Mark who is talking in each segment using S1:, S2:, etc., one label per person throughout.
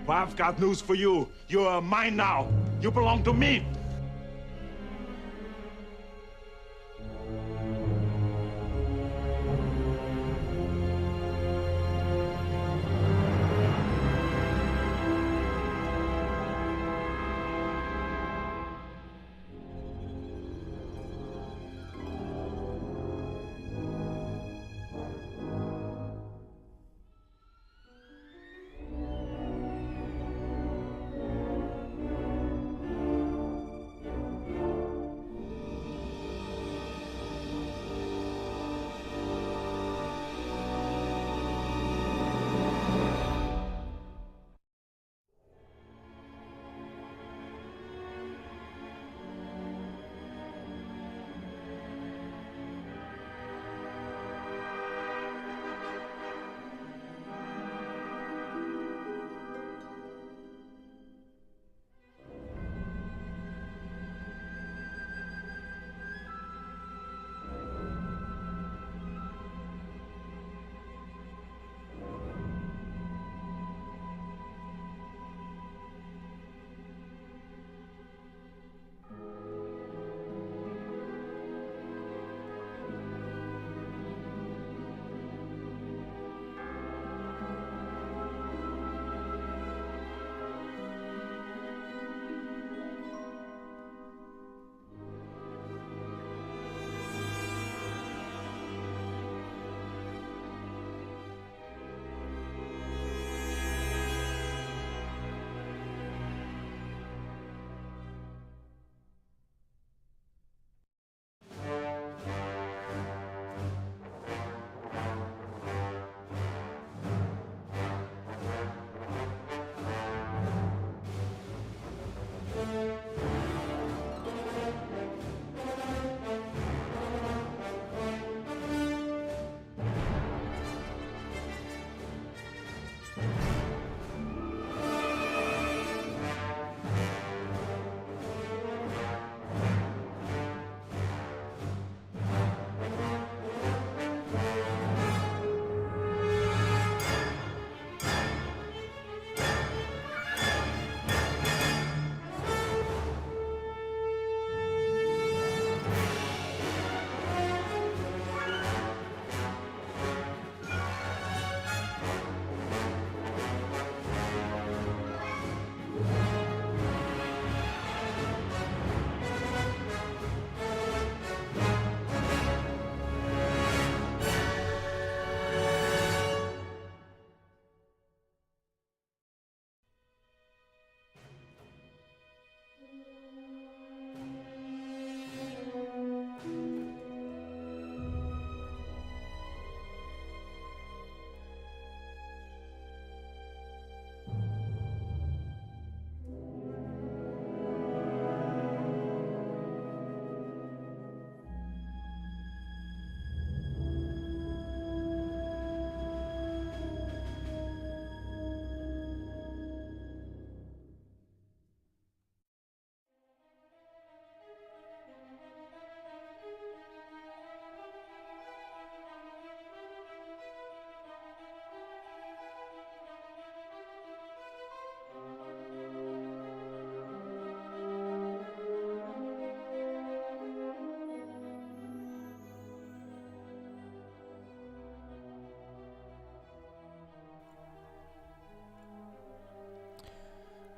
S1: Well, I've got news for you. You're mine now. You belong to me.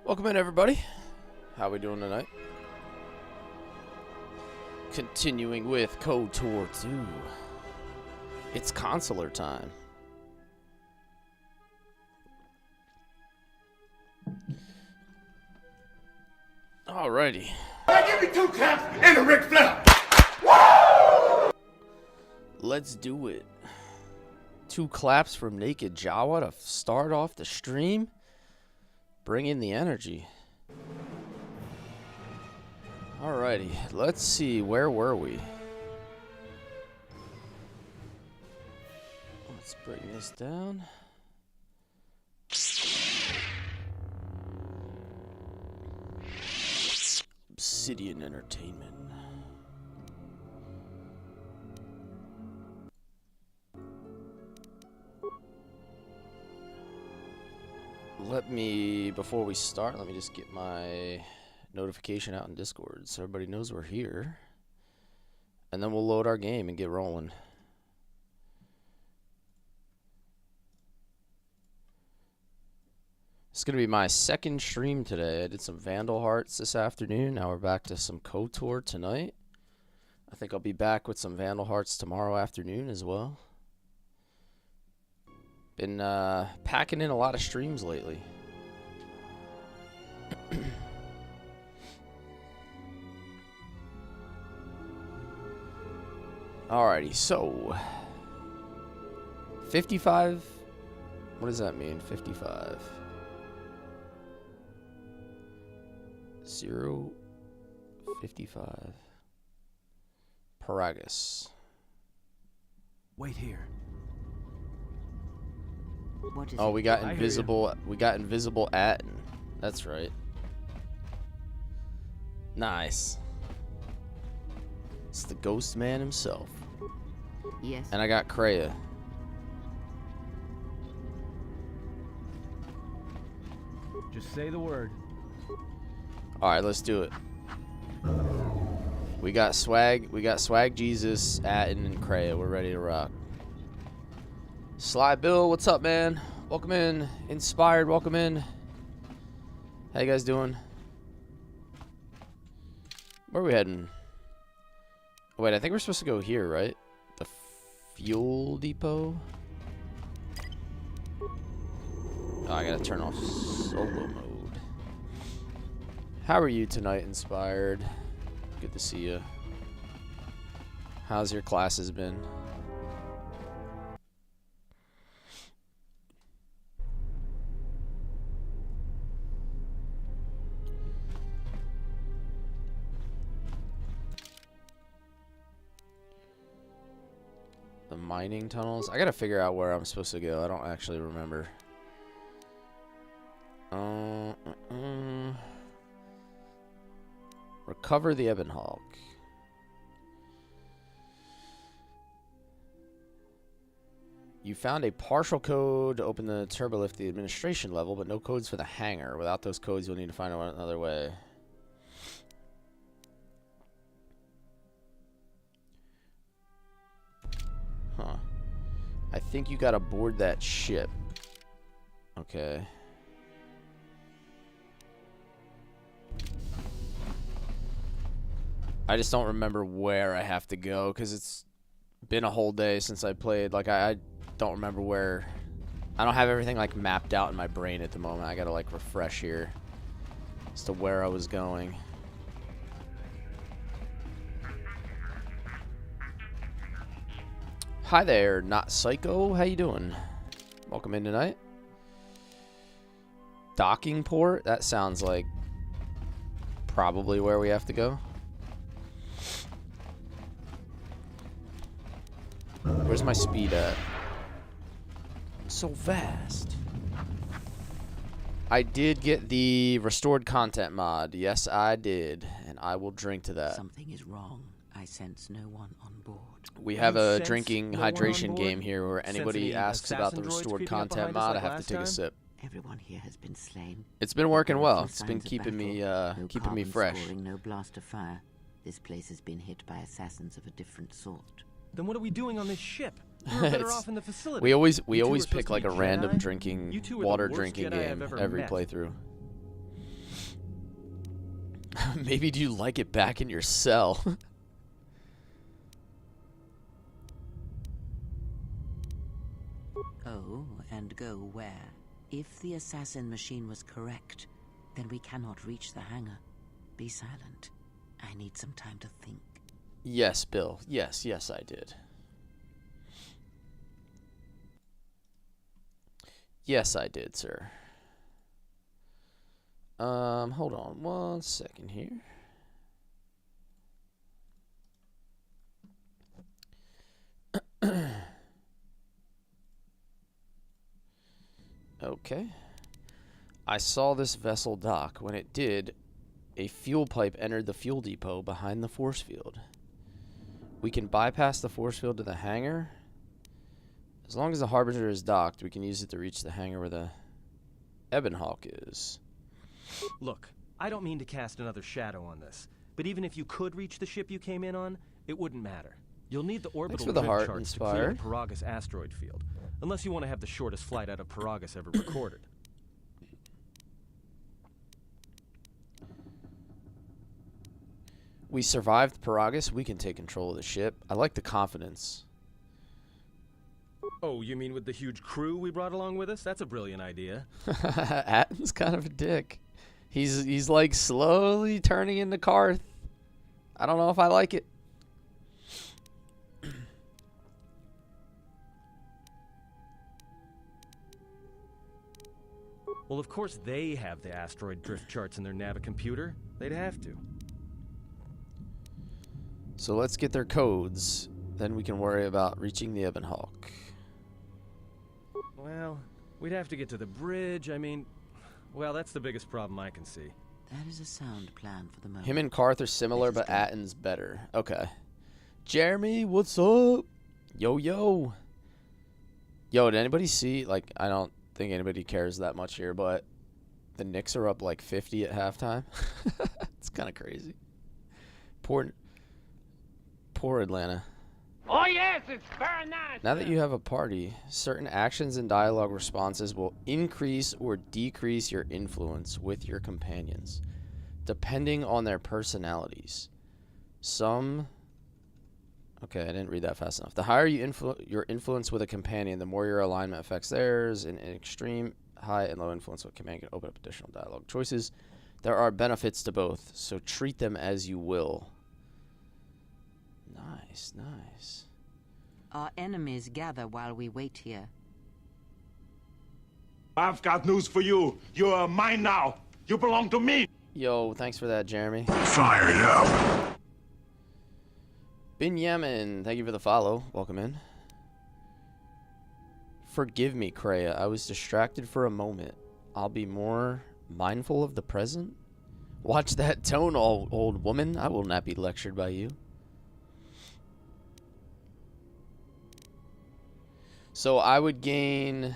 S2: Welcome in, everybody. How we doing tonight? Continuing with KOTOR 2. It's consular time. Alrighty.
S1: Give me 2 claps and a Ric Flair.
S2: Let's do it. 2 claps from Naked Jawa to start off the stream. Bring in the energy. Alrighty, let's see, where were we? Let's bring this down. Obsidian Entertainment. Before we start, let me just get my notification out in Discord so everybody knows we're here. And then we'll load our game and get rolling. It's going to be my second stream today. I did some Vandal Hearts this afternoon. Now we're back to some KOTOR tonight. I think I'll be back with some Vandal Hearts tomorrow afternoon as well. Been packing in a lot of streams lately. Alrighty, so 55. What does that mean? 55. 0. 55. Paragus.
S3: Wait here.
S4: What is
S2: Oh,
S4: it?
S2: we got invisible. We got invisible Atten. That's right. Nice. It's the ghost man himself.
S4: Yes.
S2: And I got Kreia.
S3: Just say the word.
S2: Alright, let's do it. We got swag. We got swag Jesus, Atten, and Kreia. We're ready to rock. Sly Bill, what's up, man? Welcome in. Inspired, welcome in. How you guys doing? Where are we heading? Oh, wait, I think we're supposed to go here, right? The fuel depot? Oh, I gotta turn off solo mode. How are you tonight, Inspired? Good to see you. How's your classes been? The mining tunnels? I gotta figure out where I'm supposed to go. I don't actually remember. Recover the Ebon Hawk. You found a partial code to open the turbolift at the administration level, but no codes for the hangar. Without those codes, you'll need to find another way. Huh. I think you gotta board that ship. Okay. I just don't remember where I have to go because it's been a whole day since I played. Like, I don't remember where. I don't have everything like mapped out in my brain at the moment. I gotta like refresh here as to where I was going. Hi there, Not Psycho. How you doing? Welcome in tonight. Docking port? That sounds like probably where we have to go. Where's my speed at? So fast. I did get the restored content mod. Yes, I did. And I will drink to that.
S4: Something is wrong. I sense no one on board.
S2: We have
S3: You
S2: a
S3: sense
S2: drinking
S3: no one on
S2: hydration
S3: board?
S2: game here where anybody
S3: Sense any
S2: asks about the
S3: assassin droids
S2: restored
S3: creeping up
S2: content
S3: behind us
S2: mod,
S3: like
S2: I have to
S3: last
S2: take a
S3: time?
S2: sip.
S4: Everyone here has been slain.
S2: It's been working
S4: There are
S2: well.
S4: no
S2: It's been
S4: signs of
S2: keeping me
S4: battle, no
S2: keeping me
S4: carbon
S2: fresh.
S4: scoring, no blast of fire. This place has been hit by assassins of a different sort.
S3: Then what are we doing on this ship? We were better
S2: It's-
S3: off in the facility.
S2: We always
S3: You two are supposed
S2: pick
S3: to
S2: like
S3: be
S2: a random
S3: Jedi?
S2: drinking
S3: You two are the
S2: water
S3: worst
S2: drinking
S3: Jedi I've
S2: game
S3: ever
S2: every
S3: met.
S2: playthrough. Maybe do you like it back in your cell?
S4: Oh, and go where? If the assassin machine was correct, then we cannot reach the hangar. Be silent. I need some time to think.
S2: Yes, Bill. Yes, I did. Yes, I did, sir. Hold on 1 second here. Okay. I saw this vessel dock. When it did, a fuel pipe entered the fuel depot behind the force field. We can bypass the force field to the hangar. As long as the Harbinger is docked, we can use it to reach the hangar where the Ebonhawk is.
S3: Look, I don't mean to cast another shadow on this, but even if you could reach the ship you came in on, it wouldn't matter. You'll need the orbital
S2: for the
S3: drift
S2: heart,
S3: charts to clear the Paragus asteroid field, unless you want to have the shortest flight out of Paragus ever recorded.
S2: We survived Paragus. We can take control of the ship. I like the confidence.
S3: Oh, you mean with the huge crew we brought along with us? That's a brilliant idea.
S2: Atton's kind of a dick. He's like slowly turning into Karth. I don't know if I like it.
S3: Well, of course they have the asteroid drift charts in their Navicomputer. They'd have to.
S2: So let's get their codes. Then we can worry about reaching the Ebonhawk.
S3: Well, we'd have to get to the bridge. I mean, well, that's the biggest problem I can see.
S4: That is a sound plan for the moment.
S2: Him and Karth are similar, but Atton's better. Okay. Jeremy, what's up? Yo, yo. Yo, did anybody see, like, I don't think anybody cares that much here, but the Knicks are up like 50 at halftime. It's kind of crazy. Poor Atlanta.
S5: Oh yes, it's very nice.
S2: Now that you have a party, certain actions and dialogue responses will increase or decrease your influence with your companions, depending on their personalities. Okay, I didn't read that fast enough. The higher your influence with a companion, the more your alignment affects theirs. In extreme high and low influence with a companion can open up additional dialogue choices. There are benefits to both, so treat them as you will. Nice, nice.
S4: Our enemies gather while we wait here.
S1: I've got news for you. You're mine now. You belong to me.
S2: Yo, thanks for that, Jeremy.
S1: Fire it up.
S2: Binyamin, thank you for the follow. Welcome in. Forgive me, Kreia. I was distracted for a moment. I'll be more mindful of the present. Watch that tone, old woman. I will not be lectured by you. So I would gain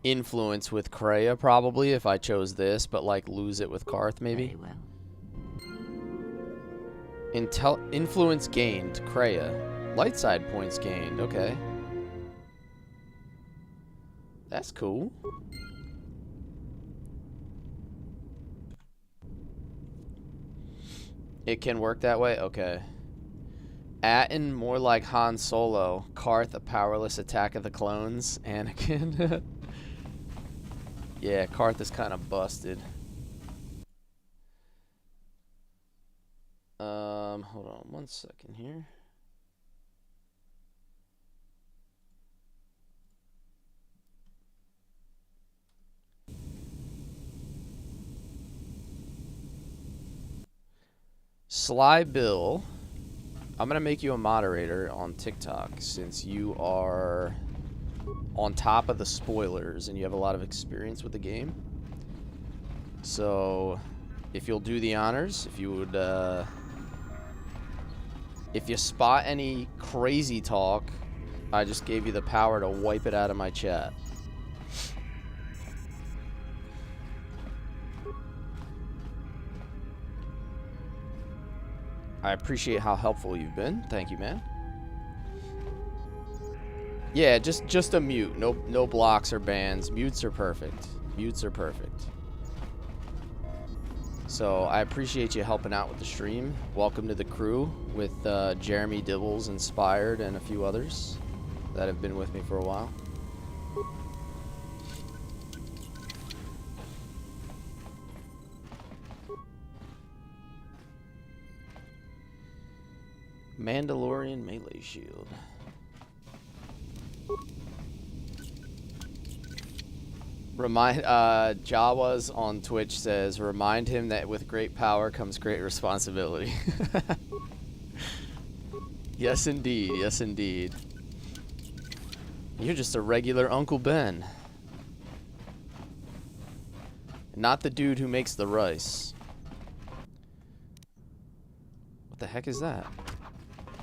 S2: influence with Kreia probably if I chose this, but like lose it with Karth maybe.
S4: Very well.
S2: Influence gained, Kreia. Light side points gained, okay. That's cool. It can work that way? Okay. Atton, more like Han Solo. Karth, a powerless attack of the clones. Anakin. Yeah, Karth is kind of busted. Hold on 1 second here. Sly Bill, I'm gonna make you a moderator on TikTok since you are on top of the spoilers and you have a lot of experience with the game. So if you'll do the honors, if you would if you spot any crazy talk, I just gave you the power to wipe it out of my chat. I appreciate how helpful you've been. Thank you, man. Yeah, just a mute. No blocks or bans. Mutes are perfect. Mutes are perfect. So I appreciate you helping out with the stream. Welcome to the crew with Jeremy Dibbles inspired and a few others that have been with me for a while. Mandalorian melee shield. Jawas on Twitch says, remind him that with great power comes great responsibility. Yes, indeed. Yes, indeed. You're just a regular Uncle Ben. Not the dude who makes the rice. What the heck is that?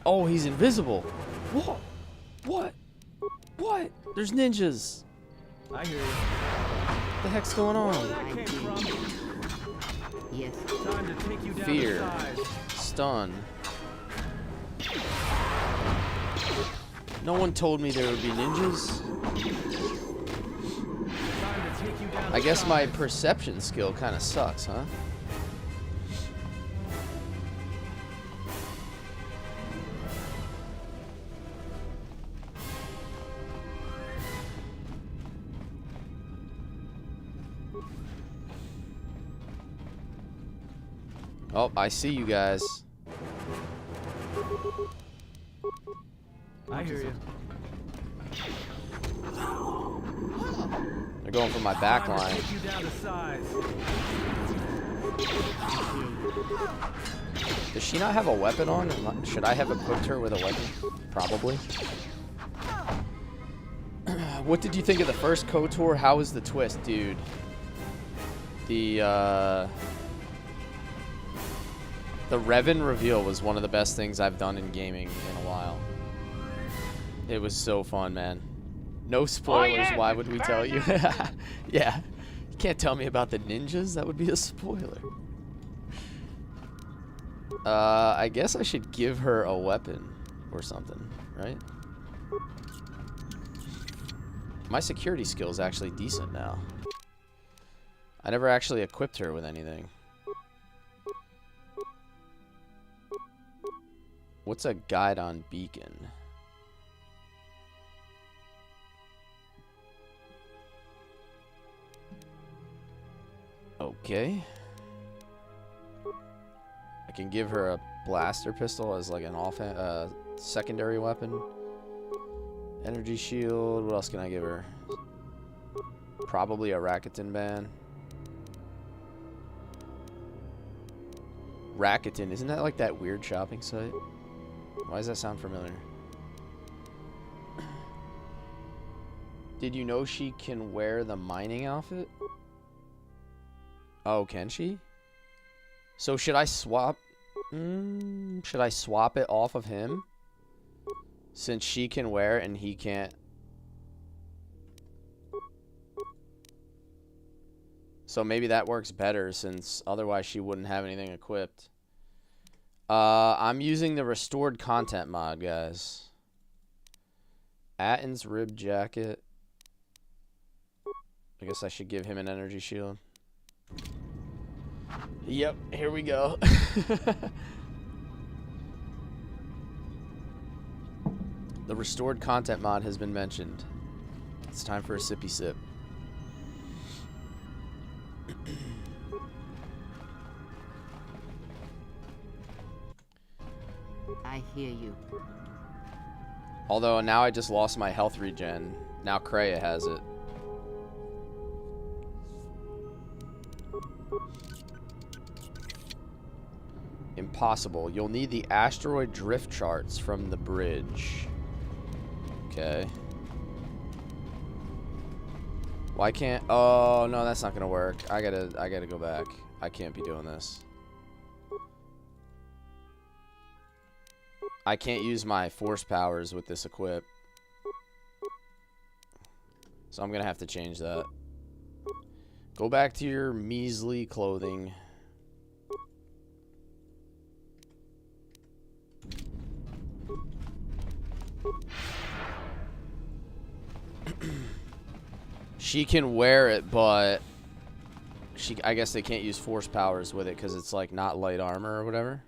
S2: Oh, he's invisible. What? What? What? There's ninjas.
S3: I hear you.
S2: What the heck's going on?
S4: Yes.
S3: Time to take you down
S2: Fear.
S3: to size.
S2: Stun. No one told me there would be ninjas.
S3: Time to take you down
S2: I
S3: to
S2: guess my
S3: size.
S2: perception skill kind of sucks, huh? Oh, I see you guys.
S3: I hear you.
S2: They're going for my back
S3: Time to
S2: line.
S3: take you down to size.
S2: Does she not have a weapon on? Should I have equipped her with a weapon? Probably. What did you think of the first KOTOR? How was the twist, dude? The Revan reveal was one of the best things I've done in gaming in a while. It was so fun, man. No spoilers,
S5: yeah,
S2: why
S5: it's
S2: would we
S5: very
S2: tell you?
S5: nice.
S2: Yeah. You can't tell me about the ninjas, that would be a spoiler. I guess I should give her a weapon or something, right? My security skill is actually decent now. I never actually equipped her with anything. What's a guide on beacon? Okay. I can give her a blaster pistol as like an secondary weapon. Energy shield. What else can I give her? Probably a Rakuten band. Rakuten, isn't that like that weird shopping site? Why does that sound familiar? Did you know she can wear the mining outfit? Oh, can she? So should I swap? Should I swap it off of him? Since she can wear it and he can't. So maybe that works better since otherwise she wouldn't have anything equipped. I'm using the restored content mod, guys. Atten's rib jacket. I guess I should give him an energy shield. Yep, here we go. The restored content mod has been mentioned. It's time for a sippy sip.
S4: I hear you.
S2: Although now I just lost my health regen. Now Kreia has it. Impossible. You'll need the asteroid drift charts from the bridge. Okay. Why can't... Oh, no, that's not gonna work. I gotta go back. I can't be doing this. I can't use my force powers with this equip. So I'm gonna have to change that. Go back to your measly clothing. She can wear it, but I guess they can't use force powers with it because it's like not light armor or whatever.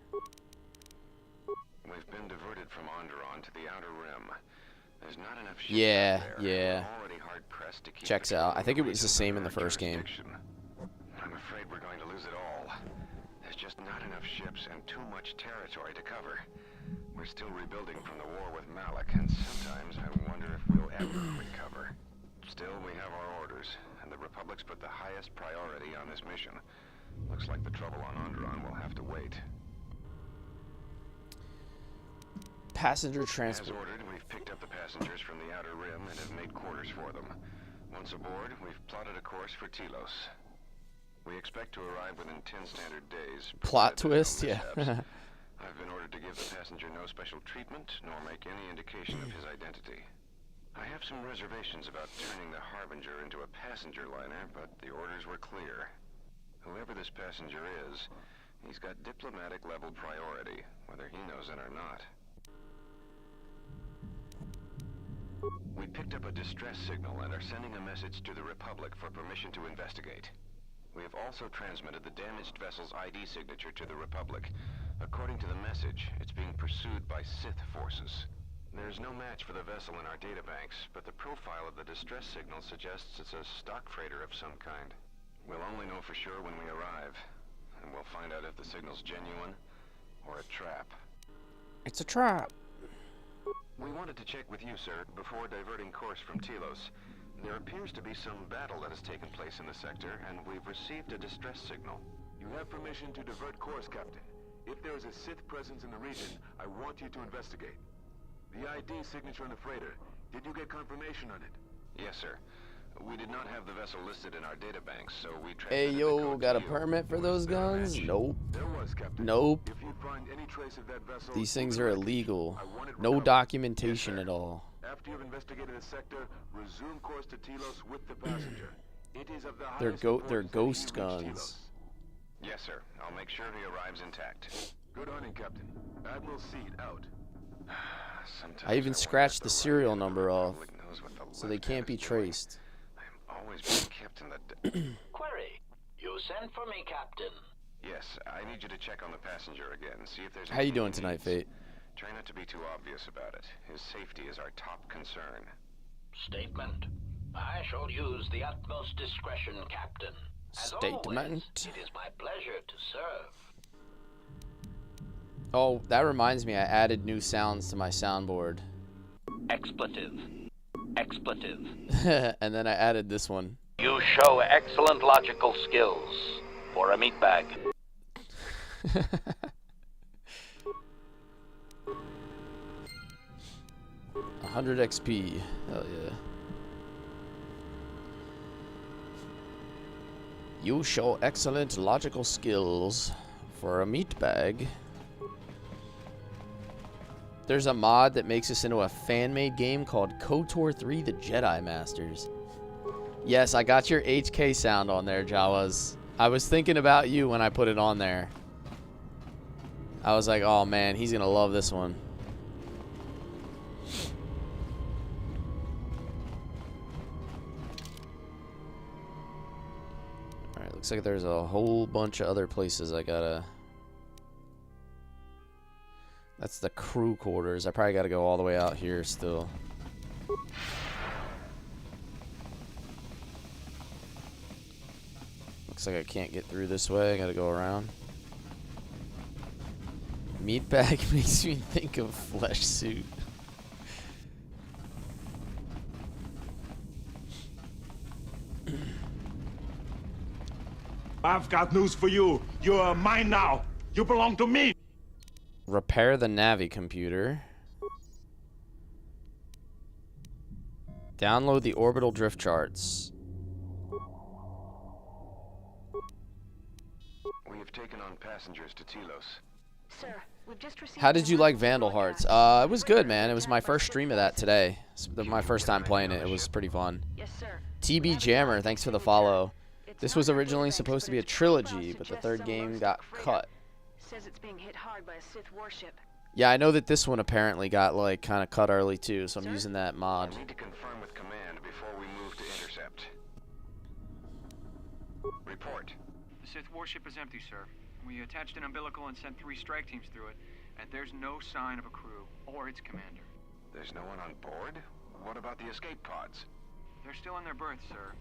S6: We've been diverted from Onderon to the Outer Rim. There's not enough ships
S2: Yeah,
S6: out there.
S2: yeah.
S6: We're already hard pressed to keep
S2: Checks
S6: patrolling
S2: out. I think it was the
S6: regions
S2: same in
S6: under
S2: the
S6: our
S2: first game.
S6: jurisdiction. I'm afraid we're going to lose it all. There's just not enough ships and too much territory to cover. We're still rebuilding from the war with Malik, and sometimes I wonder if we'll ever recover. Still, we have our orders, and the Republic's put the highest priority on this mission. Looks like the trouble on Onderon will have to wait.
S2: Passenger
S6: As
S2: transport.
S6: ordered, we've picked up the passengers from the Outer Rim and have made quarters for them. Once aboard, we've plotted a course for Telos. We expect to arrive within 10 standard days.
S2: Plot
S6: provided there are
S2: twist, yeah.
S6: no mishaps. I've been ordered to give the passenger no special treatment, nor make any indication of his identity. I have some reservations about turning the Harbinger into a passenger liner, but the orders were clear. Whoever this passenger is, he's got diplomatic level priority, whether he knows it or not. We picked up a distress signal and are sending a message to the Republic for permission to investigate. We have also transmitted the damaged vessel's ID signature to the Republic. According to the message, it's being pursued by Sith forces. There's no match for the vessel in our databanks, but the profile of the distress signal suggests it's a stock freighter of some kind. We'll only know for sure when we arrive, and we'll find out if the signal's genuine or a trap.
S2: It's a trap.
S6: We wanted to check with you, sir, before diverting course from Telos. There appears to be some battle that has taken place in the sector, and we've received a distress signal.
S7: You have permission to divert course, Captain. If there is a Sith presence in the region, I want you to investigate. The ID signature on the freighter, did you get confirmation on it?
S6: Yes, sir. We did not have the vessel listed in our databanks, so we
S2: Hey,
S6: transmitted the
S2: yo,
S6: code
S2: got
S6: to
S2: a
S6: you.
S2: permit for those
S6: Was there a
S2: guns?
S6: match?
S2: Nope.
S7: There was, Captain.
S2: Nope.
S7: If you find any trace of that vessel,
S2: These things
S7: leave
S2: are
S7: it wreckage.
S2: illegal.
S7: I want it
S2: No
S7: recovered.
S2: documentation
S6: Yes, sir.
S2: at all.
S7: After you've investigated the sector, resume course to Telos with the passenger. It is of the
S2: They're
S7: highest
S2: they're
S7: importance that
S2: ghost
S7: he reach
S2: guns.
S7: Telos.
S6: Yes, sir. I'll make sure he arrives intact.
S7: Good hunting, Captain. Admiral Seed out.
S6: Sometimes
S2: I even
S6: wonder
S2: scratched
S6: if
S2: the
S6: right
S2: serial
S6: hand of the
S2: number off,
S6: Republic knows what the
S2: so they
S6: left
S2: can't
S6: hand
S2: be
S6: is doing.
S2: traced.
S6: I'm always being kept in the...
S5: Query. You sent for me, Captain.
S6: Yes, I need you to check on the passenger again and see if there's
S2: How you
S6: anything
S2: doing
S6: he
S2: tonight,
S6: needs.
S2: Fate?
S6: Try not to be too obvious about it. His safety is our top concern.
S5: Statement. I shall use the utmost discretion, Captain. As
S2: Statement.
S5: always, it is my pleasure to serve.
S2: Oh, that reminds me, I added new sounds to my soundboard.
S5: Expletive. Expletive.
S2: And then I added this one.
S5: You show excellent logical skills for a meatbag.
S2: 100 XP. Hell yeah. You show excellent logical skills for a meat bag. There's a mod that makes this into a fan-made game called KOTOR 3 The Jedi Masters. Yes, I got your HK sound on there, Jawas. I was thinking about you when I put it on there. I was like, oh man, he's gonna love this one. Alright, looks like there's a whole bunch of other places I gotta... That's the crew quarters. I probably gotta go all the way out here still. Looks like I can't get through this way. I gotta go around. Meat bag makes me think of flesh suit.
S1: I've got news for you. You're mine now. You belong to me.
S2: Repair the Navi computer. Download the orbital drift charts.
S6: We have taken on passengers to Telos.
S8: Sir, we've just received
S2: How did you like Vandal Hearts? It was good, man. It was my first stream of that today. It's my first time playing it. It was pretty fun.
S8: Yes, sir.
S2: TB Jammer, thanks for the follow. This was originally supposed to be a trilogy, but the third game got cut.
S8: Says it's being hit hard by a Sith warship.
S2: Yeah, I know that this one apparently got like kind of cut early too, so I'm using that mod.
S6: I need to confirm with command before we move to intercept. Report.
S9: The Sith warship is empty, sir. We attached an umbilical and sent 3 strike teams through it, and there's no sign of a crew or its commander.
S6: There's no one on board? What about the escape pods?
S9: They're still in their berths, sir.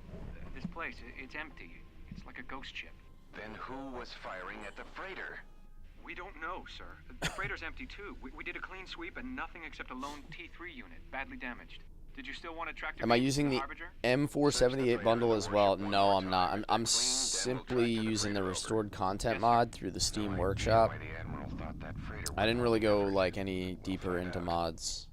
S9: This place, it's empty. It's like a ghost ship.
S6: Then who was firing at the freighter?
S9: We don't know, sir. The freighter's empty, too. We did a clean sweep and nothing except a lone T3 unit, badly damaged. Did you still want to track
S2: Am I using the M478 bundle as well? No, I'm not. I'm simply using the restored content mod through the Steam Workshop. I didn't really go like any deeper into mods.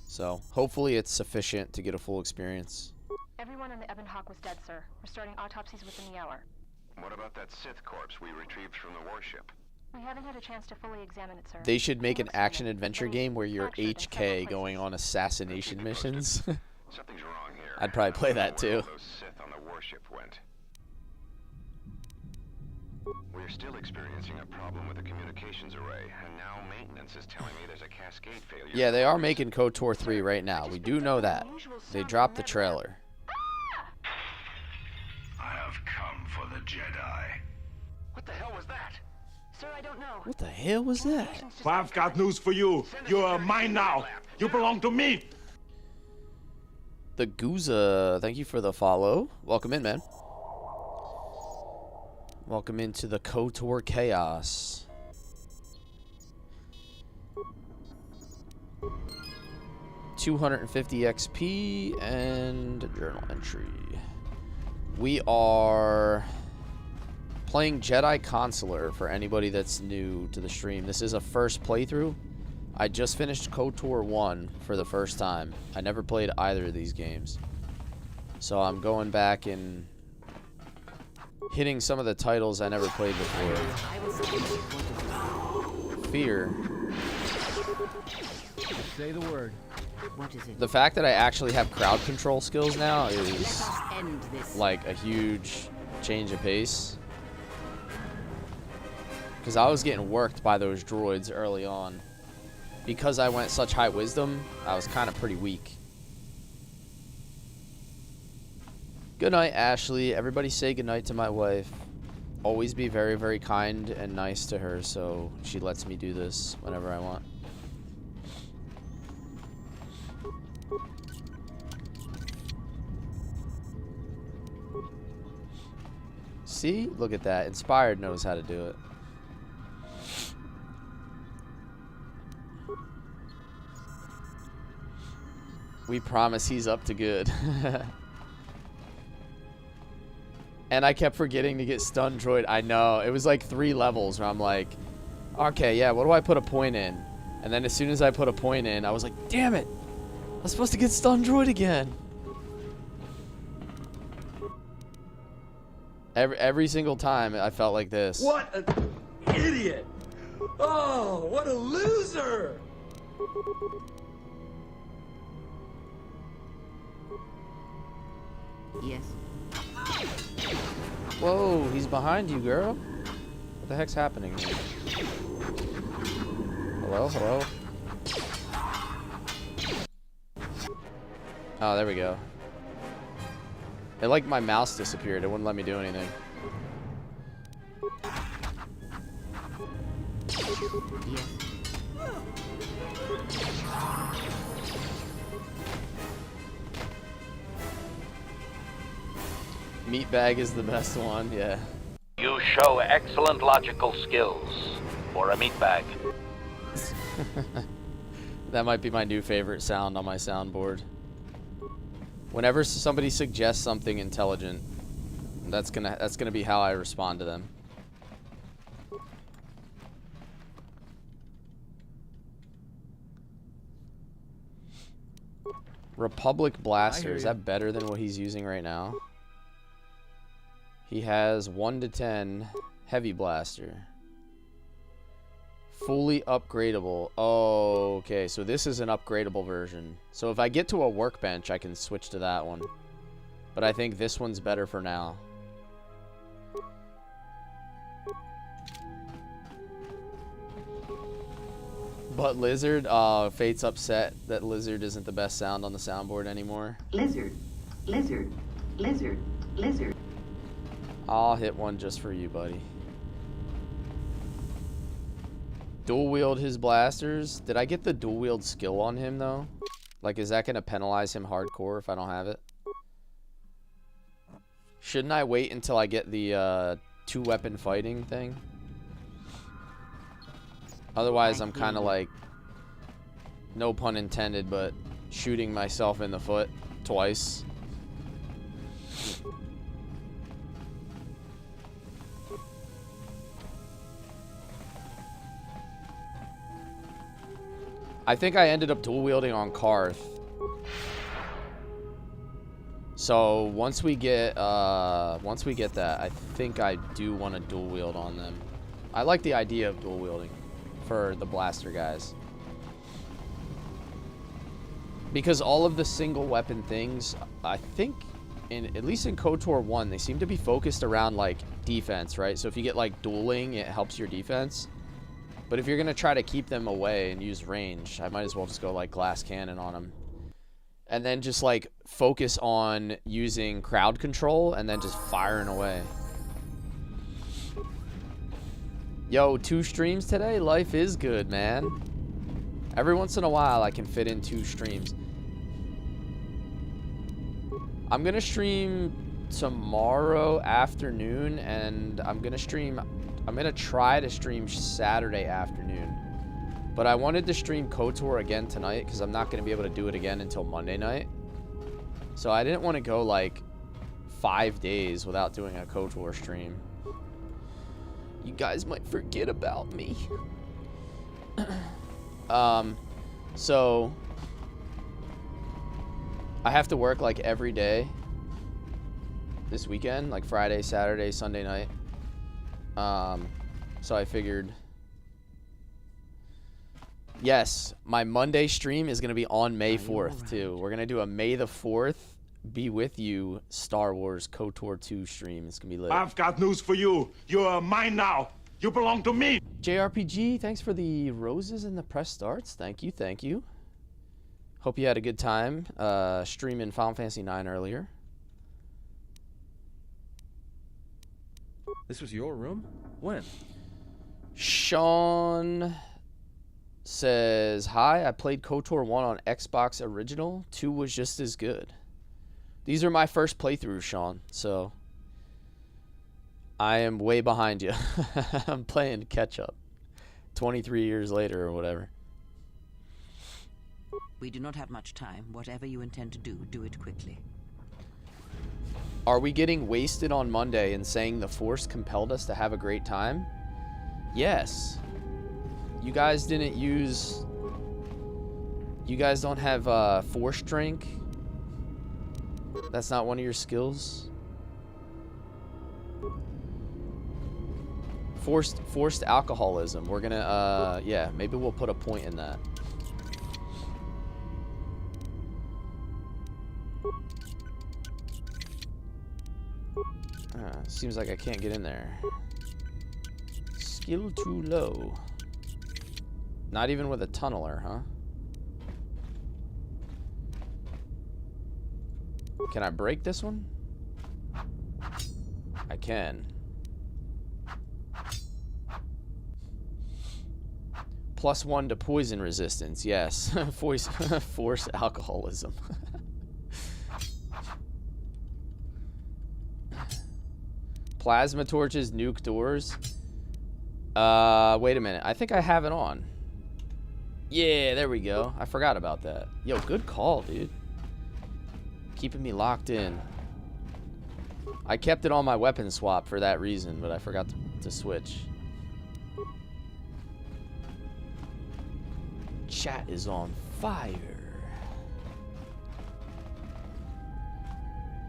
S2: So, hopefully it's sufficient to get a full experience.
S8: Everyone in the Ebon Hawk was dead, sir. We're starting autopsies within the hour.
S6: What about that Sith corpse we retrieved from the warship?
S8: We haven't had a chance to fully examine it, sir.
S2: They should make an
S8: Looks like it.
S2: action-adventure
S8: There's
S2: game where you're
S8: fractured in several
S2: HK
S8: places.
S2: going on assassination missions.
S6: Something's wrong here.
S2: I'd probably play that
S6: I don't know
S2: too.
S6: where those Sith on the warship went. We're still experiencing a problem with the communications array, and now maintenance is telling me there's a cascade failure.
S2: Yeah, they are making KOTOR 3 right now. We do know that. They dropped the trailer.
S6: I have come for the Jedi. What the hell was that?
S8: Sir, I don't know.
S2: What the hell was that?
S1: Well, I've got news for you. You're mine now. You belong to me.
S2: The Gooza, thank you for the follow. Welcome in, man. Welcome into the KOTOR chaos. $250 XP and a journal entry. We are playing Jedi Consular for anybody that's new to the stream. This is a first playthrough. I just finished KOTOR 1 for the first time. I never played either of these games. So I'm going back and hitting some of the titles I never played before. Fear.
S10: Say the word.
S4: What is it?
S2: The fact that I actually have crowd control skills now
S4: Let
S2: is
S4: us end this.
S2: like a huge change of pace. Because I was getting worked by those droids early on. Because I went such high wisdom, I was kind of pretty weak. Good night, Ashley. Everybody say goodnight to my wife. Always be very, very kind and nice to her, so she lets me do this whenever I want. See? Look at that. Inspired knows how to do it. We promise he's up to good. And I kept forgetting to get stun droid. I know. It was like 3 levels where I'm like, okay, yeah, what do I put a point in? And then as soon as I put a point in, I was like, damn it. I was supposed to get stun droid again. Every single time I felt like this.
S10: What an idiot! Oh, what a loser!
S4: Yes.
S2: Whoa, he's behind you, girl. What the heck's happening here? Hello, hello. Oh, there we go. It like my mouse disappeared. It wouldn't let me do anything.
S4: Yes.
S2: Meatbag is the best one, yeah.
S5: You show excellent logical skills for a meatbag.
S2: That might be my new favorite sound on my soundboard. Whenever somebody suggests something intelligent, that's gonna be how I respond to them. Republic Blaster, is that better than what he's using right now? He has 1 to 10 Heavy Blaster. Fully upgradable. Oh, okay, so this is an upgradable version. So if I get to a workbench, I can switch to that one. But I think this one's better for now. But Lizard, Fate's upset that Lizard isn't the best sound on the soundboard anymore.
S4: Lizard. Lizard. Lizard. Lizard.
S2: I'll hit one just for you, buddy. Dual wield his blasters. Did I get the dual wield skill on him though? Like, is that gonna penalize him hardcore if I don't have it? Shouldn't I wait until I get the 2-weapon fighting thing? Otherwise, I'm kind of like, no pun intended, but shooting myself in the foot twice. I think I ended up dual wielding on Karth. So once we get that, I think I do want to dual wield on them. I like the idea of dual wielding for the blaster guys. Because all of the single weapon things, I think, at least in KOTOR 1, they seem to be focused around, like, defense, right? So if you get, like, dueling, it helps your defense. But if you're going to try to keep them away and use range, I might as well just go, like, glass cannon on them. And then just, like, focus on using crowd control and then just firing away. Yo, 2 streams today? Life is good, man. Every once in a while, I can fit in 2 streams. I'm going to stream tomorrow afternoon, and I'm going to try to stream Saturday afternoon. But I wanted to stream KOTOR again tonight, because I'm not going to be able to do it again until Monday night. So I didn't want to go, like, 5 days without doing a KOTOR stream. You guys might forget about me. So I have to work like every day this weekend, like Friday, Saturday, Sunday night. So I figured, yes, my Monday stream is going to be on May 4th too. We're going to do a May the 4th Be With You Star Wars KOTOR 2 stream. It's going to be lit.
S1: I've got news for you. You're mine now. You belong to me.
S2: JRPG, thanks for the roses and the press starts. Thank you, thank you. Hope you had a good time streaming Final Fantasy 9 earlier.
S3: This was your room? When?
S2: Sean says, hi, I played KOTOR 1 on Xbox Original. 2 was just as good. These are my first playthroughs, Sean, so I am way behind you. I'm playing catch up 23 years later or whatever.
S4: We do not have much time. Whatever you intend to do, do it quickly.
S2: Are we getting wasted on Monday and saying the Force compelled us to have a great time? Yes. You guys didn't use... You guys don't have Force Drink? That's not one of your skills? Forced alcoholism. We're gonna, yeah, maybe we'll put a point in that. Seems like I can't get in there. Skill too low. Not even with a tunneler, huh? Can I break this one? I can. +1 to poison resistance, yes. Force alcoholism. Plasma torches, nuke doors. Wait a minute. I think I have it on. Yeah, there we go. I forgot about that. Yo, good call, dude. Keeping me locked in. I kept it on my weapon swap for that reason, but I forgot to switch. Chat is on fire.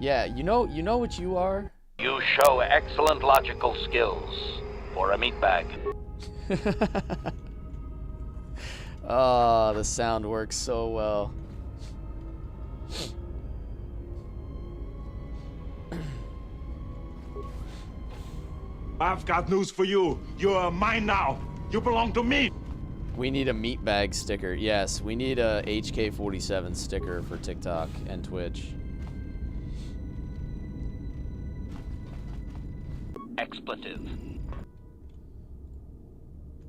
S2: Yeah, you know what you are?
S5: You show excellent logical skills for a meatbag.
S2: Oh, the sound works so well.
S1: I've got news for you. You're mine now. You belong to me.
S2: We need a meatbag sticker. Yes, we need a HK47 sticker for TikTok and Twitch.
S5: Expletive.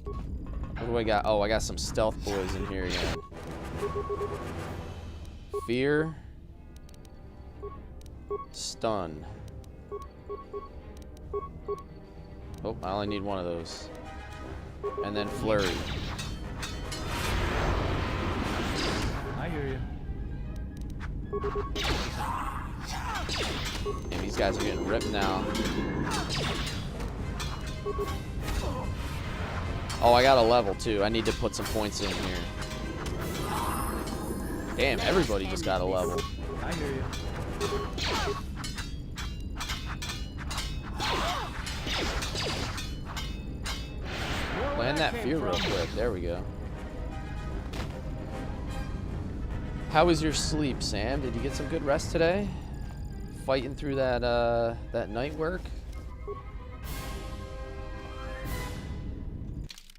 S2: What do I got? Oh, I got some stealth boys in here again. Fear. Stun. Oh, I only need one of those. And then flurry.
S3: I hear you.
S2: And these guys are getting ripped now. Oh, I got a level too. I need to put some points in here. Damn, everybody just got a level.
S3: I hear you.
S2: Spend that fear real quick. There we go. How was your sleep, Sam? Did you get some good rest today? Fighting through that that night work?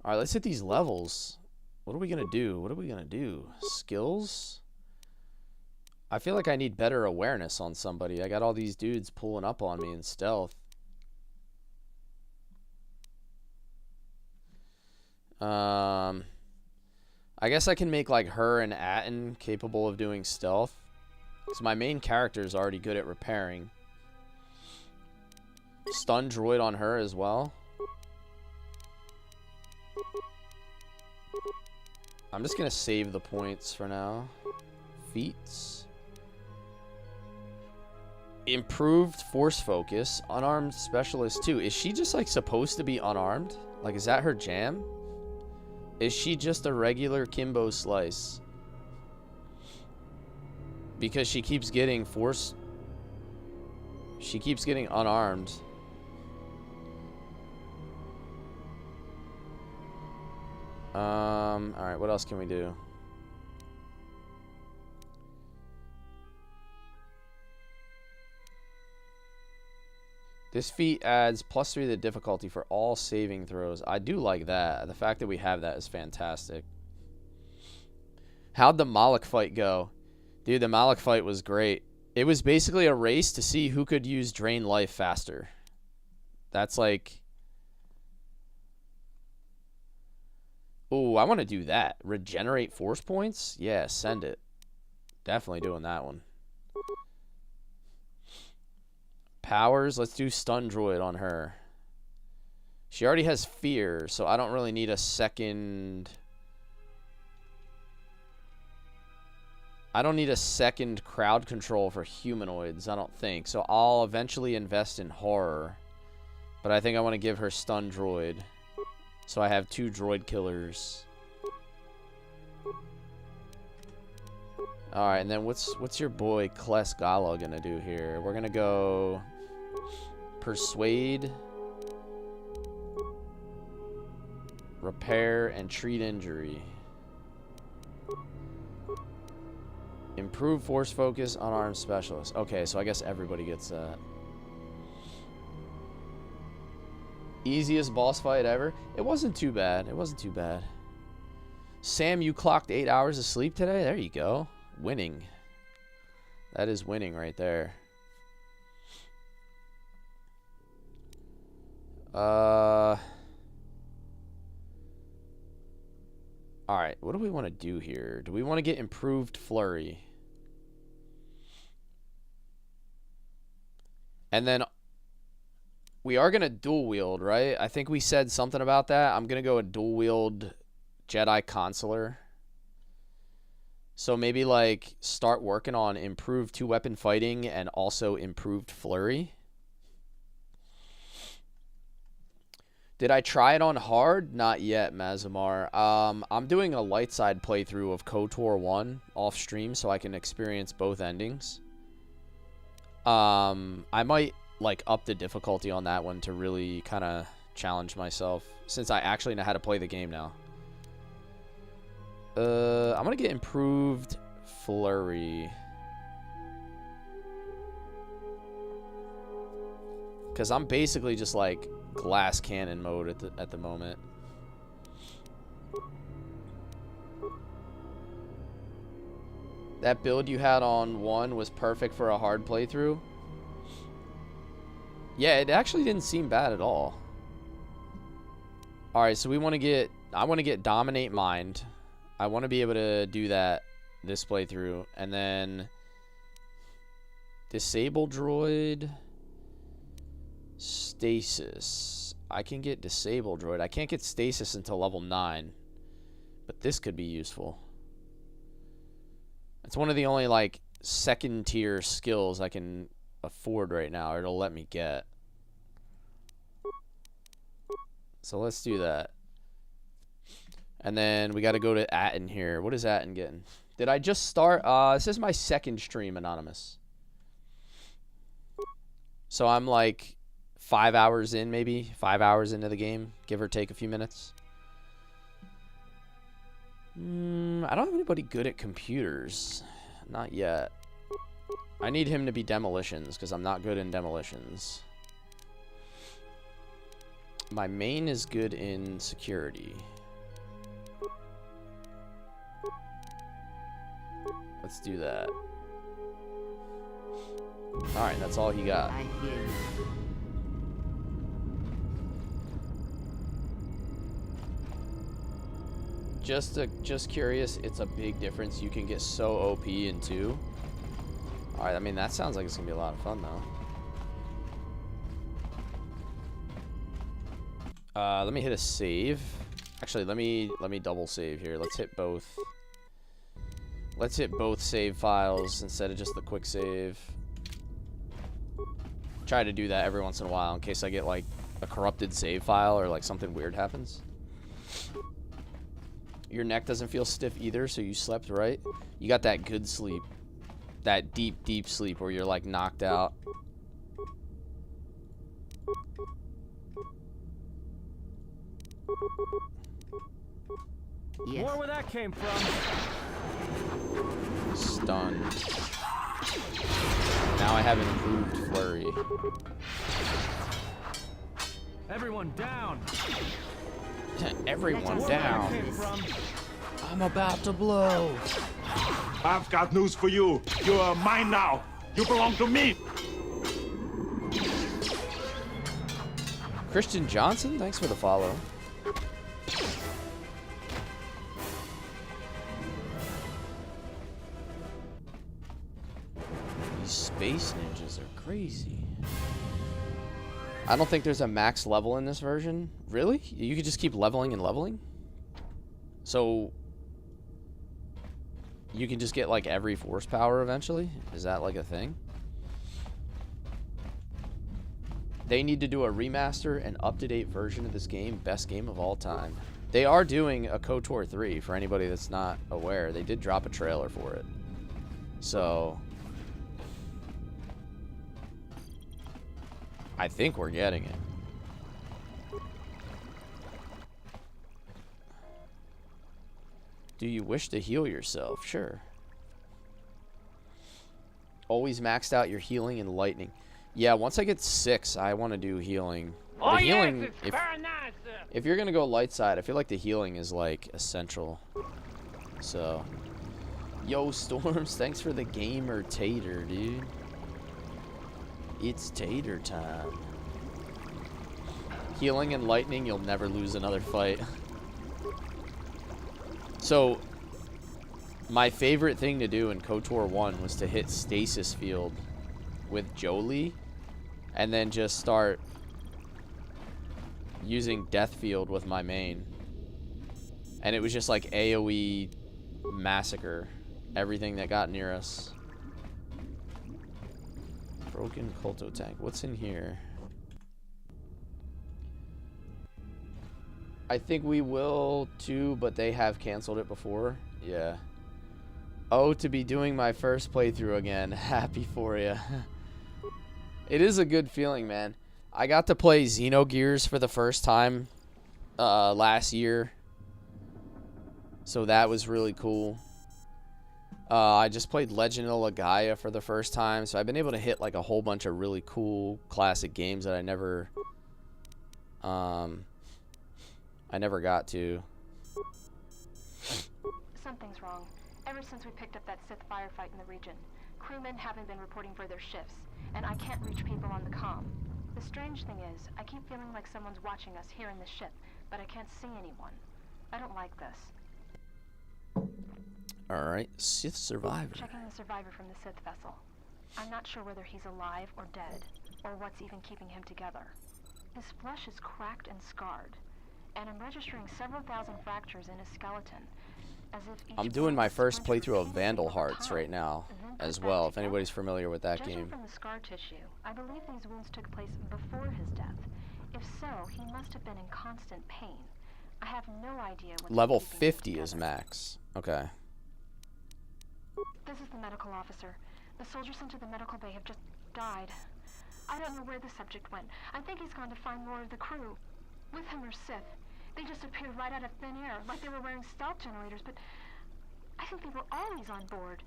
S2: All right, let's hit these levels. What are we gonna do? What are we gonna do? Skills? I feel like I need better awareness on somebody. I got all these dudes pulling up on me in stealth. I guess I can make like her and Atten capable of doing stealth. So my main character is already good at repairing. Stun droid on her as well. I'm just gonna save the points for now. Feats. Improved force focus. Unarmed specialist 2. Is she just like supposed to be unarmed? Like, is that her jam? Is she just a regular Kimbo Slice? Because she keeps getting force. She keeps getting unarmed. Alright, what else can we do? This feat adds +3 to the difficulty for all saving throws. I do like that. The fact that we have that is fantastic. How'd the Malak fight go? Dude, the Malak fight was great. It was basically a race to see who could use Drain Life faster. That's like... Ooh, I want to do that. Regenerate force points? Yeah, send it. Definitely doing that one. Powers, let's do Stun Droid on her. She already has fear, so I don't really need a second... I don't need a second crowd control for humanoids, I don't think. So I'll eventually invest in horror. But I think I want to give her Stun Droid. So I have 2 droid killers. Alright, and then what's your boy Cless Gala gonna do here? We're gonna go Persuade, Repair, and Treat Injury. Improve Force Focus, Unarmed Specialist. Okay, so I guess everybody gets that. Easiest boss fight ever? It wasn't too bad. It wasn't too bad. Sam, you clocked 8 hours of sleep today? There you go. Winning. That is winning right there. Alright, what do we want to do here? Do we want to get improved flurry? And then we are going to dual wield, right? I think we said something about that. I'm going to go a dual wield Jedi Consular. So maybe like start working on improved 2-weapon fighting and also improved flurry. Did I try it on hard? Not yet, Mazamar. I'm doing a light side playthrough of KOTOR 1 off stream so I can experience both endings. I might like up the difficulty on that one to really kind of challenge myself since I actually know how to play the game now. I'm gonna get improved flurry because I'm basically just like glass cannon mode at the moment. That build you had on 1 was perfect for a hard playthrough. Yeah, it actually didn't seem bad at all. All right, so we want to get... I want to get Dominate Mind. I want to be able to do that this playthrough. And then... Disable Droid. Stasis. I can get Disable Droid. I can't get Stasis until level 9. But this could be useful. It's one of the only, like, second-tier skills I can afford right now, or it'll let me get. So let's do that. And then we got to go to Atten here. What is Atten getting? Did I just start? This is my second stream, Anonymous. So I'm like 5 hours in, maybe 5 hours into the game, give or take a few minutes. I don't have anybody good at computers. Not yet. I need him to be demolitions, because I'm not good in demolitions. My main is good in security. Let's do that. Alright, that's all he got.
S4: I hear you.
S2: Just curious, it's a big difference. You can get so OP in 2. Alright, I mean, that sounds like it's gonna be a lot of fun, though. Let me hit a save. Actually, let me double save here. Let's hit both. Let's hit both save files instead of just the quick save. Try to do that every once in a while in case I get, like, a corrupted save file or, like, something weird happens. Your neck doesn't feel stiff either, so you slept right. You got that good sleep. That deep, deep sleep where you're, like, knocked out.
S3: Yes. More where that came from.
S2: Stunned. Now I have an improved flurry.
S3: Everyone down.
S2: Everyone down. I'm about to blow.
S1: I've got news for you. You're mine now. You belong to me.
S2: Christian Johnson, thanks for the follow. These space ninjas are crazy. I don't think there's a max level in this version. Really? You could just keep leveling and leveling? So you can just get like every force power eventually? Is that like a thing? They need to do a remaster and up-to-date version of this game. Best game of all time. They are doing a KOTOR 3 for anybody that's not aware. They did drop a trailer for it. So I think we're getting it. Do you wish to heal yourself? Sure. Always maxed out your healing and lightning. Yeah, once I get 6, I want to do healing.
S11: Oh,
S2: the healing,
S11: yes, it's very nice.
S2: if you're going to go light side, I feel like the healing is, like, essential. So, yo, Storms, thanks for the gamer tater, dude. It's tater time. Healing and lightning, you'll never lose another fight. So, my favorite thing to do in KOTOR 1 was to hit Stasis Field with Jolie, and then just start using Death Field with my main. And it was just like AoE massacre everything that got near us. Broken Colto tank. What's in here? I think we will too, but they have canceled it before. Yeah. Oh, to be doing my first playthrough again. Happy for you. It is a good feeling, man. I got to play Xenogears for the first time last year. So that was really cool. I just played Legend of Legaia for the first time. So I've been able to hit like a whole bunch of really cool classic games that I never got to.
S8: Something's wrong. Ever since we picked up that Sith firefight in the region, crewmen haven't been reporting for their shifts, and I can't reach people on the comm. The strange thing is, I keep feeling like someone's watching us here in the ship, but I can't see anyone. I don't like this.
S2: Alright, Sith survivor.
S8: Checking the survivor from the Sith vessel. I'm not sure whether he's alive or dead, or what's even keeping him together. His flesh is cracked and scarred, and I'm registering several thousand fractures in his skeleton.
S2: I'm doing my first playthrough of Vandal Hearts right now as well, if anybody's familiar with that game.
S8: From the scar tissue, I believe these wounds took place before his death. If so, he must have been in constant pain. I have no idea what
S2: Level 50 is max. Okay.
S8: This is the medical officer. The soldiers sent to the medical bay have just died. I don't know where the subject went. I think he's gone to find more of the crew. With him are Sith. They just appeared right out of thin air, like they were wearing stealth generators, but I think they were always on board.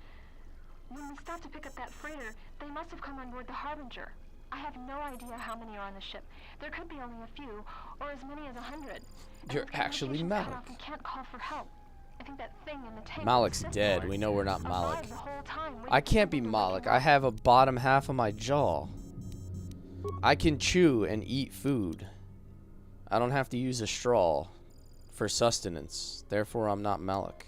S8: When we stopped to pick up that freighter, they must have come on board the Harbinger. I have no idea how many are on the ship. There could be only a few, or as many as 100.
S2: You're actually Malik.
S8: We can't call for help. I think that thing in the tank.
S2: Malik's dead. We know we're not Malik. I can't be Malik. I have a bottom half of my jaw. I can chew and eat food. I don't have to use a straw for sustenance. Therefore, I'm not Malik.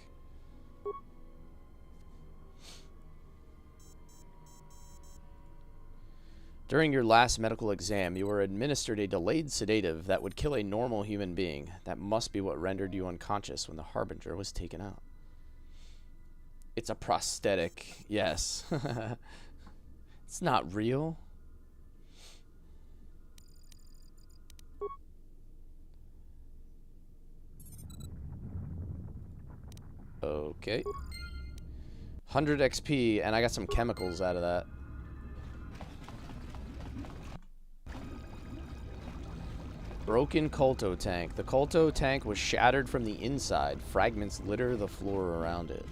S2: During your last medical exam, you were administered a delayed sedative that would kill a normal human being. That must be what rendered you unconscious when the Harbinger was taken out. It's a prosthetic. Yes. It's not real. Okay. 100 XP, and I got some chemicals out of that. Broken Kolto tank. The Kolto tank was shattered from the inside. Fragments litter the floor around it.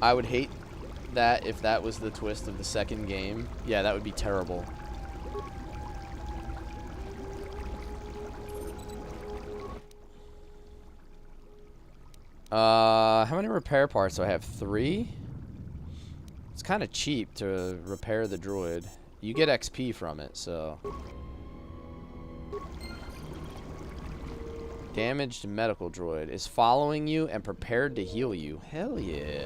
S2: I would hate that if that was the twist of the second game. Yeah, that would be terrible. How many repair parts do I have? 3? It's kind of cheap to repair the droid. You get XP from it, so. Damaged medical droid is following you and prepared to heal you. Hell yeah.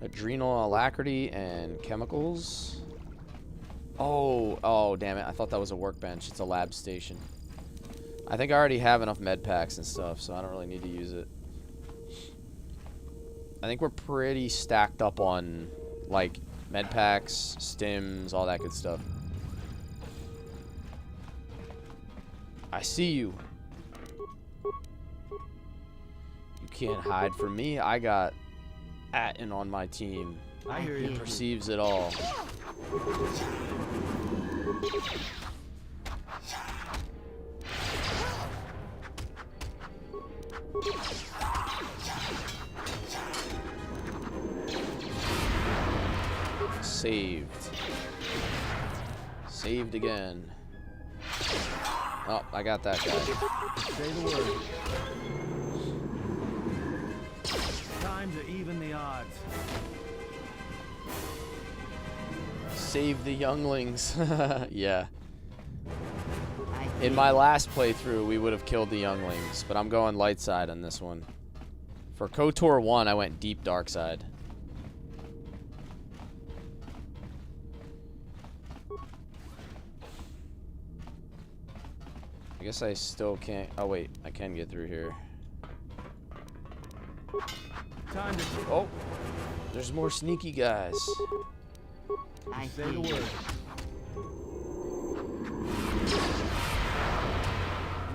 S2: Adrenal alacrity and chemicals. Oh, damn it. I thought that was a workbench. It's a lab station. I think I already have enough med packs and stuff, so I don't really need to use it. I think we're pretty stacked up on, like, med packs, stims, all that good stuff. I see you. You can't hide from me. I got Atten on my team.
S10: I hear you.
S2: He perceives it all. Saved. Saved again. Oh, I got that guy.
S10: Say the word. Time to even the odds.
S2: Save the younglings. Yeah. In my last playthrough, we would have killed the younglings, but I'm going light side on this one. For KOTOR 1, I went deep dark side. I guess I still can't. Oh wait, I can get through here.
S10: Time to.
S2: Oh, there's more sneaky guys.
S10: I say the word.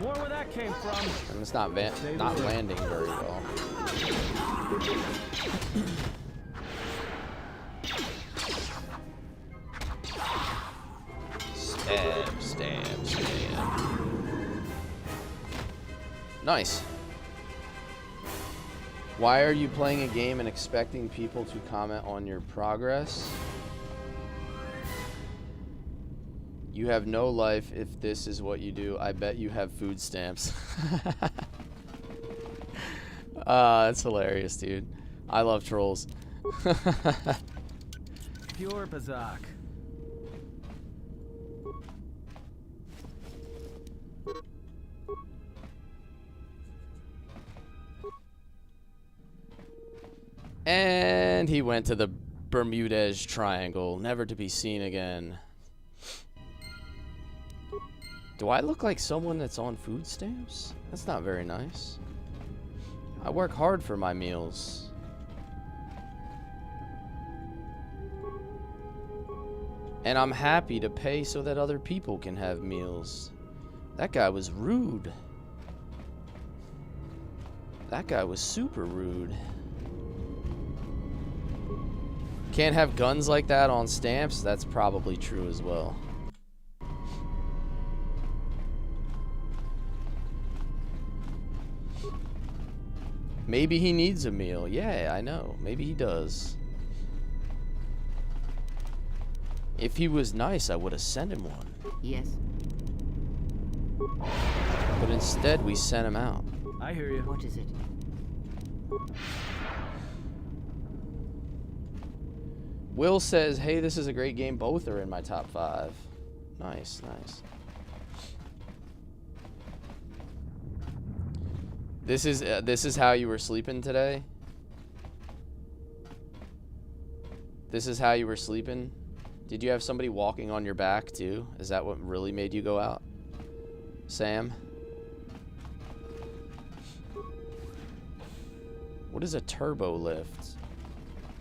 S10: More where that came from.
S2: And it's not landing very well. Stab, stab, stab. Nice. Why are you playing a game and expecting people to comment on your progress? You have no life if this is what you do. I bet you have food stamps. That's hilarious, dude. I love trolls.
S10: Pure Bazak.
S2: And he went to the Bermudez Triangle, never to be seen again. Do I look like someone that's on food stamps? That's not very nice. I work hard for my meals. And I'm happy to pay so that other people can have meals. That guy was rude. That guy was super rude. Can't have guns like that on stamps. That's probably true as well. Maybe he needs a meal. Yeah, I know. Maybe he does. If he was nice, I would have sent him one.
S4: Yes.
S2: But instead, we sent him out.
S3: I hear you.
S4: What is it?
S2: Will says, hey, this is a great game. Both are in my top 5. Nice, nice. This is how you were sleeping today? This is how you were sleeping? Did you have somebody walking on your back too? Is that what really made you go out? Sam? What is a turbo lift?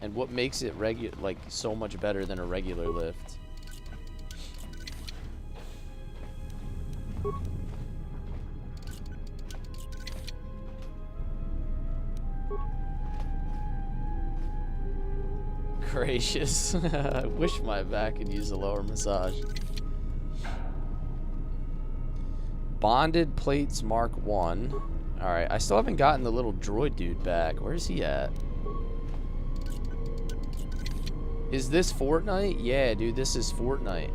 S2: And what makes it so much better than a regular lift? Gracious. I wish my back could use a lower massage. Bonded plates Mark 1. Alright, I still haven't gotten the little droid dude back. Where's he at? Is this Fortnite? Yeah, dude, this is Fortnite.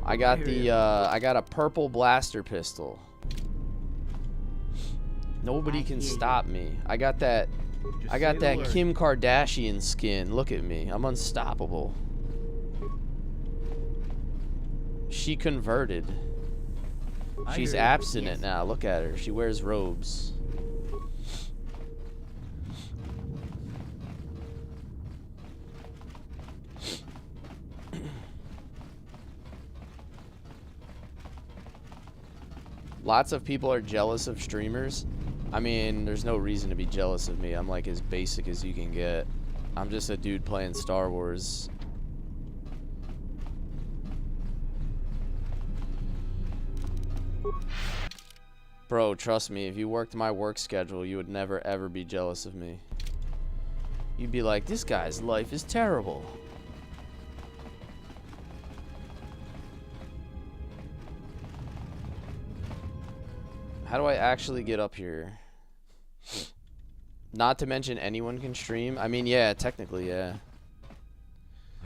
S2: I got I got a purple blaster pistol. Nobody can stop me. I got that Kim Kardashian skin. Look at me. I'm unstoppable. She converted. She's abstinent now. Look at her. She wears robes. Lots of people are jealous of streamers. I mean, there's no reason to be jealous of me. I'm like as basic as you can get. I'm just a dude playing Star Wars. Bro, trust me, if you worked my work schedule, you would never ever be jealous of me. You'd be like, this guy's life is terrible. How do I actually get up here? Not to mention anyone can stream. I mean, yeah, technically, yeah.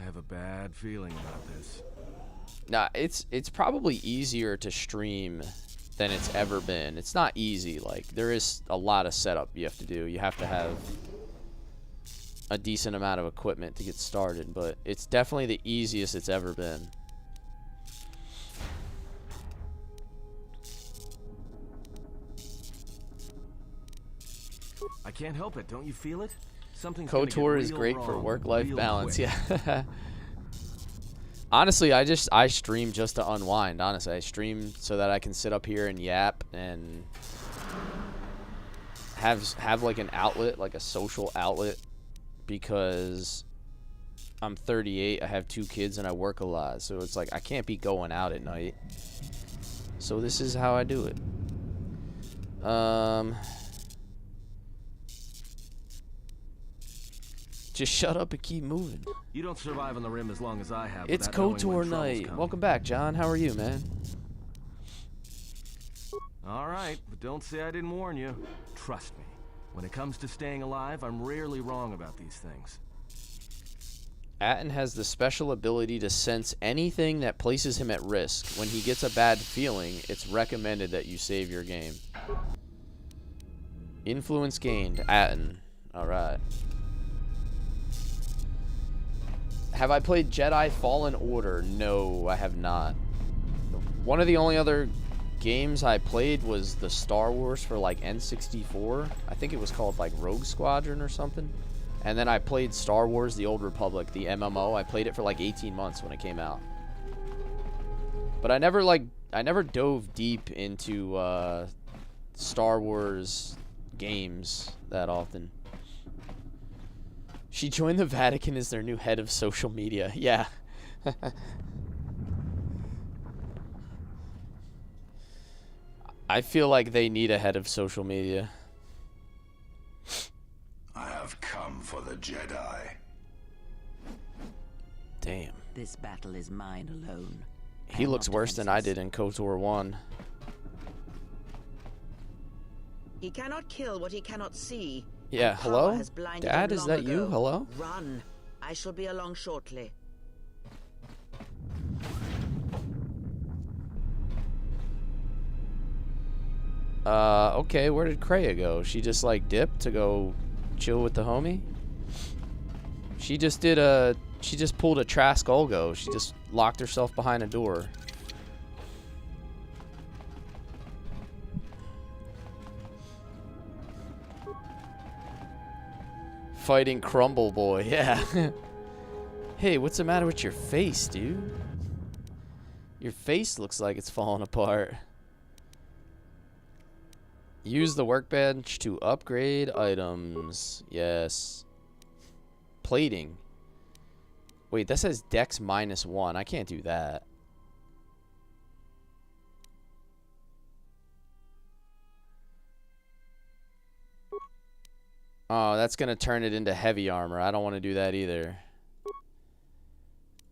S3: I have a bad feeling about this.
S2: Nah, it's probably easier to stream than it's ever been. It's not easy. Like, there is a lot of setup you have to do. You have to have a decent amount of equipment to get started, but it's definitely the easiest it's ever been.
S3: I can't help it. Don't you feel it? Something's
S2: KOTOR is great for work-life balance. Yeah. Honestly, I stream just to unwind. Honestly, I stream so that I can sit up here and yap and have like an outlet, like a social outlet, because I'm 38, I have 2 kids, and I work a lot. So it's like I can't be going out at night. So this is how I do it. Just shut up and keep moving.
S3: You don't survive on the rim as long as I have.
S2: It's KOTOR night. Welcome back, John. How are you, man?
S3: All right, but don't say I didn't warn you. Trust me. When it comes to staying alive, I'm rarely wrong about these things.
S2: Atten has the special ability to sense anything that places him at risk. When he gets a bad feeling, it's recommended that you save your game. Influence gained. Atten. Alright. Have I played Jedi Fallen Order? No, I have not. One of the only other games I played was the Star Wars for like N64. I think it was called like Rogue Squadron or something. And then I played Star Wars The Old Republic, the MMO. I played it for like 18 months when it came out. But I never dove deep into Star Wars games that often. She joined the Vatican as their new head of social media. Yeah. I feel like they need a head of social media.
S11: I have come for the Jedi.
S2: Damn.
S4: This battle is mine alone.
S2: He looks worse than I did in KOTOR 1.
S4: He cannot kill what he cannot see.
S2: Yeah, hello? Dad, is that you? Hello?
S4: Run. I shall be along shortly.
S2: Okay, where did Kreia go? She just, like, dipped to go chill with the homie? She just did she just pulled a Trask Olgo. She just locked herself behind a door. Fighting Crumble Boy, yeah. Hey, what's the matter with your face, dude? Your face looks like it's falling apart. Use the workbench to upgrade items. Yes. Plating. Wait, that says Dex -1. I can't do that. Oh, that's going to turn it into heavy armor. I don't want to do that either.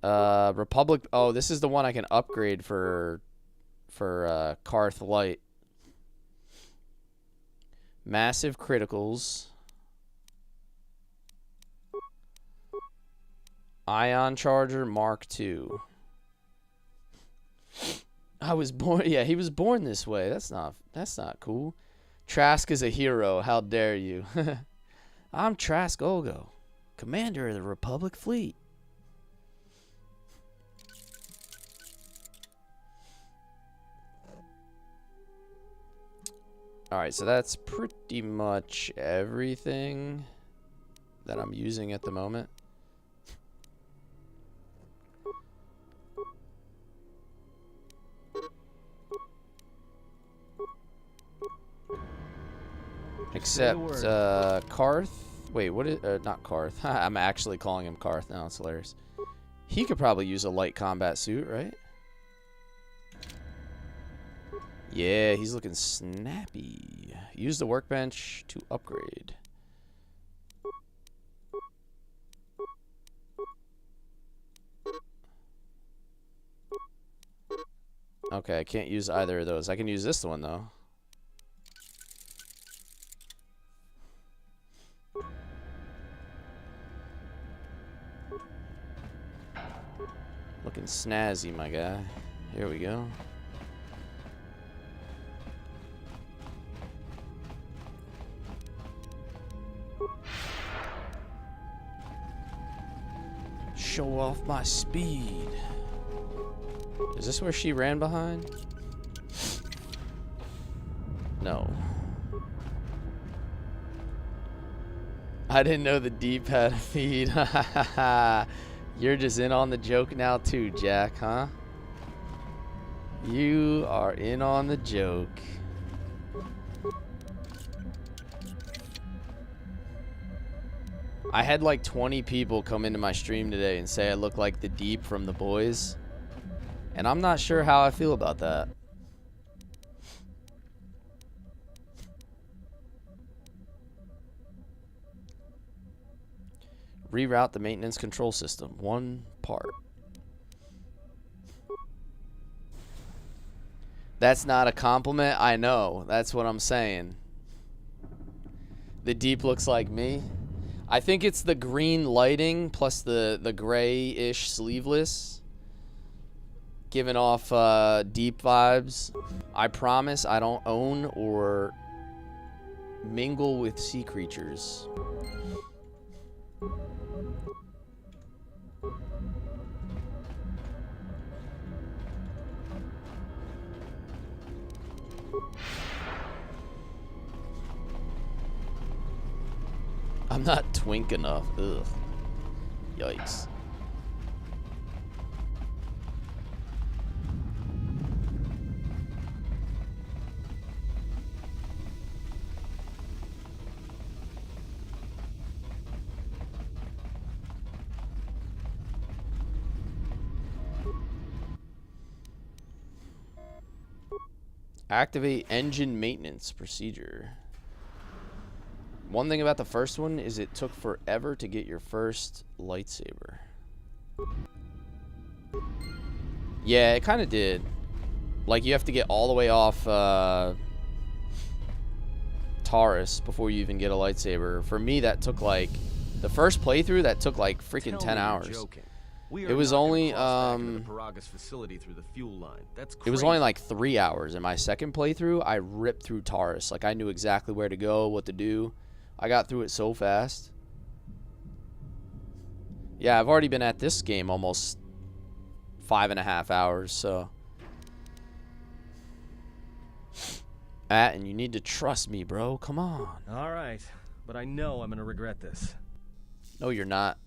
S2: Republic. Oh, this is the one I can upgrade for Karth Light. Massive criticals. Ion Charger Mark II. I was born. Yeah, he was born this way. That's not cool. Trask is a hero. How dare you? I'm Trask Olgo, commander of the Republic fleet. Alright, so that's pretty much everything that I'm using at the moment. Except, Karth. Wait, what is, not Karth. I'm actually calling him Karth now. It's hilarious. He could probably use a light combat suit, right? Yeah, he's looking snappy. Use the workbench to upgrade. Okay, I can't use either of those. I can use this one, though. Looking snazzy, my guy. Here we go. Show off my speed. Is this where she ran behind? No. I didn't know the deep had a feed. You're just in on the joke now too, Jack, huh? You are in on the joke. I had like 20 people come into my stream today and say I look like the Deep from The Boys. And I'm not sure how I feel about that. Reroute the maintenance control system. One part. That's not a compliment. I know. That's what I'm saying. The Deep looks like me. I think it's the green lighting plus the gray-ish sleeveless. Giving off Deep vibes. I promise I don't own or mingle with sea creatures. I'm not twink enough. Ugh. Yikes. Activate engine maintenance procedure. One thing about the first one is it took forever to get your first lightsaber. Yeah, it kind of did. Like, you have to get all the way off Taurus before you even get a lightsaber. For me, that took like the first playthrough. That took like freaking 10 hours. It was only
S3: facility through the fuel line. That's
S2: it was only like 3 hours. In my second playthrough, I ripped through Taurus. Like, I knew exactly where to go, what to do. I got through it so fast. Yeah, I've already been at this game almost 5.5 hours, so. And you need to trust me, bro. Come on.
S3: All right, but I know I'm gonna regret this.
S2: No, you're not.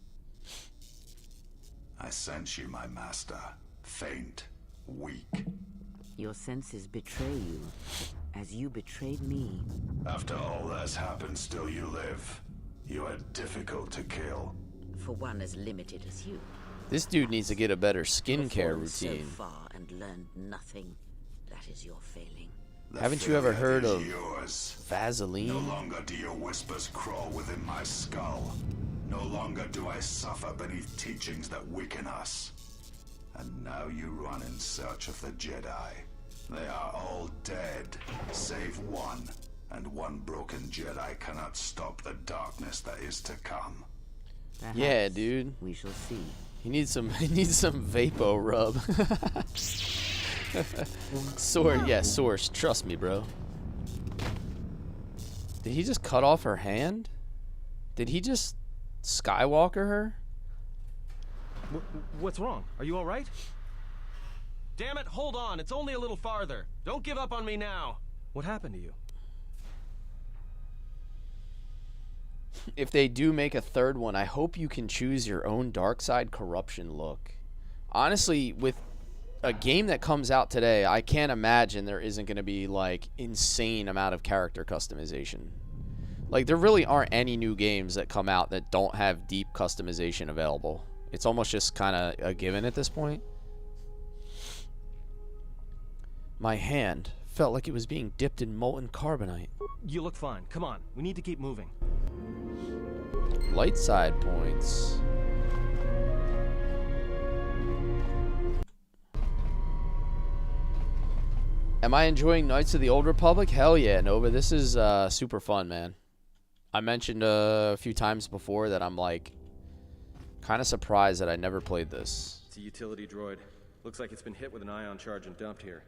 S11: I sense you, my master. Faint, weak.
S4: Your senses betray you, as you betrayed me.
S11: After all that's happened, still you live. You are difficult to kill.
S4: For one as limited as you.
S2: This dude needs to get a better skincare routine.
S4: So far and learned nothing. That is your failing.
S2: Haven't you ever heard of
S11: yours.
S2: Vaseline?
S11: No longer do your whispers crawl within my skull. No longer do I suffer beneath teachings that weaken us. And now you run in search of the Jedi. They are all dead, save one. And one broken Jedi cannot stop the darkness that is to come.
S4: Perhaps
S2: yeah, dude.
S4: We shall see.
S2: He needs some Vapo rub. Sword, yeah, Source. Trust me, bro. Did he just cut off her hand? Did he just Skywalker her?
S3: What's wrong? Are you all right? Damn it, hold on. It's only a little farther. Don't give up on me now. What happened to you?
S2: If they do make a third one, I hope you can choose your own dark side corruption look. Honestly, with a game that comes out today, I can't imagine there isn't going to be like insane amount of character customization. Like, there really aren't any new games that come out that don't have deep customization available. It's almost just kind of a given at this point. My hand felt like it was being dipped in molten carbonite.
S3: You look fine. Come on. We need to keep moving.
S2: Light side points. Am I enjoying Knights of the Old Republic? Hell yeah, Nova. This is super fun, man. I mentioned a few times before that I'm like kind of surprised that I never played this.
S3: It's a utility droid. Looks like it's been hit with an ion charge and dumped here.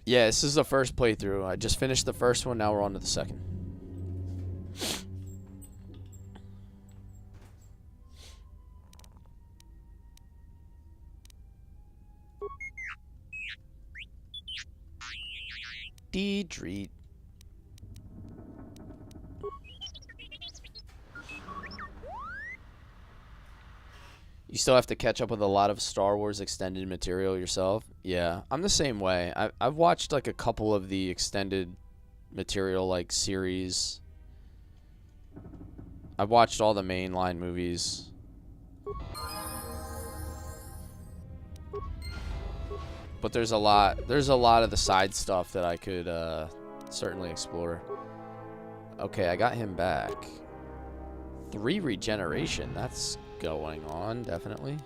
S2: Yeah, this is the first playthrough. I just finished the first one, now we're on to the second. Deedreet. You still have to catch up with a lot of Star Wars extended material yourself? Yeah, I'm the same way. I've watched like a couple of the extended material like series. I've watched all the mainline movies. But there's a lot of the side stuff that I could certainly explore. Okay, I got him back. 3 regeneration. That's going on, definitely.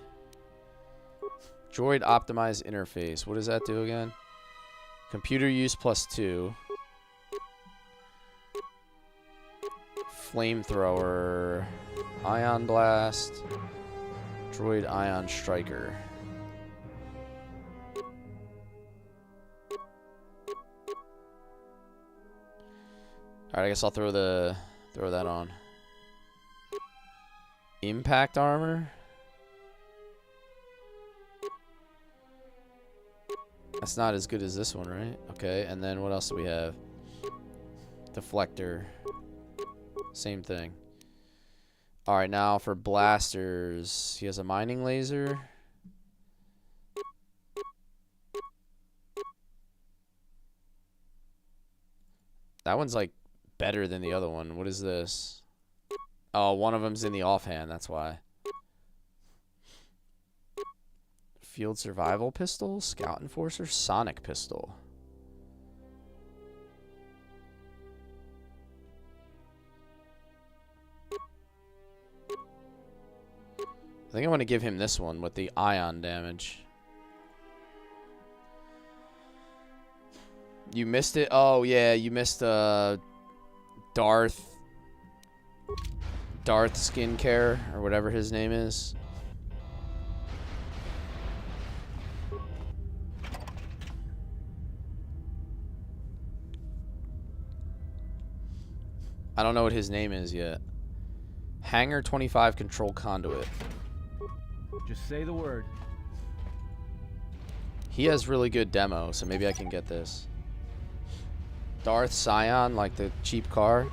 S2: Droid optimized interface. What does that do again? Computer use +2. Flamethrower. Ion blast. Droid ion striker. Alright, I guess I'll throw that on. Impact armor. That's not as good as this one, right? Okay, and then what else do we have? Deflector. Same thing. Alright, now for blasters. He has a mining laser. That one's like better than the other one. What is this? Oh, one of them's in the offhand, that's why. Field survival pistol, scout enforcer, sonic pistol. I think I want to give him this one with the ion damage. You missed it? Oh, yeah, you missed Darth Skincare, or whatever his name is. I don't know what his name is yet. Hangar 25 Control Conduit.
S12: Just say the word.
S2: He has really good demo, so maybe I can get this. Darth Scion, like the cheap car.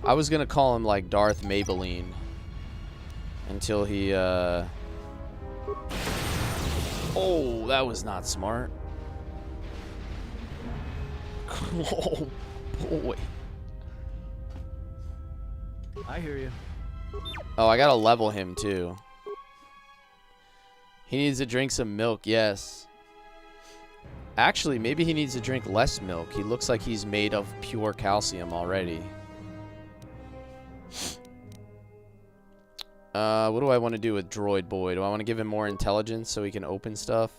S2: I was gonna call him like Darth Maybelline until he oh, that was not smart. Oh boy.
S12: I hear you.
S2: Oh, I gotta level him too. He needs to drink some milk, yes. Actually, maybe he needs to drink less milk. He looks like he's made of pure calcium already. What do I want to do with Droid Boy? Do I want to give him more intelligence so he can open stuff?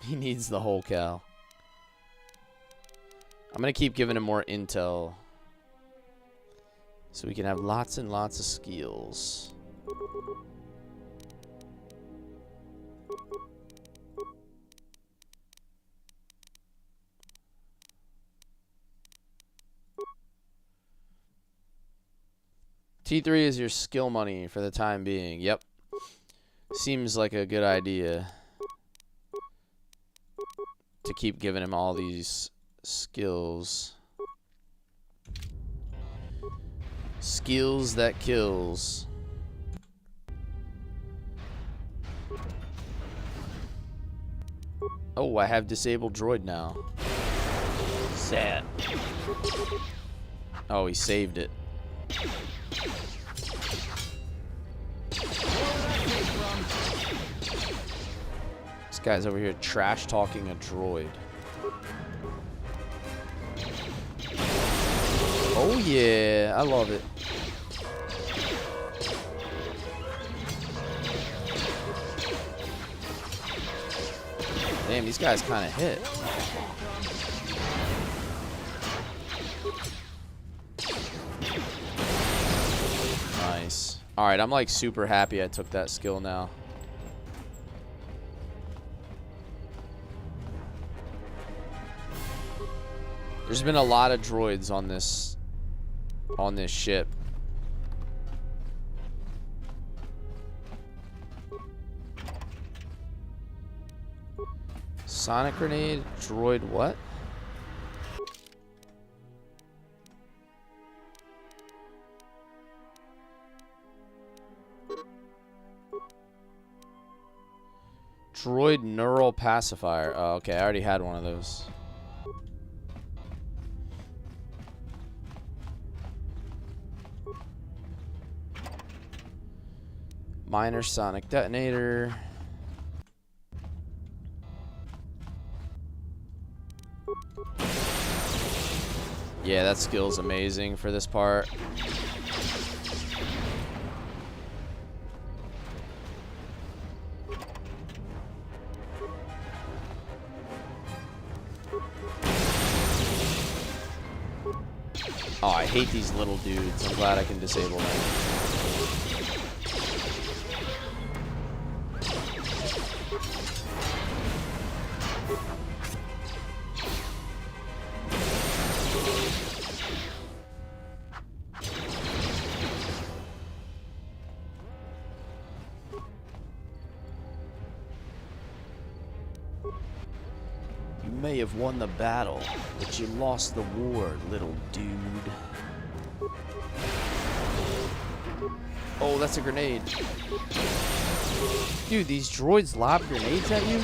S2: He needs the whole cow. I'm going to keep giving him more intel so we can have lots and lots of skills. T3 is your skill money for the time being. Yep. Seems like a good idea to keep giving him all these skills. Skills that kills. Oh, I have disabled droid now. Sad. Oh, he saved it. This guy's over here trash talking a droid. Oh yeah, I love it. Damn, these guys kind of hit. Nice. Alright, I'm like super happy I took that skill now. There's been a lot of droids on this ship. Sonic grenade, droid what? Droid neural pacifier. Oh, okay, I already had one of those. Minor sonic detonator. Yeah, that skill's amazing for this part. Oh, I hate these little dudes. I'm glad I can disable them. You may have won the battle, but you lost the war, little dude. Oh, that's a grenade. Dude, these droids lob grenades at you?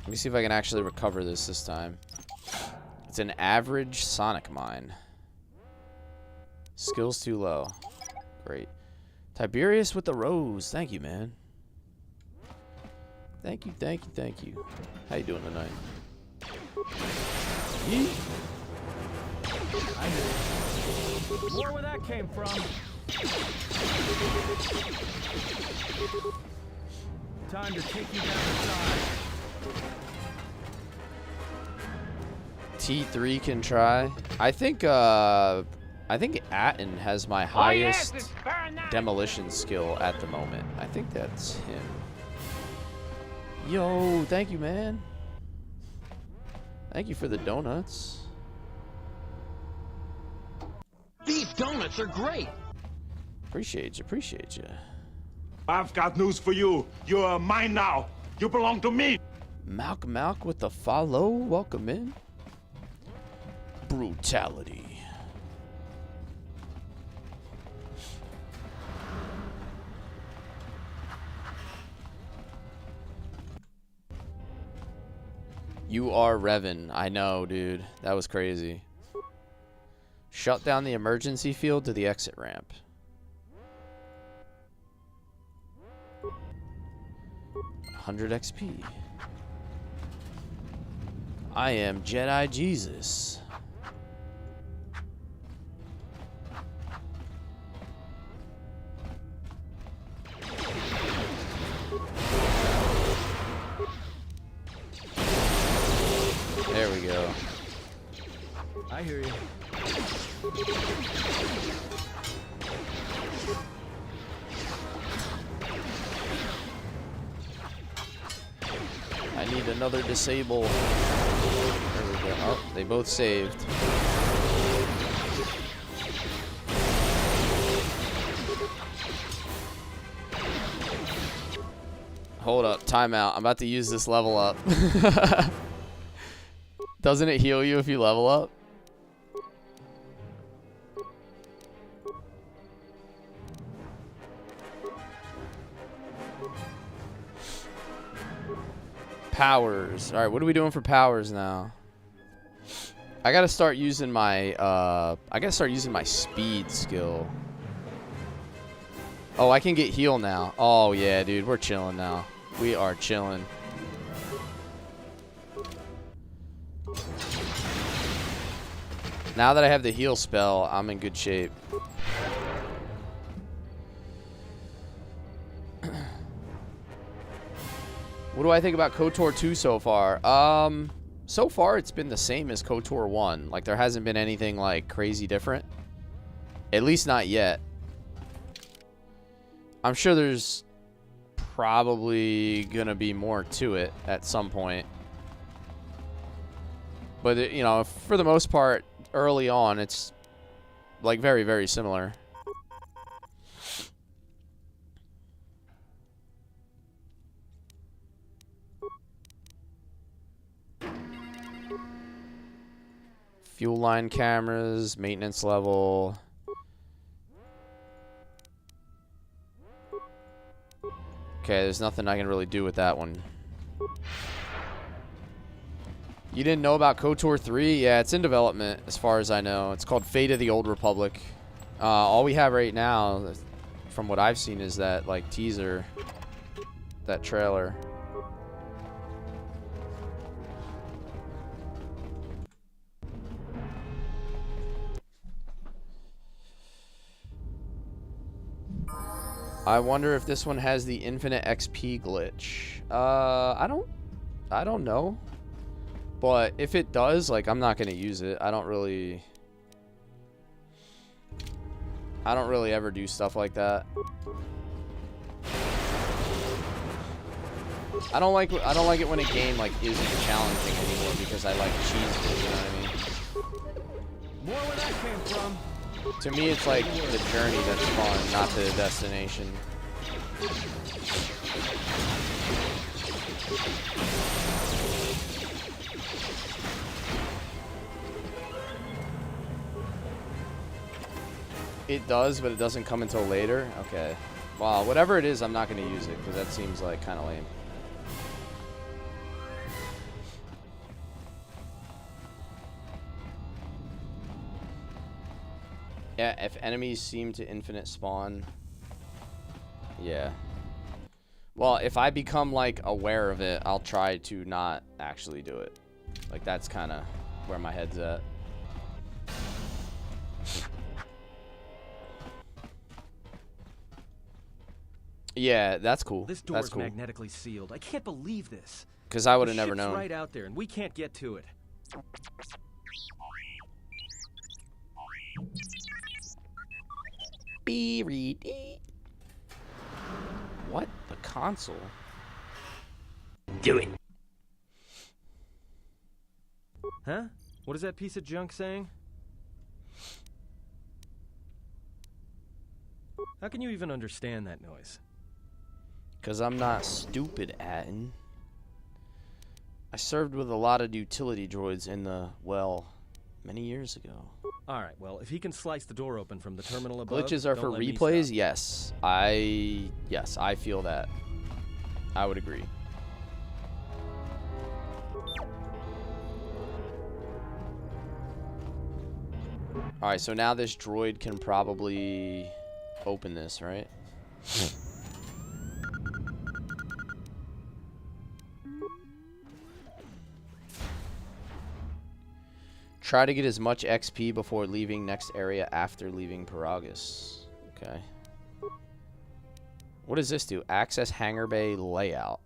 S2: Let me see if I can actually recover this time. It's an average sonic mine. Skills too low. Great. Tiberius with the rose. Thank you, man. Thank you, thank you, thank you. How you doing tonight? Yeet.
S12: I knew. More where that came from. Time to take you down the side.
S2: T3 can try. I think Atten has my highest demolition skill at the moment. I think that's him. Yo, thank you, man. Thank you for the donuts.
S10: These donuts are great.
S2: Appreciate you, appreciate you.
S1: I've got news for you. You're mine now. You belong to me.
S2: Malk with the follow. Welcome in. Brutality. You are Revan. I know, dude. That was crazy. Shut down the emergency field to the exit ramp. 100 XP. I am Jedi Jesus. There we go.
S12: I hear you.
S2: I need another disable. There we go. Oh, they both saved. Hold up, timeout. I'm about to use this level up. Doesn't it heal you if you level up? Powers. All right, what are we doing for powers now? I gotta start using my speed skill. Oh, I can get heal now. Oh yeah, dude, we're chilling now. We are chilling. Now that I have the heal spell, I'm in good shape. What do I think about KOTOR 2 so far? So far it's been the same as KOTOR 1. Like, there hasn't been anything, like, crazy different. At least not yet. I'm sure there's probably gonna be more to it at some point. But, you know, for the most part, early on, it's, like, very, very similar. Fuel line cameras, maintenance level. Okay, there's nothing I can really do with that one. You didn't know about KOTOR 3? Yeah, it's in development as far as I know. It's called Fate of the Old Republic. All we have right now, from what I've seen, is that, like, teaser. That trailer. I wonder if this one has the infinite XP glitch. I don't know. But if it does, like, I'm not gonna use it. I don't really ever do stuff like that. I don't like it when a game, like, isn't challenging anymore because I like cheese it, you know what I mean?
S12: More where that came from.
S2: To me, it's like the journey that's fun, not the destination. It does, but it doesn't come until later? Okay. Wow, whatever it is, I'm not going to use it, because that seems like kind of lame. Yeah, if enemies seem to infinite spawn. Yeah. Well, if I become, like, aware of it, I'll try to not actually do it. Like, that's kind of where my head's at. Yeah, that's cool.
S3: This door's
S2: that's cool.
S3: magnetically sealed. I can't believe this.
S2: Because I would have
S3: The
S2: never
S3: ship's
S2: known.
S3: right out there, and we can't get to it.
S2: What? The console?
S3: Do it. Huh? What is that piece of junk saying? How can you even understand that noise?
S2: Because I'm not stupid, Atten. I served with a lot of utility droids in the, well, many years ago.
S3: Alright, well, if he can slice the door open from the terminal above...
S2: Glitches are for replays? Yes. Yes, I feel that. I would agree. Alright, so now this droid can probably open this, right? Try to get as much XP before leaving next area after leaving Paragus. Okay. What does this do? Access hangar bay layout.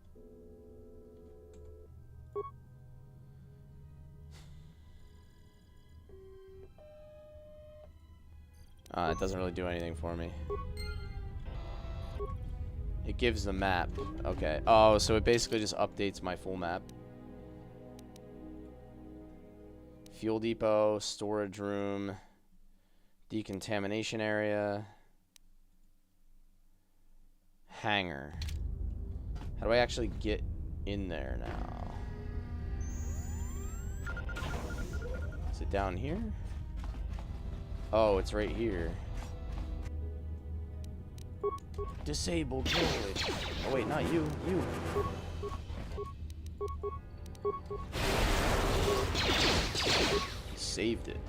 S2: It doesn't really do anything for me. It gives the map. Okay. Oh, so it basically just updates my full map. Fuel depot, storage room, decontamination area, hangar. How do I actually get in there now? Is it down here? Oh, it's right here. Disabled droid. Oh wait, not you. You. Saved it.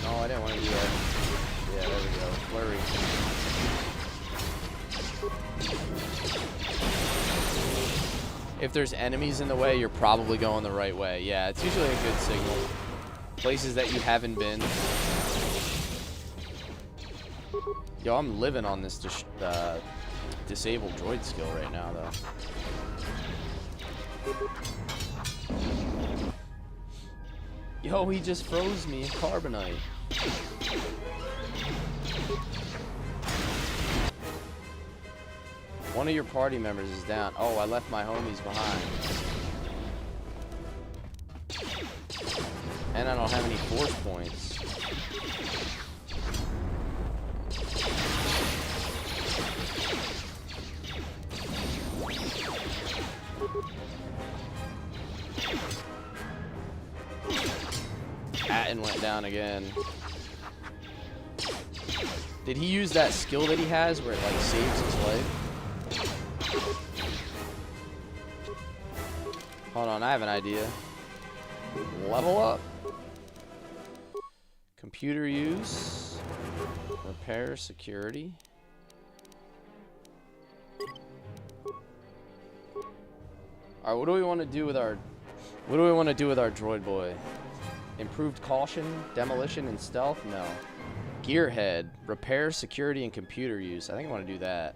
S2: No, I didn't want to do that. Yeah, there we go. Flurry. If there's enemies in the way, you're probably going the right way. Yeah, it's usually a good signal. Places that you haven't been. Yo, I'm living on this disabled droid skill right now, though. Yo, he just froze me in carbonite. One of your party members is down. Oh, I left my homies behind. And I don't have any force points. Atten went down again. Did he use that skill that he has where it like saves his life? Hold on, I have an idea. Level up. Computer use. Repair security. Alright, what do we want to do with our droid boy? Improved caution, demolition, and stealth? No. Gearhead, repair, security, and computer use. I think I want to do that.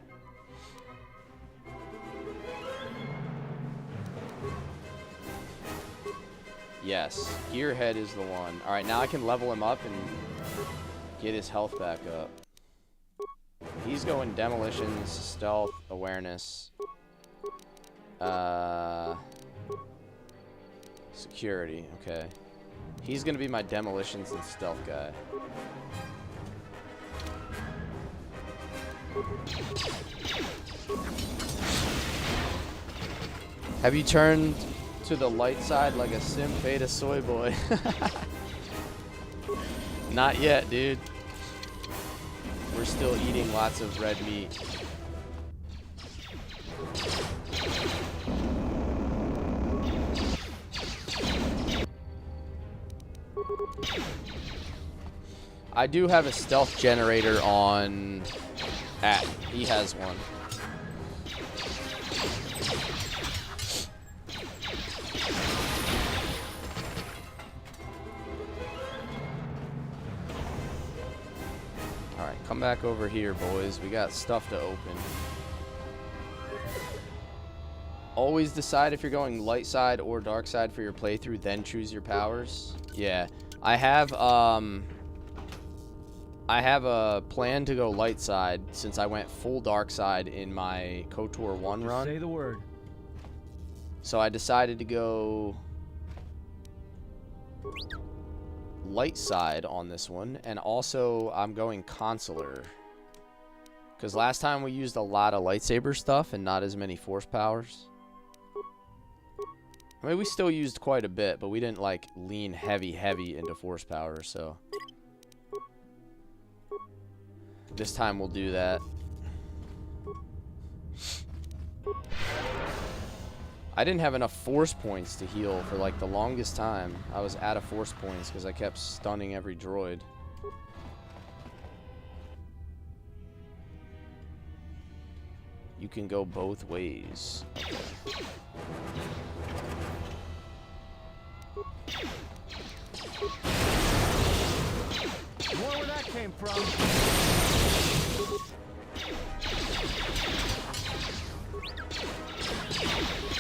S2: Yes, Gearhead is the one. Alright, now I can level him up and get his health back up. He's going demolitions, stealth, awareness, security. Okay. He's going to be my demolitions and stealth guy. Have you turned to the light side like a simp beta soy boy? Not yet, dude. we're still eating lots of red meat. I do have a stealth generator on At. He has one. Alright, come back over here, boys. We got stuff to open. Always decide if you're going light side or dark side for your playthrough, then choose your powers. Yeah. I have a plan to go light side since I went full dark side in my KOTOR 1 run.
S12: Say the word.
S2: So I decided to go light side on this one, and also I'm going consular. Because last time we used a lot of lightsaber stuff and not as many force powers. I mean, we still used quite a bit, but we didn't like lean heavy into force power, so this time we'll do that. I didn't have enough force points to heal for like the longest time. I was out of force points because I kept stunning every droid. You can go both ways.
S12: More where that came from.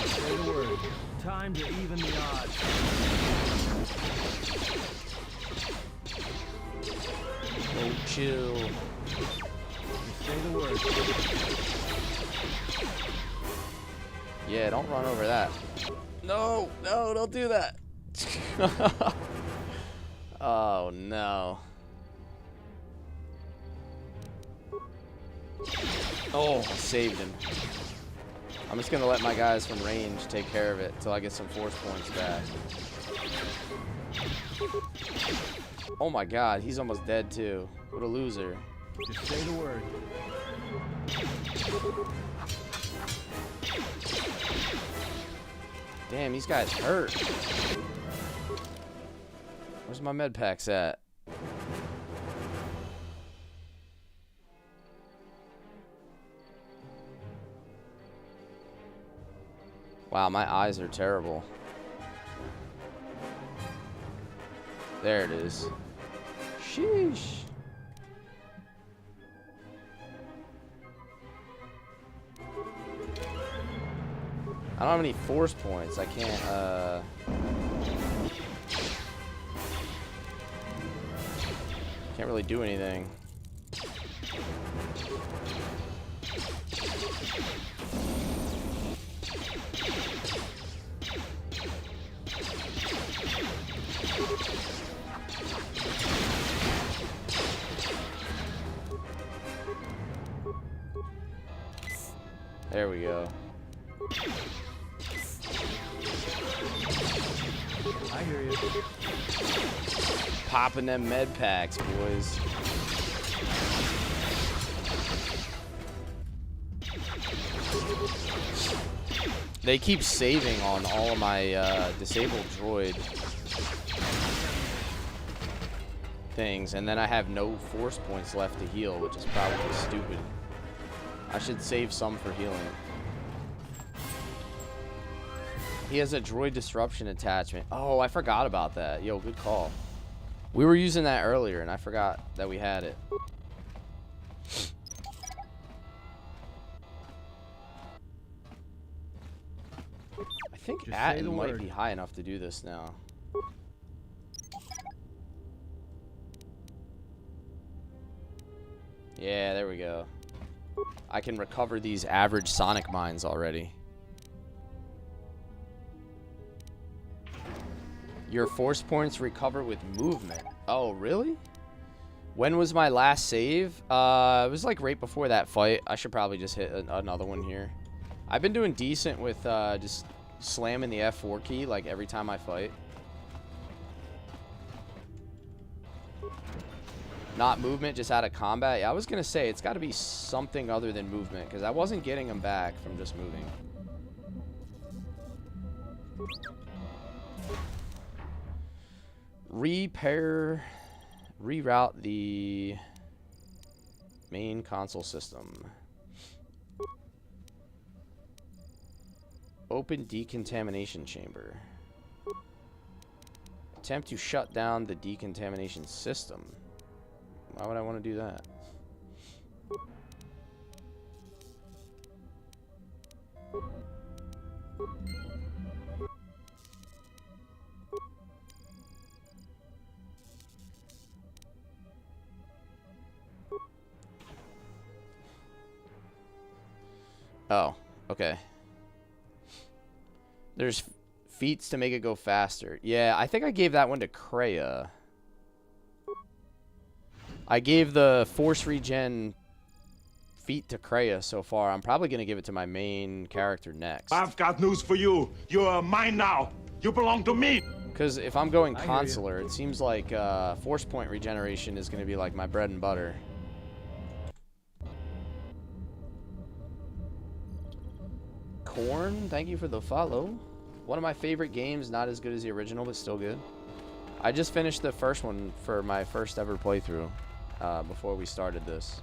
S12: Say the word. Time to even the odds.
S2: Oh, chill.
S12: Say the word.
S2: Yeah, don't run over that. No, no, don't do that. Oh, no. Oh, I saved him. I'm just gonna let my guys from range take care of it until I get some force points back. Oh my god, he's almost dead too. What a loser.
S12: Just say the word.
S2: Damn, these guys hurt. Where's my med packs at? Wow, my eyes are terrible. There it is. Sheesh. I don't have any force points. I can't, can't really do anything. There we go.
S12: I hear you.
S2: Popping them med packs, boys. They keep saving on all of my disabled droid things, and then I have no force points left to heal, which is probably stupid. I should save some for healing. He has a droid disruption attachment. Oh, I forgot about that. Yo, good call. We were using that earlier, and I forgot that we had it. I think Atten might be high enough to do this now. Yeah, there we go. I can recover these average sonic mines already. Your force points recover with movement. Oh, really? When was my last save? It was like right before that fight. I should probably just hit another one here. I've been doing decent with just slamming the F4 key like every time I fight. Not movement, just out of combat. Yeah, I was gonna say it's got to be something other than movement because I wasn't getting them back from just moving. Reroute the main console system. Open decontamination chamber. Attempt to shut down the decontamination system. Why would I want to do that? Oh, okay. There's feats to make it go faster. Yeah, I think I gave that one to Kreia. I gave the force regen feat to Kreia so far. I'm probably going to give it to my main character next.
S1: I've got news for you. You're mine now. You belong to me.
S2: Because if I'm going consular, it seems like force point regeneration is going to be like my bread and butter. Corn, thank you for the follow. One of my favorite games, not as good as the original, but still good. I just finished the first one for my first ever playthrough before we started this.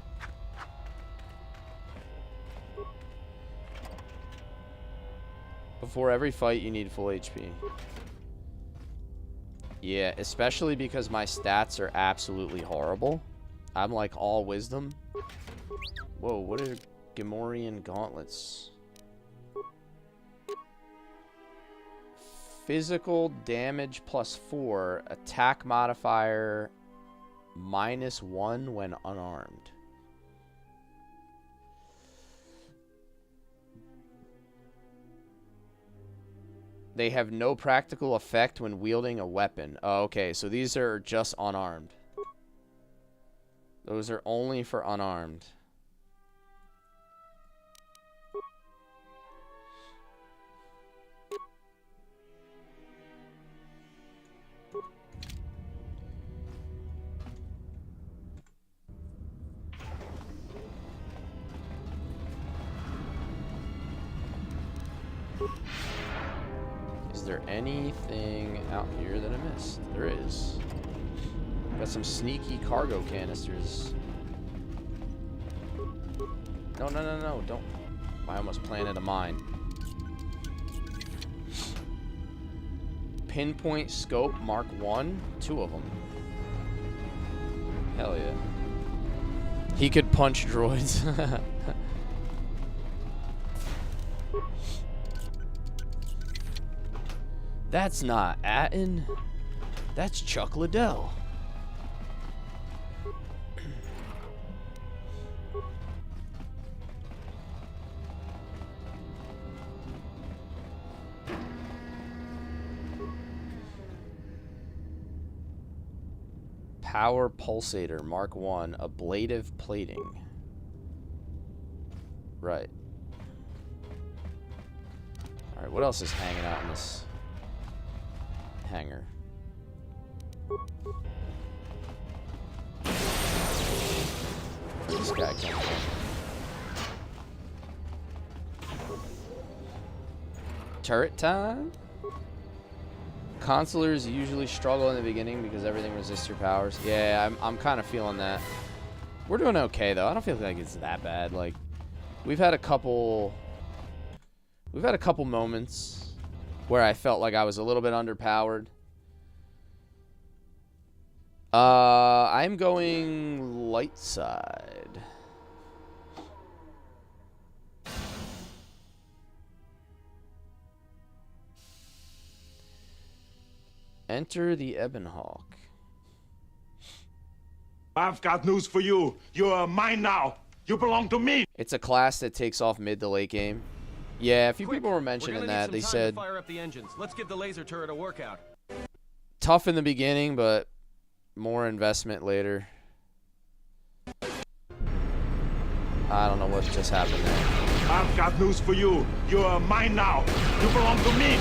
S2: Before every fight, you need full HP. Yeah, especially because my stats are absolutely horrible. I'm like all wisdom. Whoa, what are Gamorrean gauntlets? Physical damage +4, attack modifier -1 when unarmed. They have no practical effect when wielding a weapon. Oh, okay, so these are just unarmed. Those are only for unarmed. Is there anything out here that I missed? There is. Got some sneaky cargo canisters. No, no, no, no, don't. I almost planted a mine. Pinpoint scope Mark 1, 2 of them. Hell yeah. He could punch droids. That's not Atten. That's Chuck Liddell. Power pulsator Mark 1, ablative plating. Right. All right, what else is hanging out in this hangar? This guy came from. Turret time? Consulars usually struggle in the beginning because everything resists your powers. Yeah, I'm kind of feeling that. We're doing okay though. I don't feel like it's that bad. Like we've had a couple moments where I felt like I was a little bit underpowered. I'm going light side. Enter the Ebonhawk.
S1: I've got news for you. You're mine now. You belong to me.
S2: It's a class that takes off mid to late game. Yeah, a few people were mentioning that. They said
S3: fire up the engines. Let's give the laser turret a workout.
S2: Tough in the beginning, but more investment later. I don't know what just happened there.
S1: I've got news for you. You're mine now. You belong to me.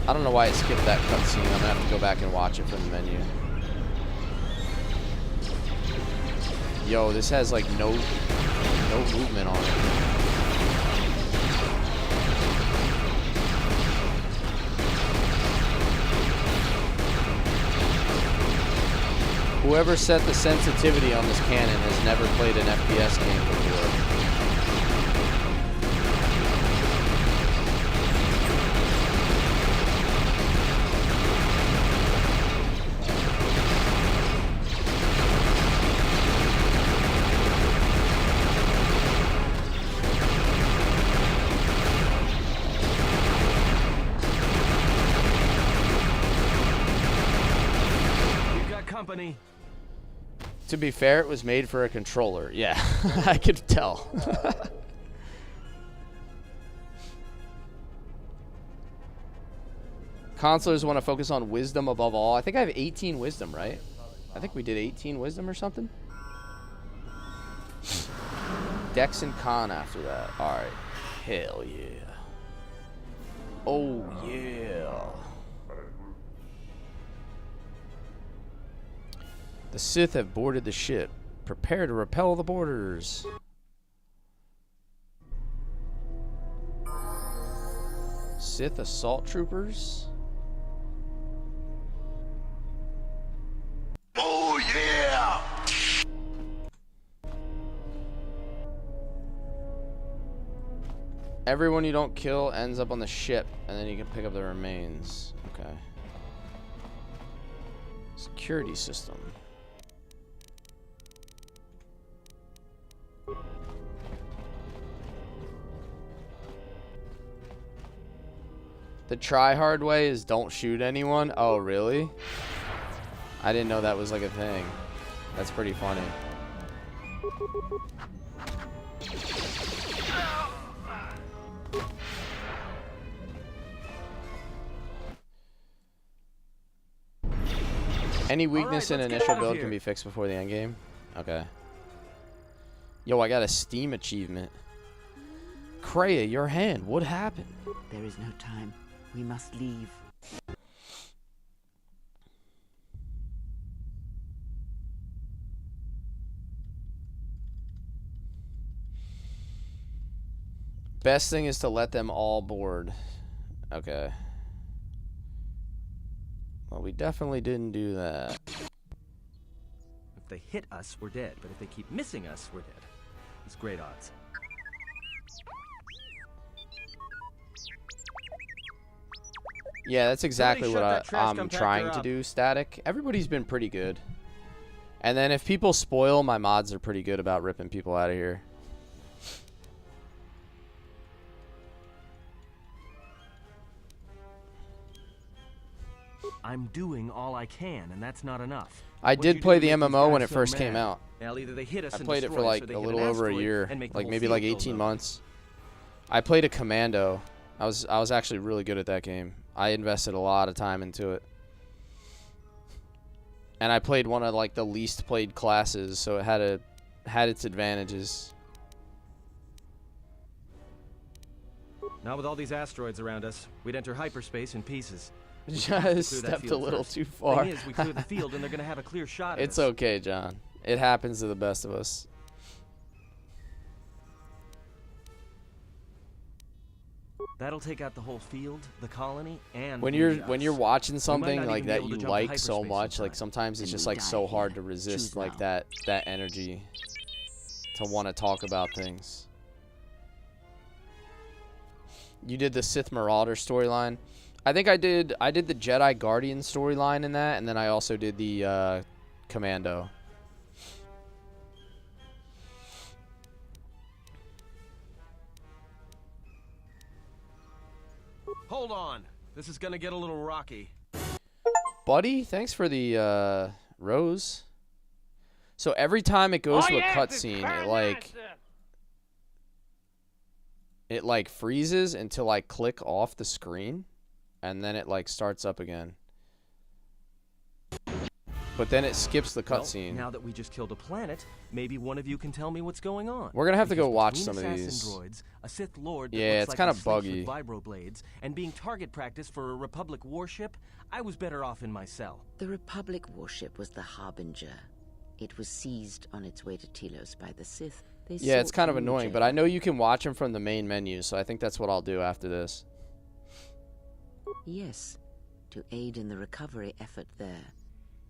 S2: I I don't know why it skipped that cutscene. I'm gonna have to go back and watch it from the menu. Yo, this has like no movement on it. Whoever set the sensitivity on this cannon has never played an FPS game before.
S3: We've got company.
S2: To be fair, it was made for a controller. Yeah, I could tell. Consolers want to focus on wisdom above all. I think I have 18 wisdom, right? I think we did 18 wisdom or something. Dex and Con after that. All right. Hell yeah. Oh yeah. The Sith have boarded the ship. Prepare to repel the boarders. Sith assault troopers.
S11: Oh yeah!
S2: Everyone you don't kill ends up on the ship, and then you can pick up the remains. Okay. Security system. The try-hard way is don't shoot anyone. Oh, really? I didn't know that was like a thing. That's pretty funny. Any weakness in initial build can be fixed before the end game? Okay. Yo, I got a Steam achievement. Kreia, your hand. What happened?
S4: There is no time. We must leave.
S2: Best thing is to let them all board. Okay. Well, we definitely didn't do that.
S3: If they hit us, we're dead. But if they keep missing us, we're dead. It's great odds.
S2: Yeah, that's exactly
S3: Somebody
S2: what
S3: shut that trash
S2: I'm
S3: compactor
S2: trying to
S3: up.
S2: do, Static. Everybody's been pretty good. And then if people spoil, my mods are pretty good about ripping people out of here.
S3: I'm doing all I can, and that's not enough.
S2: I
S3: What'd
S2: did
S3: you
S2: play
S3: do
S2: the
S3: to make these
S2: MMO when
S3: guys
S2: it
S3: so
S2: first came
S3: mad?
S2: out.
S3: Well, either they hit us
S2: I
S3: and
S2: played it for
S3: destroy us,
S2: like
S3: or they
S2: a
S3: hit
S2: little
S3: an
S2: over a
S3: asteroid
S2: year,
S3: and make the
S2: like
S3: whole
S2: maybe like
S3: field
S2: 18
S3: blow up.
S2: months. I played a Commando. I was actually really good at that game. I invested a lot of time into it. And I played one of like the least played classes, so it had its advantages.
S3: Not with all these asteroids around us. We'd enter hyperspace in pieces. We
S2: Just
S3: have to clear that
S2: stepped a
S3: field
S2: little
S3: first.
S2: too far.
S3: Thing is, we clear the field and they're gonna have a clear shot at
S2: It's
S3: us.
S2: okay, John. It happens to the best of us.
S3: That'll take out the whole field, the colony, and
S2: When
S3: the
S2: you're
S3: us.
S2: watching
S3: We might
S2: something
S3: not
S2: like
S3: even be
S2: that
S3: able to
S2: you
S3: jump to
S2: like so
S3: hyperspace in
S2: much, like
S3: time.
S2: sometimes it's
S4: And
S2: just
S4: we
S2: like
S4: die
S2: so hard
S4: here.
S2: to resist
S4: Choose
S2: like
S4: well.
S2: that energy to want to talk about things. You did the Sith Marauder storyline. I think I did the Jedi Guardian storyline in that, and then I also did the Commando.
S3: Hold on. This is gonna get a little rocky.
S2: Buddy, thanks for the rose. So every time it goes to a cutscene, it like freezes until I click off the screen, and then it like starts up again. But then it skips the
S3: Well,
S2: cutscene.
S3: now that we just killed a planet, maybe one of you can tell me what's going on.
S2: We're gonna have to go
S3: Because
S2: watch
S3: between
S2: some of
S3: assassin
S2: these.
S3: droids, a Sith Lord that
S2: Yeah,
S3: looks
S2: it's
S3: like
S2: kind
S3: a
S2: of
S3: sledge
S2: buggy.
S3: with vibroblades, and being target practice for a Republic warship, I was better off in my cell.
S4: The Republic warship was the Harbinger. It was seized on its way to Telos by the Sith. They
S2: Yeah, it's
S4: sought
S2: kind of
S4: you,
S2: annoying,
S4: Jedi.
S2: but I know you can watch them from the main menu, so I think that's what I'll do after this.
S4: Yes, to aid in the recovery effort there.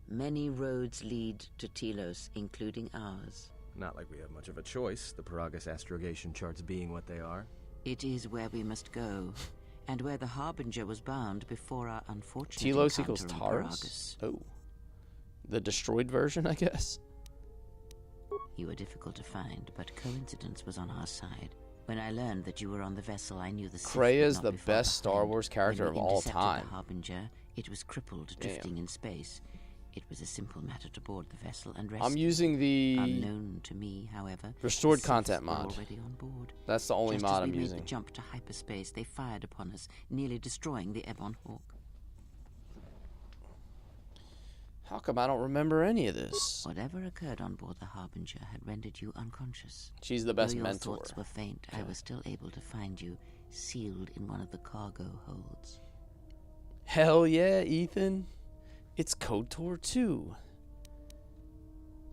S4: Many roads lead to Telos, including ours.
S3: Not like we have much of a choice, the Paragus astrogation charts being what they are.
S4: It is where we must go, and where the Harbinger was bound before our unfortunate
S2: Telos
S4: encounter
S2: equals
S4: on
S2: Taurus?
S4: Paragus.
S2: Oh. The destroyed version, I guess.
S4: You were difficult to find, but coincidence was on our side. When I learned that you were on the vessel, I knew the Sith would
S2: Kreia is
S4: not
S2: the
S4: be far
S2: best Star
S4: behind.
S2: Wars character
S4: When
S2: of
S4: we
S2: all
S4: intercepted
S2: time.
S4: The Harbinger, it was crippled, drifting in space. It was a simple matter to board the vessel and rescue.
S2: I'm using the
S4: Unknown to me, however,
S2: restored
S4: the
S2: content
S4: Sith were
S2: mod.
S4: already on board.
S2: That's the only
S4: Just
S2: mod
S4: as we
S2: I'm
S4: made
S2: using.
S4: the jump to hyperspace, they fired upon us, nearly destroying the Ebon Hawk.
S2: How come I don't remember any of this?
S4: Whatever occurred on board the Harbinger had rendered you unconscious.
S2: She's the best
S4: Though your
S2: mentor.
S4: thoughts were faint, I was still able to find you, sealed in one of the cargo holds.
S2: Hell yeah, Ethan. It's KOTOR 2.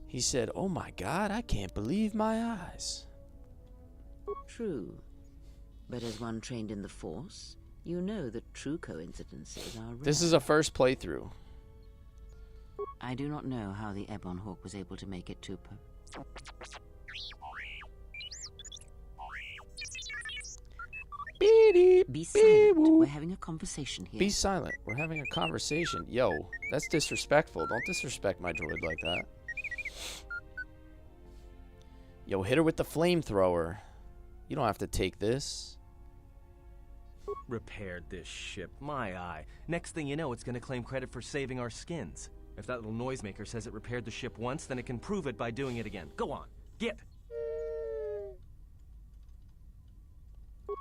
S2: He said, "Oh my god, I can't believe my eyes."
S4: True. But as one trained in the Force, you know that true coincidences are rare.
S2: This is a first playthrough.
S4: I do not know how the Ebon Hawk was able to make it to Be silent. We're having a conversation here.
S2: Be silent. We're having a conversation. Yo, that's disrespectful. Don't disrespect my droid like that. Yo, hit her with the flamethrower. You don't have to take this.
S3: Repaired this ship, my eye. Next thing you know, it's gonna claim credit for saving our skins. If that little noisemaker says it repaired the ship once, then it can prove it by doing it again. Go on, get!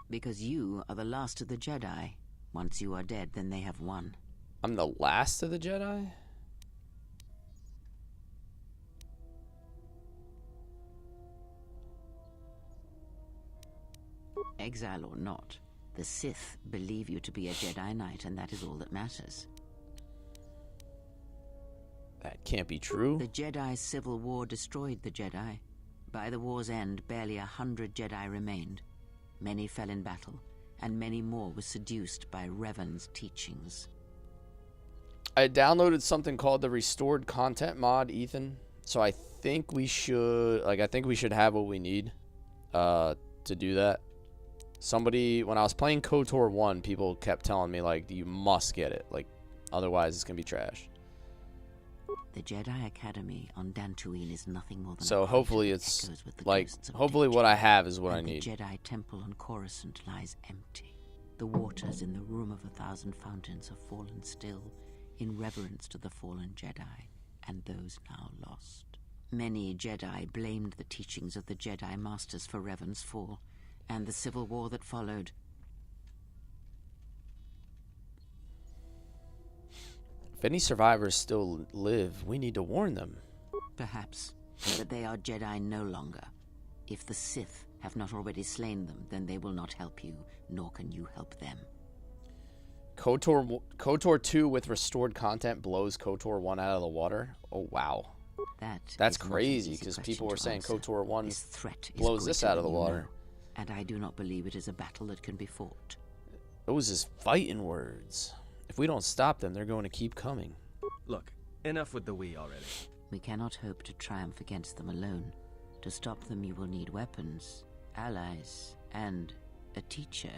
S4: Because you are the last of the Jedi. Once you are dead, then they have won.
S2: I'm the last of the Jedi?
S4: Exile or not, the Sith believe you to be a Jedi Knight, and that is all that matters.
S2: That can't be true.
S4: The Jedi Civil War destroyed the Jedi. By the war's end, barely 100 Jedi remained. Many fell in battle, and many more were seduced by Revan's teachings.
S2: I downloaded something called the restored content mod, Ethan. So I think we should, I think we should have what we need to do that. Somebody, when I was playing KOTOR 1, people kept telling me, you must get it. Otherwise it's going to be trash.
S4: The Jedi Academy on Dantooine is nothing more than
S2: So
S4: a
S2: hopefully it's, hopefully what I have is what I need.
S4: The Jedi Temple on Coruscant lies empty. The waters in the Room of 1,000 Fountains have fallen still, in reverence to the fallen Jedi, and those now lost. Many Jedi blamed the teachings of the Jedi Masters for Revan's fall, and the civil war that followed.
S2: If any survivors still live, we need to warn them.
S4: Perhaps, but they are Jedi no longer. If the Sith have not already slain them, then they will not help you, nor can you help them.
S2: KOTOR 2 with restored content blows KOTOR 1 out of the water? Oh, wow. That's crazy, because people were saying KOTOR 1 blows this out of the water.
S4: And I do not believe it is a battle that can be fought.
S2: Those is fighting words. If we don't stop them, they're going to keep coming.
S3: Look, enough with the we already.
S4: We cannot hope to triumph against them alone. To stop them, you will need weapons, allies, and a teacher.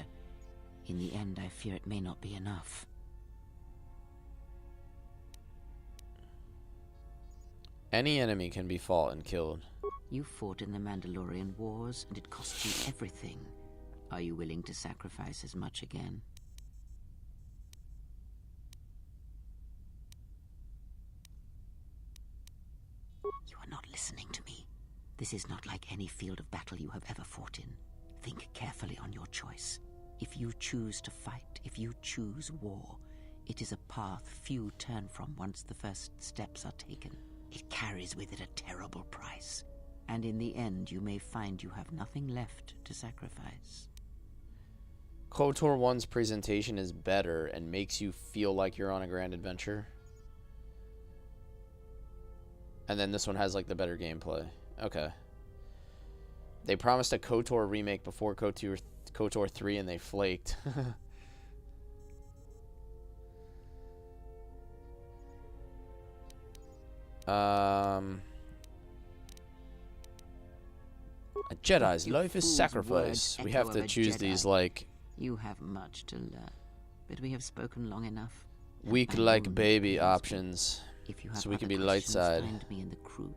S4: In the end, I fear it may not be enough.
S2: Any enemy can be fought and killed.
S4: You fought in the Mandalorian Wars, and it cost you everything. Are you willing to sacrifice as much again? You are not listening to me. This is not like any field of battle you have ever fought in. Think carefully on your choice. If you choose to fight, if you choose war, It is a path few turn from once the first steps are taken. It carries with it a terrible price, and in the end you may find you have nothing left to sacrifice.
S2: KOTOR 1's presentation is better and makes you feel like you're on a grand adventure. And then this one has like the better gameplay. Okay. They promised a KOTOR remake before KOTOR 3 and they flaked. A Jedi's life is sacrifice. We have to choose these like...
S4: You have much to learn, but we have spoken long enough.
S2: Weak like baby options. So we can be light side.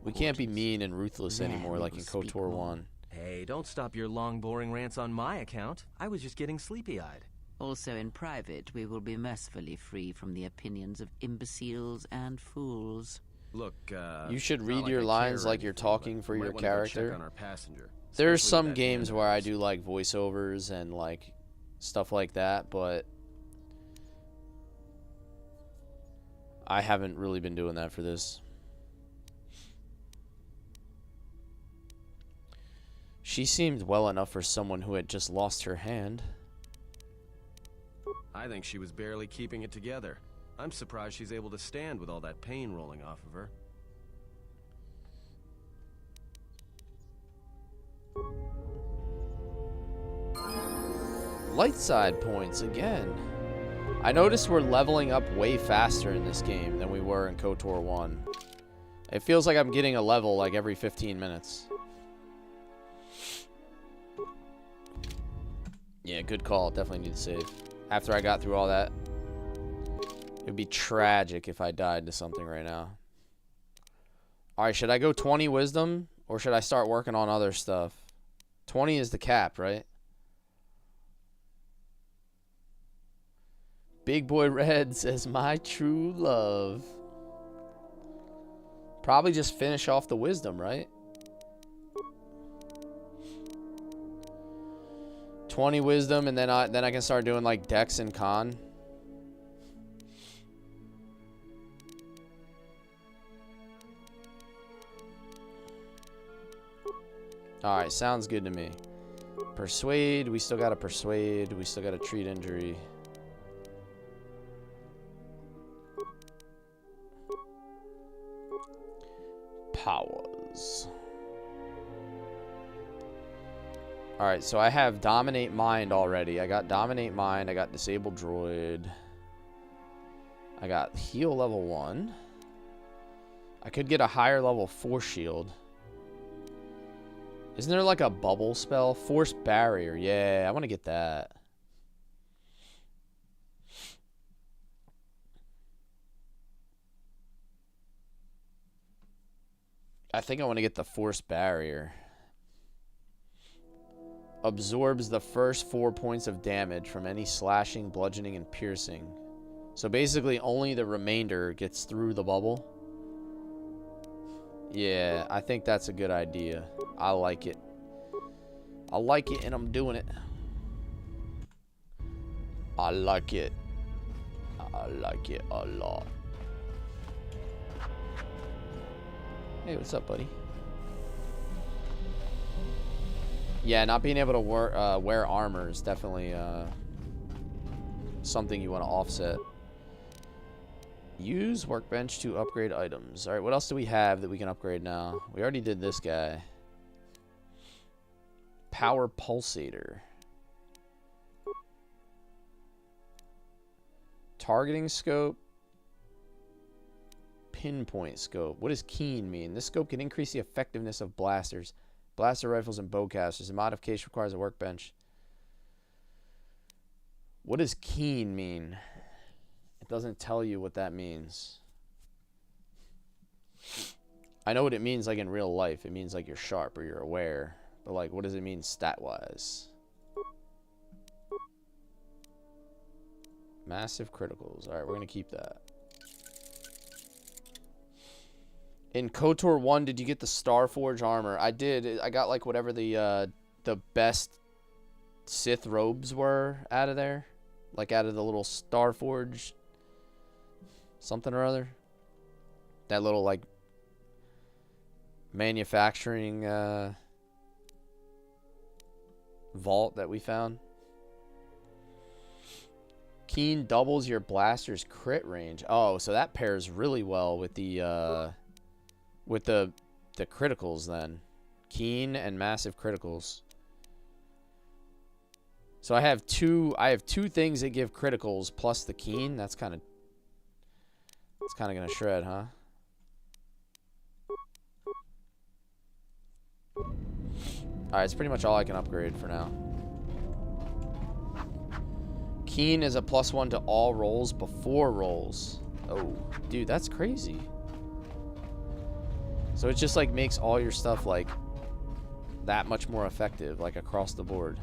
S2: We can't be mean and ruthless anymore like in KOTOR 1.
S3: Hey, don't stop your long, boring rants on my account. I was just getting sleepy-eyed.
S4: Also in private, we will be mercifully free from the opinions of imbeciles and fools.
S3: Look,
S2: you should read your lines like you're talking for your character. There's some games where I do like voiceovers and like stuff like that, but I haven't really been doing that for this. She seemed well enough for someone who had just lost her hand.
S3: I think she was barely keeping it together. I'm surprised she's able to stand with all that pain rolling off of her.
S2: Light side points again. I noticed we're leveling up way faster in this game than we were in KOTOR 1. It feels like I'm getting a level like every 15 minutes. Yeah, good call. Definitely need to save. After I got through all that, it would be tragic if I died to something right now. Alright, should I go 20 wisdom? Or should I start working on other stuff? 20 is the cap, right? Big Boy Red says, my true love. Probably just finish off the wisdom, right? 20 wisdom, and then I can start doing like Dex and Con. Alright, sounds good to me. Persuade, we still gotta persuade. We still gotta treat injury. Powers. Alright, so I have Dominate Mind already. I got Dominate Mind. I got Disable Droid. I got Heal level 1. I could get a higher level Force Shield. Isn't there like a bubble spell? Force Barrier. Yeah, I want to get that. I think I want to get the Force Barrier. Absorbs the first 4 points of damage from any slashing, bludgeoning, and piercing. So basically only the remainder gets through the bubble. Yeah, I think that's a good idea. I like it. I like it, and I'm doing it. I like it. I like it a lot. Hey, what's up, buddy? Yeah, not being able to wear armor is definitely something you want to offset. Use workbench to upgrade items. Alright, what else do we have that we can upgrade now? We already did this guy. Power Pulsator. Targeting scope. Pinpoint scope. What does keen mean? This scope can increase the effectiveness of blasters, blaster rifles, and bowcasters. The modification requires a workbench. What does keen mean? It doesn't tell you what that means. I know what it means like in real life. It means like you're sharp or you're aware. But like, what does it mean stat-wise? Massive criticals. Alright, we're going to keep that. In KOTOR 1, did you get the Starforge armor? I did. I got like whatever the best Sith robes were out of there. Like out of the little Starforge something or other. That little like manufacturing vault that we found. Keen doubles your blaster's crit range. Oh, so that pairs really well with the criticals then. Keen and massive criticals. So I have two things that give criticals plus the keen. That's kind of gonna shred, huh? Alright, it's pretty much all I can upgrade for now. Keen is a +1 to all rolls before rolls. Oh, dude, that's crazy. So it just like makes all your stuff like that much more effective, like across the board.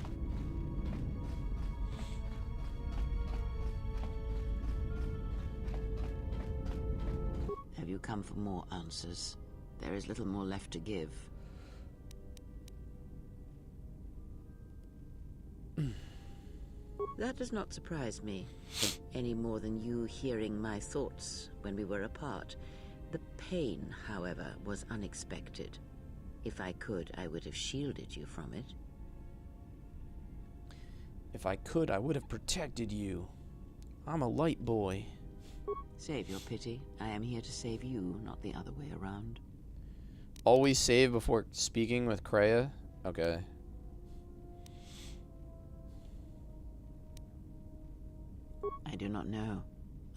S4: Have you come for more answers? There is little more left to give. That does not surprise me, any more than you hearing my thoughts when we were apart. The pain, however, was unexpected. If I could, I would have shielded you from it.
S2: If I could, I would have protected you. I'm a light boy.
S4: Save your pity. I am here to save you, not the other way around.
S2: Always save before speaking with Kreia? Okay.
S4: I do not know.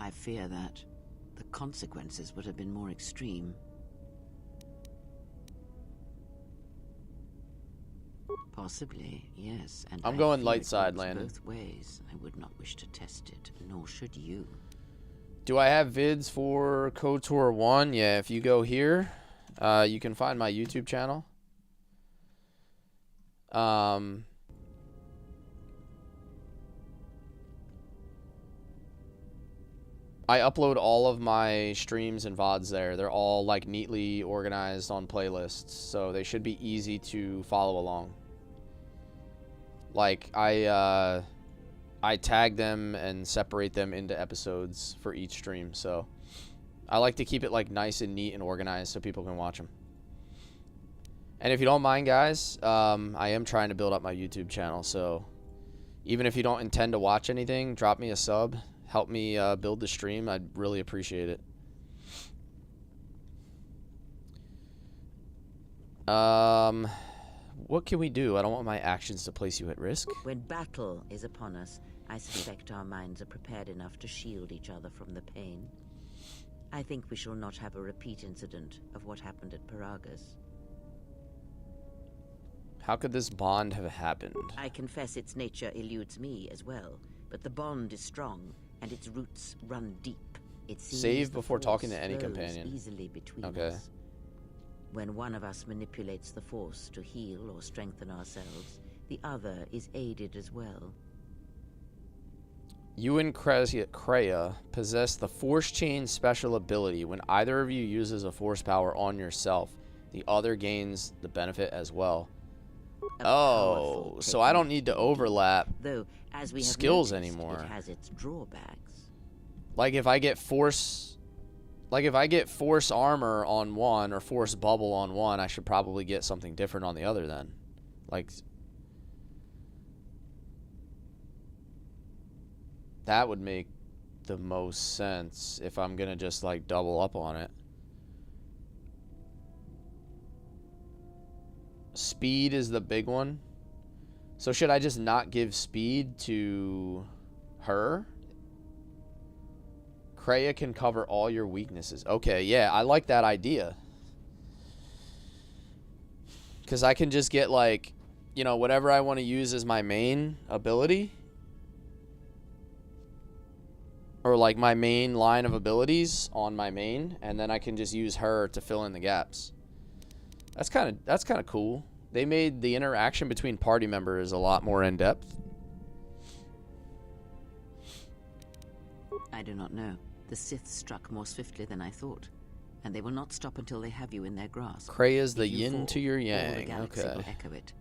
S4: I fear that the consequences would have been more extreme. Possibly, yes. And
S2: I'm going
S4: fear
S2: light
S4: it
S2: side,
S4: works
S2: Landon.
S4: both ways. I would not wish to test it, nor should you.
S2: Do I have vids for KOTOR 1? Yeah, if you go here, you can find my YouTube channel. I upload all of my streams and VODs there. They're all like neatly organized on playlists, so they should be easy to follow along. Like I tag them and separate them into episodes for each stream, so I like to keep it like nice and neat and organized so people can watch them. And if you don't mind, guys, I am trying to build up my YouTube channel, so even if you don't intend to watch anything, drop me a sub. Help me build the stream. I'd really appreciate it. What can we do? I don't want my actions to place you at risk.
S4: When battle is upon us, I suspect our minds are prepared enough to shield each other from the pain. I think we shall not have a repeat incident of what happened at Paragas.
S2: How could this bond have happened?
S4: I confess its nature eludes me as well, but the bond is strong, and its roots run deep. It seems
S2: Save
S4: the
S2: before talking to
S4: force
S2: any
S4: flows
S2: companion.
S4: easily between
S2: Okay.
S4: us. When one of us manipulates the force to heal or strengthen ourselves, the other is aided as well.
S2: You and Kreia possess the Force Chain special ability. When either of you uses a force power on yourself, the other gains the benefit as well. Oh, so I don't need to overlap
S4: Though, as we have
S2: skills
S4: noticed,
S2: anymore.
S4: It has its drawbacks.
S2: Like if I get force armor on one or force bubble on one, I should probably get something different on the other then. Like that would make the most sense if I'm gonna just like double up on it. Speed is the big one. So should I just not give speed to her? Kreia can cover all your weaknesses. Okay, yeah, I like that idea. Because I can just get like, you know, whatever I want to use as my main ability. Or like my main line of abilities on my main. And then I can just use her to fill in the gaps. That's kind of cool. They made the interaction between party members a lot more in depth.
S4: I do not know. The Sith struck more swiftly than I thought, and they will not stop until they have you in their grasp.
S2: Kreia's the
S4: If you
S2: yin
S4: fall,
S2: to your
S4: all the
S2: yang.
S4: galaxy
S2: Okay.
S4: will echo it.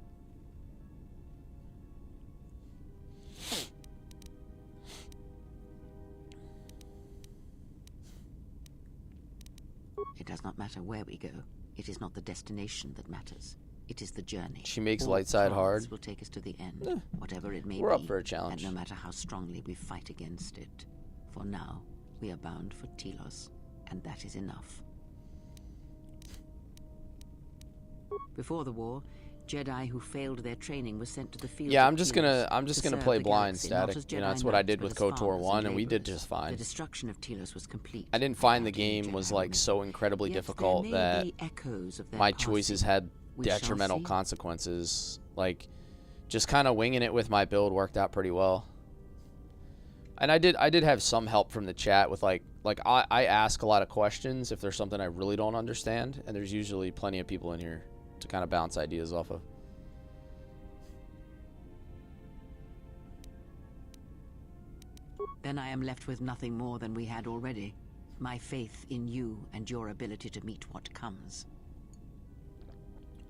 S4: It does not matter where we go. It is not the destination that matters. It is the journey.
S2: She makes
S4: All
S2: light side
S4: paths
S2: hard.
S4: will take us to the end, whatever it may
S2: We're
S4: be.
S2: up for a challenge.
S4: And no matter how strongly we fight against it. For now, we are bound for Telos, and that is enough. Before the war, Jedi who failed their training were sent to the field.
S2: Yeah,
S4: of
S2: I'm just
S4: Telos
S2: gonna
S4: to
S2: play
S4: serve the
S2: blind
S4: galaxy, not
S2: static.
S4: as
S2: You know,
S4: Jedi
S2: that's what I
S4: knights,
S2: did
S4: but
S2: with
S4: as
S2: KOTOR
S4: farmers
S2: 1, and we did
S4: laborers.
S2: just fine.
S4: The destruction of Telos was complete.
S2: I didn't find the
S4: without any
S2: game was
S4: Jedi
S2: like
S4: remaining.
S2: so incredibly
S4: Yet there
S2: difficult
S4: may
S2: that
S4: be echoes of their
S2: my
S4: passing.
S2: choices had
S4: We shall
S2: detrimental
S4: see.
S2: consequences. Like, just kind of winging it with my build worked out pretty well. And I did have some help from the chat with like I ask a lot of questions if there's something I really don't understand, and there's usually plenty of people in here to kind of bounce ideas off of.
S4: Then I am left with nothing more than we had already. My faith in you and your ability to meet what comes.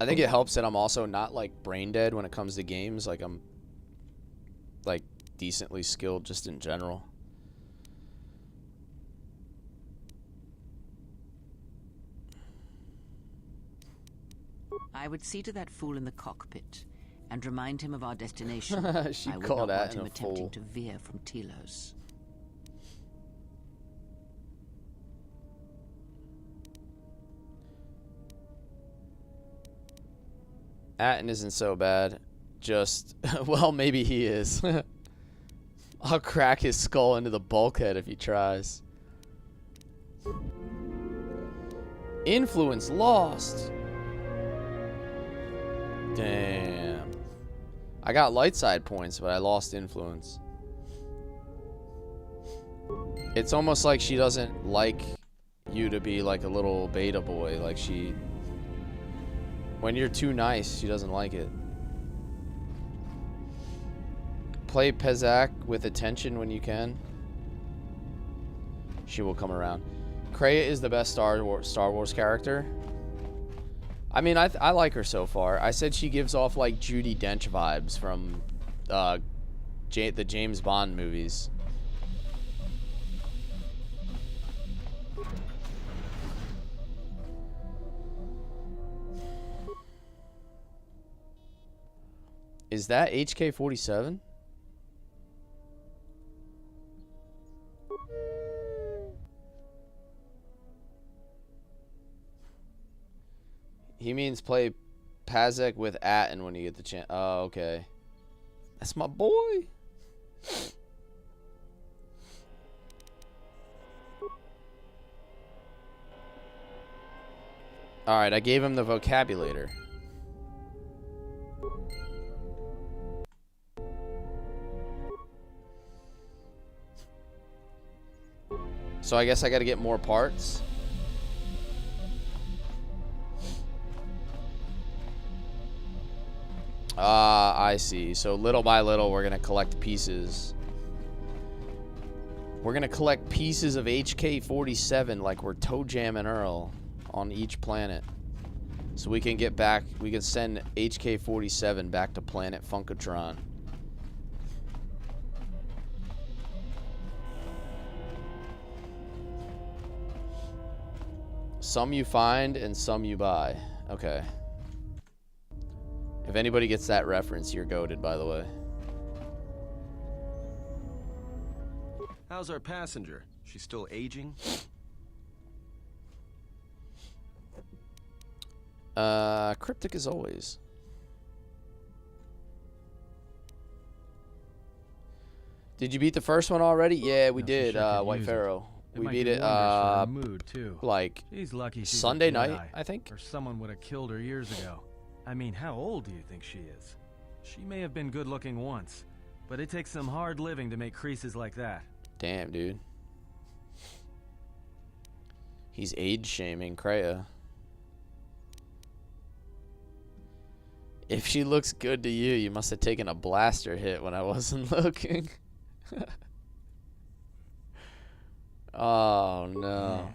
S2: I think it helps that I'm also not like brain dead when it comes to games. Like I'm like decently skilled just in general.
S4: I would see to that fool in the cockpit and remind him of our destination.
S2: She
S4: I would
S2: called
S4: not
S2: that
S4: want him
S2: in a
S4: attempting
S2: fool.
S4: to veer from Telos.
S2: Atten isn't so bad. Just, well, maybe he is. I'll crack his skull into the bulkhead if he tries. Influence lost. Damn. I got light side points, but I lost influence. It's almost like she doesn't like you to be like a little beta boy. Like she... When you're too nice, she doesn't like it. Play Pezak with attention when you can. She will come around. Kreia is the best Star Wars character. I mean, I like her so far. I said she gives off like Judi Dench vibes from the James Bond movies. Is that HK-47? He means play Pazek with Atten when you get the chance. Oh, okay. That's my boy. Alright, I gave him the vocabulator. So I guess I gotta get more parts. I see. So little by little, we're gonna collect pieces. We're gonna collect pieces of HK-47 like we're Toe Jam and Earl on each planet. So we can get back, we can send HK-47 back to planet Funkatron. Some you find and some you buy. Okay. If anybody gets that reference, you're goated, by the way.
S3: How's our passenger? She's still aging?
S2: Cryptic as always. Did you beat the first one already? Yeah, we did, White Pharaoh. We beat it,
S12: mood too.
S2: like,
S12: She's lucky she's
S2: Sunday
S12: a Jedi,
S2: night, I think.
S12: or someone would have killed her years ago. I mean, how old do you think she is? She may have been good looking once, but it takes some hard living to make creases like that.
S2: Damn, dude. He's age shaming Kreia. If she looks good to you, you must have taken a blaster hit when I wasn't looking. Oh, no.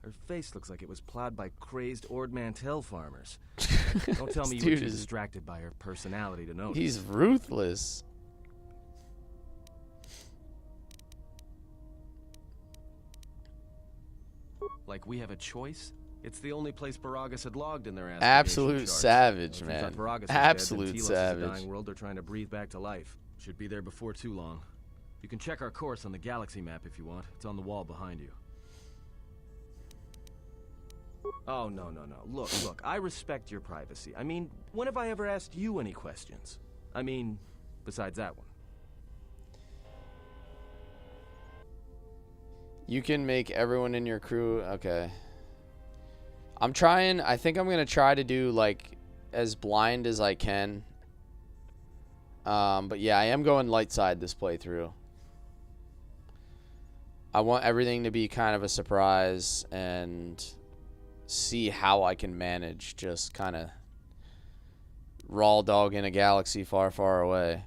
S3: Her face looks like it was plowed by crazed Ord Mantell farmers. Don't tell me you were
S2: Dude
S3: too
S2: is-
S3: distracted by her personality to notice.
S2: He's ruthless.
S3: Like we have a choice? It's the only place Paragus had logged in their astrogation
S2: Absolute
S3: charts.
S2: savage,
S3: Well, if you thought
S2: man.
S3: Paragus was
S2: Absolute
S3: dead, then Telos
S2: savage.
S3: is a dying world they're trying to breathe back to life. Should be there before too long. You can check our course on the galaxy map if you want. It's on the wall behind you. Oh, no. Look, I respect your privacy. I mean, when have I ever asked you any questions? I mean, besides that one.
S2: You can make everyone in your crew... Okay. I think I'm going to try to do, like, as blind as I can. But yeah, I am going light side this playthrough. I want everything to be kind of a surprise and see how I can manage just kind of raw dog in a galaxy far, far away.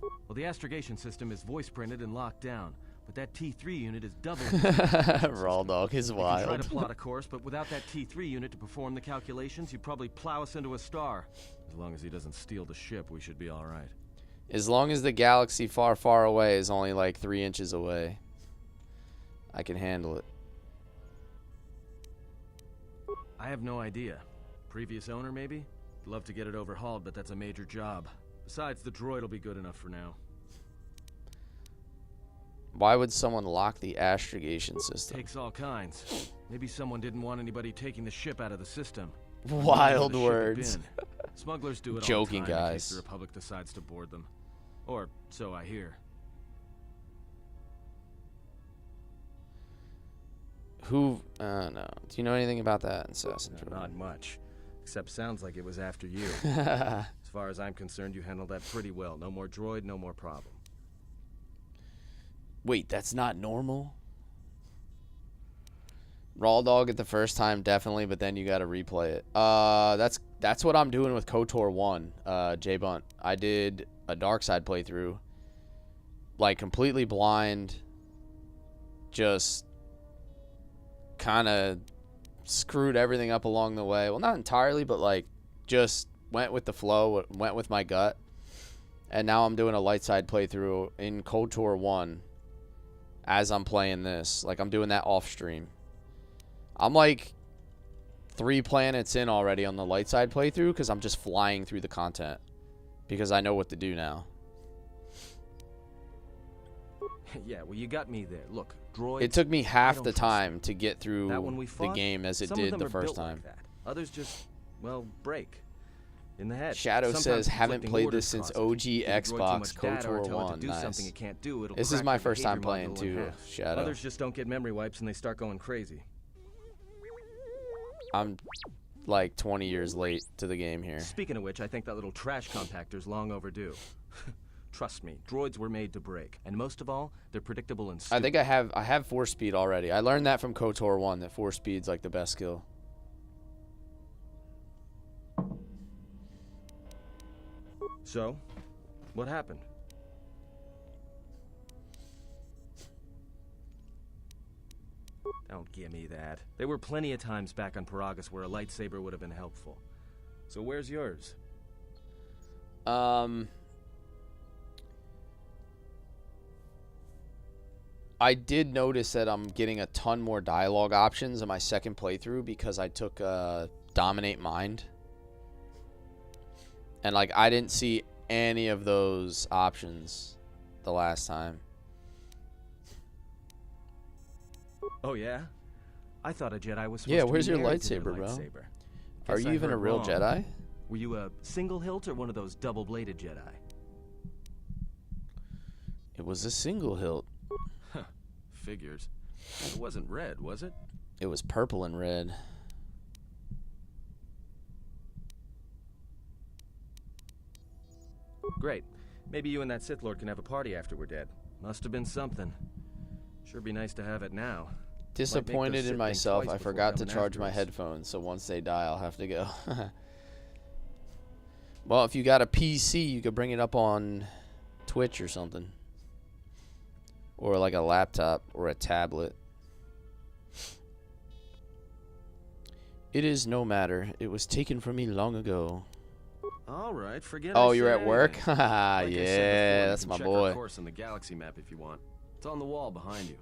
S3: Well, the astrogation system is voice printed and locked down, but that T3 unit is double.
S2: Raw dog is wild.
S3: You can try to plot a course, but without that T3 unit to perform the calculations, you'd probably plow us into a star. As long as he doesn't steal the ship, we should be all right.
S2: As long as the galaxy far, far away is only like 3 inches away, I can handle it.
S3: I have no idea. Previous owner, maybe? Love to get it overhauled, but that's a major job. Besides, the droid will be good enough for now.
S2: Why would someone lock the astrogation system?
S3: Takes all kinds. Maybe someone didn't want anybody taking the ship out of the system.
S2: Wild words.
S3: Smugglers do it
S2: Joking,
S3: all the time in case
S2: guys.
S3: the Republic decides to board them. Or so I hear.
S2: Who? No. Do you know anything about that, Assassin?
S3: No, not much. Except sounds like it was after you. As far as I'm concerned, you handled that pretty well. No more droid, no more problem.
S2: Wait, that's not normal? Raw dog it the first time, definitely, but then you gotta replay it. That's what I'm doing with KOTOR 1, J-Bunt. I did a dark side playthrough. Like, completely blind. Just kind of screwed everything up along the way. Well, not entirely, but, like, just went with the flow, went with my gut. And now I'm doing a light side playthrough in KOTOR 1 as I'm playing this. Like, I'm doing that off stream. I'm like 3 planets in already on the light side playthrough because I'm just flying through the content because I know what to do now.
S3: Yeah, well, you got me there. Look, droids...
S2: It took me half the time to get through the game as it did the first time.
S3: Like that. Others just, well, break. In the head.
S2: Shadow
S3: Sometimes
S2: says, haven't played
S3: orders
S2: this since
S3: cause it.
S2: OG
S3: Give the droid too
S2: Xbox
S3: much data or
S2: KOTOR
S3: tell it to
S2: 1.
S3: do
S2: Nice.
S3: something it can't do, it'll
S2: This is
S3: crack
S2: my
S3: their
S2: first time
S3: behavior
S2: playing
S3: module in
S2: too,
S3: half.
S2: Shadow.
S3: Others just don't get memory wipes and they start going crazy.
S2: I'm like 20 years late to the game here.
S3: Speaking of which, I think that little trash compactor's long overdue. Trust me, droids were made to break, and most of all, they're predictable and stupid.
S2: I think I have 4 speed already. I learned that from KOTOR 1 that 4 speed's like the best skill.
S3: So, what happened? Don't give me that. There were plenty of times back on Paragus where a lightsaber would have been helpful. So where's yours?
S2: I did notice that I'm getting a ton more dialogue options in my second playthrough because I took Dominate Mind. And like I didn't see any of those options the last time.
S3: Oh yeah? I thought a Jedi was supposed
S2: Yeah,
S3: to
S2: where's
S3: be
S2: your
S3: married to their
S2: lightsaber, bro?
S3: lightsaber.
S2: Are
S3: Guess
S2: you
S3: I
S2: even a
S3: heard
S2: real
S3: wrong.
S2: Jedi?
S3: Were you a single hilt or one of those double-bladed Jedi?
S2: It was a single hilt.
S3: Figures. It wasn't red, was it?
S2: It was purple and red.
S3: Great. Maybe you and that Sith Lord can have a party after we're dead. Must have been something. Sure be nice to have it now.
S2: Disappointed in myself. I forgot to charge my headphones, so once they die, I'll have to go. Well, if you got a PC, you could bring it up on Twitch or something. Or like a laptop or a tablet. It is no matter. It was taken from me long ago.
S3: All right, forget.
S2: Oh,
S3: I
S2: you're
S3: said
S2: at work?
S3: anything.
S2: Haha,
S3: Like I said
S2: yeah,
S3: before,
S2: that's
S3: you
S2: my
S3: can check
S2: boy.
S3: our course on the galaxy map if you want. It's on the wall behind you.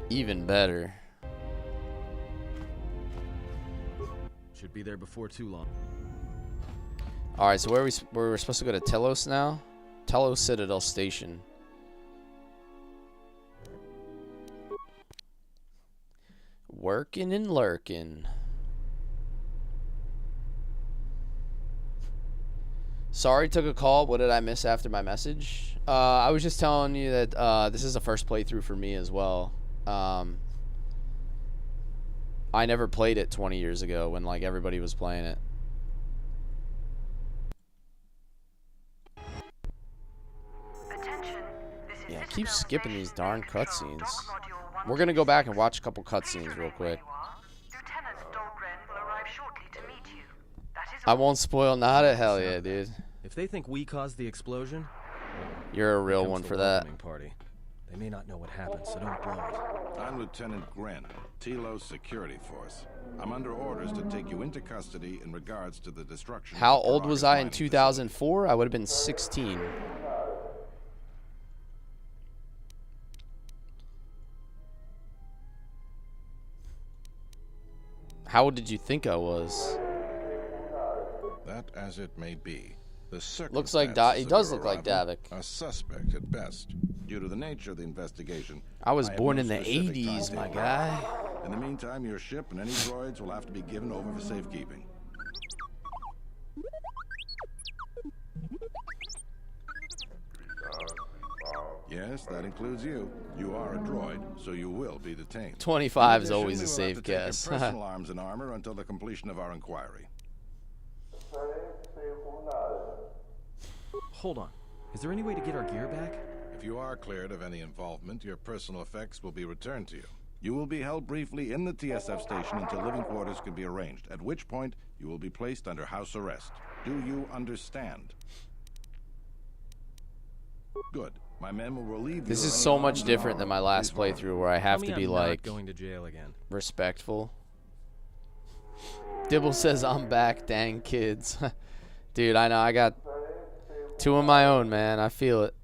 S2: Even better.
S3: Should be there before too long.
S2: All right, so where we're supposed to go to Telos now? Telos Citadel Station. Working and lurking. Sorry, took a call. What did I miss after my message? I was just telling you that this is the first playthrough for me as well. I never played it 20 years ago when like everybody was playing it. Yeah, keep skipping these darn cutscenes. We're gonna go back and watch a couple cutscenes real quick. I won't spoil nada. Hell yeah, dude.
S3: If they think we caused the explosion,
S2: you're a real one for that.
S3: Party. They may not know what happened, so don't blow it.
S13: I'm Lieutenant Gren, Telos Security Force. I'm under orders to take you into custody in regards to the destruction.
S2: How old was I in 2004? I would have been 16. How old did you think I was?
S13: That as it may be. The
S2: looks like he does look like Davik.
S13: A suspect at best. Due to the nature of the investigation,
S2: I was born in the 80s, my guy.
S13: In the meantime, your ship and any droids will have to be given over for safekeeping. Yes, that includes you. You are a droid, so you will be detained.
S2: 25 is always a safe guess.
S13: Your personal arms and armor until the completion of our inquiry.
S3: Hold on. Is there any way to get our gear back?
S13: If you are cleared of any involvement, your personal effects will be returned to you. You will be held briefly in the TSF station until living quarters can be arranged, at which point you will be placed under house arrest. Do you understand? Good. My men will relieve
S2: This
S13: you
S2: is so much different than my last playthrough where I have to be like
S3: going to jail again.
S2: Respectful. Dibble says I'm back, dang kids. Dude, I know I got 2 of my own, man. I feel it.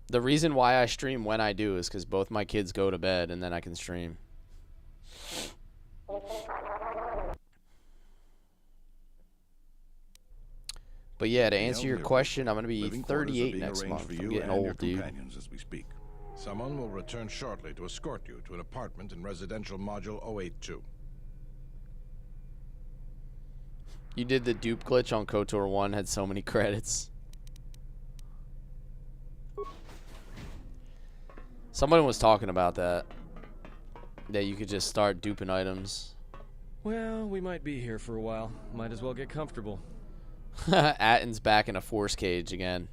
S2: The reason why I stream when I do is because both my kids go to bed and then I can stream. But yeah, to answer your question, I'm going to be 38 next month. I'm getting old, dude.
S13: As we speak. Someone will return shortly to escort you to an apartment in residential module 082.
S2: You did the dupe glitch on KOTOR 1, had so many credits. Someone was talking about that. That you could just start duping items.
S3: Well, we might be here for a while. Might as well get comfortable.
S2: Atten's back in a force cage again.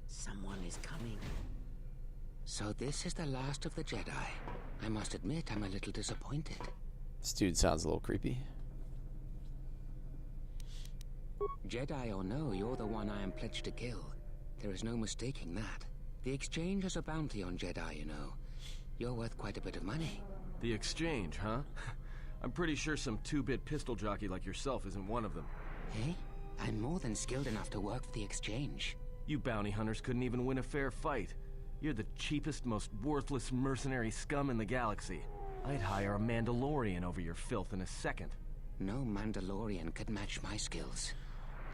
S4: Someone is coming. So this is the last of the Jedi. I must admit, I'm a little disappointed.
S2: This dude sounds a little creepy.
S4: Jedi or no, you're the one I am pledged to kill. There is no mistaking that. The Exchange has a bounty on Jedi, you know. You're worth quite a bit of money.
S3: The Exchange, huh? I'm pretty sure some 2-bit pistol jockey like yourself isn't one of them.
S4: Hey? I'm more than skilled enough to work for the Exchange.
S3: You bounty hunters couldn't even win a fair fight. You're the cheapest, most worthless mercenary scum in the galaxy. I'd hire a Mandalorian over your filth in a second.
S4: No Mandalorian could match my skills.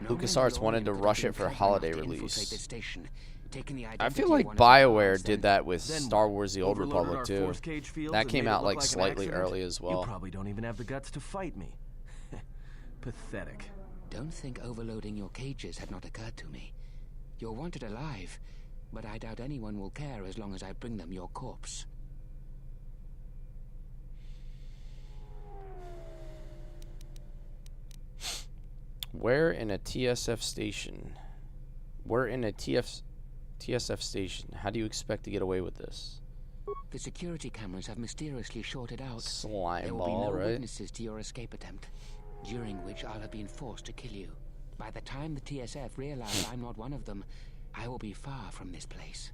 S4: No
S2: LucasArts wanted to
S4: Mandalorian
S2: rush
S4: could
S2: it for
S4: be
S2: holiday
S4: clever enough to
S2: release.
S4: infiltrate the station, taking the
S2: I feel
S4: identity
S2: like
S4: of one of the
S2: BioWare
S4: guards
S2: did
S4: and-
S2: that with
S3: Then
S2: Star Wars The Old
S3: overloaded
S2: Republic
S3: our
S2: too.
S3: force cage fields
S2: That
S3: and
S2: came
S3: made it
S2: out
S3: look
S2: like
S3: an
S2: slightly
S3: accident?
S2: early as
S3: You
S2: well.
S3: probably don't even have the guts to fight me. Pathetic.
S4: Don't think overloading your cages had not occurred to me. You're wanted alive, but I doubt anyone will care as long as I bring them your corpse.
S2: We're in a TSF station. We're in a TSF station. How do you expect to get away with this?
S4: The security cameras have mysteriously shorted out.
S2: Slime
S4: there will
S2: ball,
S4: be no
S2: right?
S4: witnesses to your escape attempt, during which I'll have been forced to kill you. By the time the TSF realize I'm not one of them, I will be far from this place.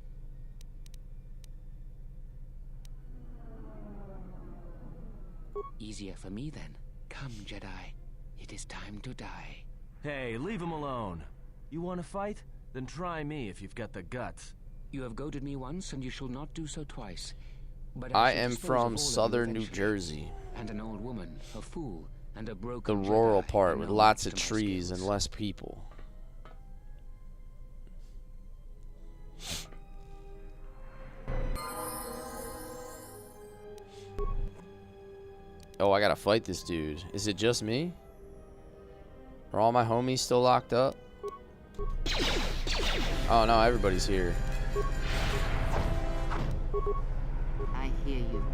S14: Easier for me then. Come, Jedi. It is time to die.
S3: Hey, leave him alone. You want to fight? Then try me if you've got the guts.
S14: You have goaded me once, and you shall not do so twice. But
S2: I
S14: shall
S2: am
S14: dispose of
S2: from
S14: all of you
S2: southern New
S14: eventually.
S2: Jersey.
S14: And an old woman, a fool, and a
S2: The
S14: broken
S2: rural
S14: Jedi
S2: part
S14: are
S2: with
S14: no
S2: lots
S14: match
S2: of
S14: to my
S2: trees
S14: skills.
S2: and less people. Oh, I gotta fight this dude. Is it just me? Are all my homies still locked up? Oh no, everybody's here.
S4: I hear you.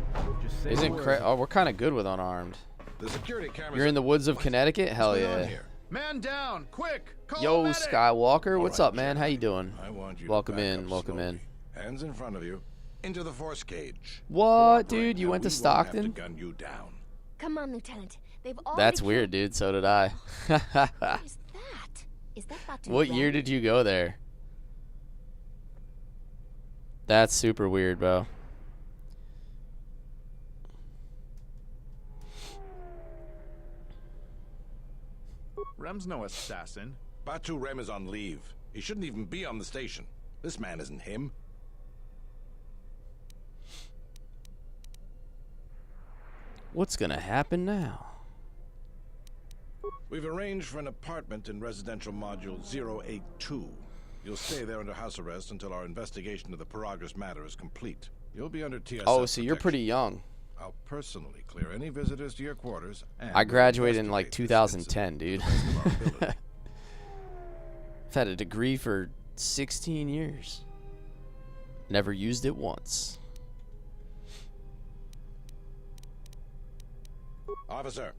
S3: Just say
S2: Isn't
S3: the
S2: Cray?
S3: word.
S2: Oh, we're kind of good with unarmed.
S13: The security cameras.
S2: You're in the woods of Connecticut? Hell
S13: What's going on
S2: yeah.
S13: here? Man down, quick! Call
S2: Yo,
S13: a medic!
S2: Skywalker, what's
S13: All
S2: up,
S13: right,
S2: man?
S13: Jedi.
S2: How you doing?
S13: I want you to
S2: Welcome
S13: back
S2: in,
S13: up
S2: welcome
S13: slowly.
S2: in.
S13: Hands in front of you. Into the force cage.
S2: What,
S13: Cooperate,
S2: dude? You
S13: and
S2: went to
S13: we won't have
S2: Stockton?
S13: to gun you down.
S15: Come on, Lieutenant. They've all
S2: That's
S15: been
S2: weird, dude. So did I.
S15: killed. What is that? Is that Batu
S2: What year
S15: Ren?
S2: did you go there? That's super weird, bro.
S16: Rem's no assassin.
S13: Batu Rem is on leave. He shouldn't even be on the station. This man isn't him.
S2: What's gonna happen now?
S13: We've arranged for an apartment in residential module 082. You'll stay there under house arrest until our investigation of the Paragus matter is complete. You'll be under TSF
S2: Oh, so you're
S13: protection.
S2: pretty young.
S13: I'll personally clear any visitors to your quarters. And
S2: I graduated in like
S13: investigate
S2: 2010, dude.
S13: this incident to the best of our ability.
S2: I've had a degree for 16 years. Never used it once.
S13: Officer,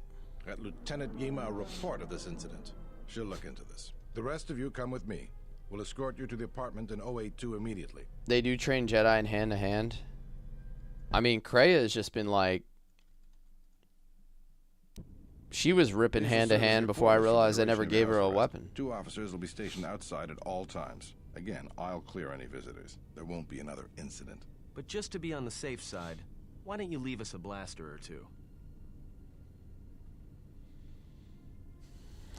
S13: got Lieutenant Yima a report of this incident. She'll look into this. The rest of you come with me. We'll escort you to the apartment in 082 immediately.
S2: They do train Jedi in hand-to-hand. I mean, Kreia has just been like... She was ripping
S13: These will
S2: hand-to-hand
S13: serve as your
S2: before I
S13: quarters for the
S2: realized I
S13: duration
S2: never
S13: of
S2: gave
S13: your
S2: her a
S13: house arrest.
S2: weapon.
S13: 2 officers will be stationed outside at all times. Again, I'll clear any visitors. There won't be another incident.
S3: But just to be on the safe side, why don't you leave us a blaster or two?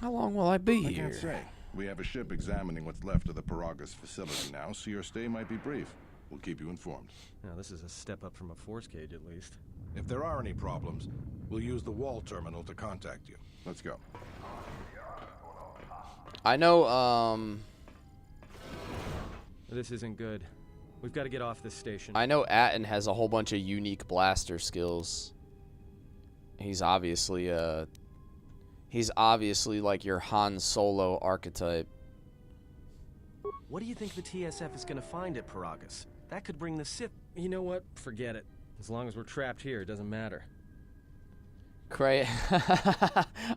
S2: How long will I be
S13: I
S2: here?
S13: can't say. We have a ship examining what's left of the Paragus facility now, so your stay might be brief. We'll keep you informed.
S3: Now, this is a step up from a force cage, at least.
S13: If there are any problems, we'll use the wall terminal to contact you. Let's go.
S2: I know,
S3: This isn't good. We've got to get off this station.
S2: I know Atten has a whole bunch of unique blaster skills. He's obviously like your Han Solo archetype.
S3: What do you think the TSF is going to find at Paragus? That could bring the Sith... You know what? Forget it. As long as we're trapped here, it doesn't matter.
S2: Cray,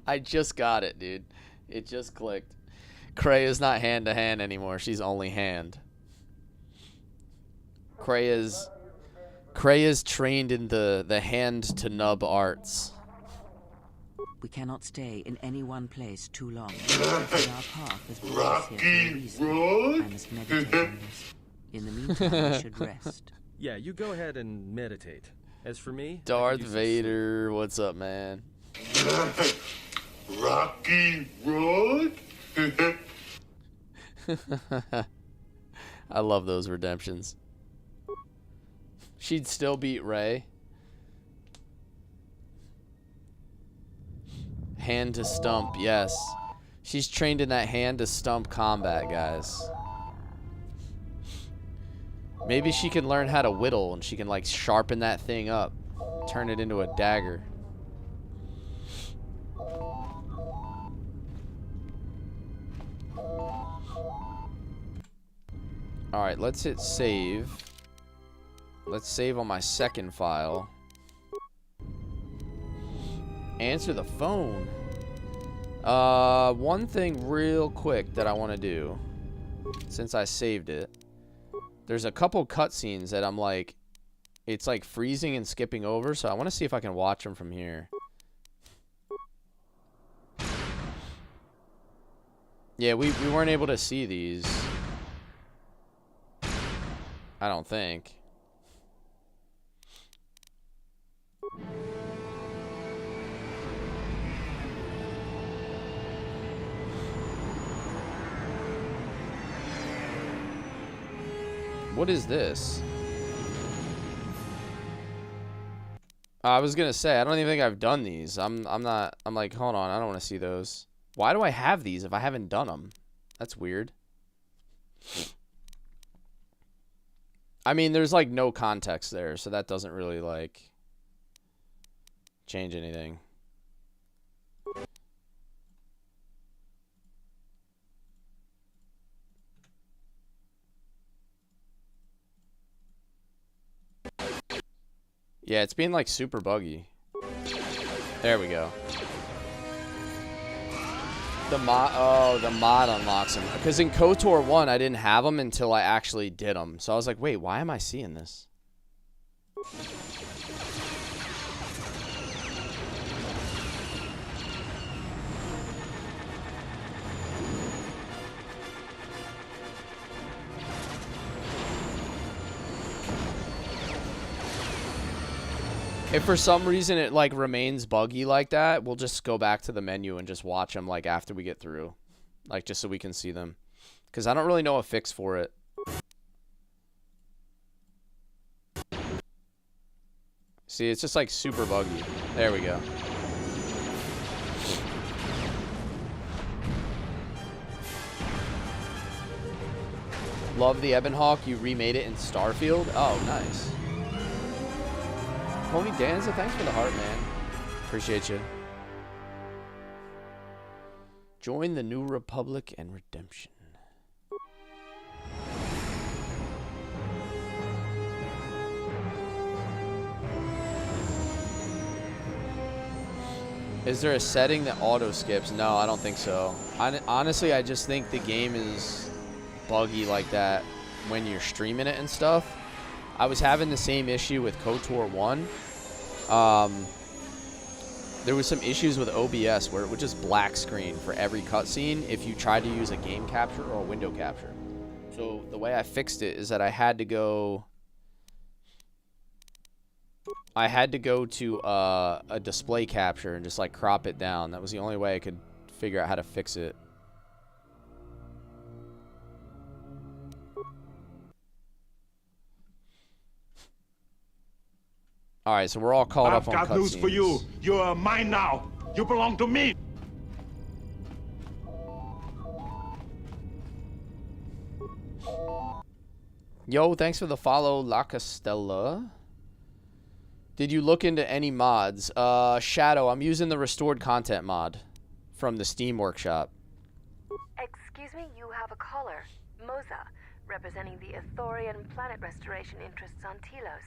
S2: I just got it, dude. It just clicked. Cray is not hand-to-hand anymore. She's only hand. Cray is trained in the hand-to-nub arts.
S4: We cannot stay in any one place too long. Our path has brought us here for a reason. I must meditate on this. In the meantime, we should rest.
S3: Yeah, you go ahead and meditate. As for me...
S2: Darth Vader, what's up, man?
S1: Rocky Road?
S2: I love those redemptions. She'd still beat Rey. Hand to stump, yes. She's trained in that hand to stump combat, guys. Maybe she can learn how to whittle and she can like sharpen that thing up. Turn it into a dagger. Alright, let's hit save. Let's save on my second file. Answer the phone. One thing real quick that I want to do, since I saved it. There's a couple cutscenes that I'm like, it's like freezing and skipping over, so I want to see if I can watch them from here. Yeah, we weren't able to see these. I don't think. What is this? I was gonna say, I don't even think I've done these. I'm like, hold on, I don't want to see those. Why do I have these if I haven't done them? That's weird. I mean, there's like no context there, so that doesn't really like change anything. Yeah, it's being like super buggy. There we go. The mod unlocks them. Because in KOTOR 1, I didn't have them until I actually did them. So I was like, wait, why am I seeing this? If for some reason it like remains buggy like that, we'll just go back to the menu and just watch them like after we get through. Like just so we can see them. Because I don't really know a fix for it. See, it's just like super buggy. There we go. Love the Ebonhawk. You remade it in Starfield? Oh, nice. Homie Danza, thanks for the heart, man. Appreciate you. Join the New Republic and Redemption. Is there a setting that auto skips? No, I don't think so. Honestly, I just think the game is buggy like that when you're streaming it and stuff. I was having the same issue with KOTOR 1. There was some issues with OBS where it would just black screen for every cutscene if you tried to use a game capture or a window capture. So the way I fixed it is that I had to go to a display capture and just like crop it down. That was the only way I could figure out how to fix it. All right, so we're all caught up on cutscenes.
S1: I've got news for you. You're mine now. You belong to me.
S2: Yo, thanks for the follow, La Castella. Did you look into any mods? Shadow, I'm using the restored content mod from the Steam Workshop.
S17: Excuse me, you have a caller. Moza, representing the Ithorian planet restoration interests on Telos.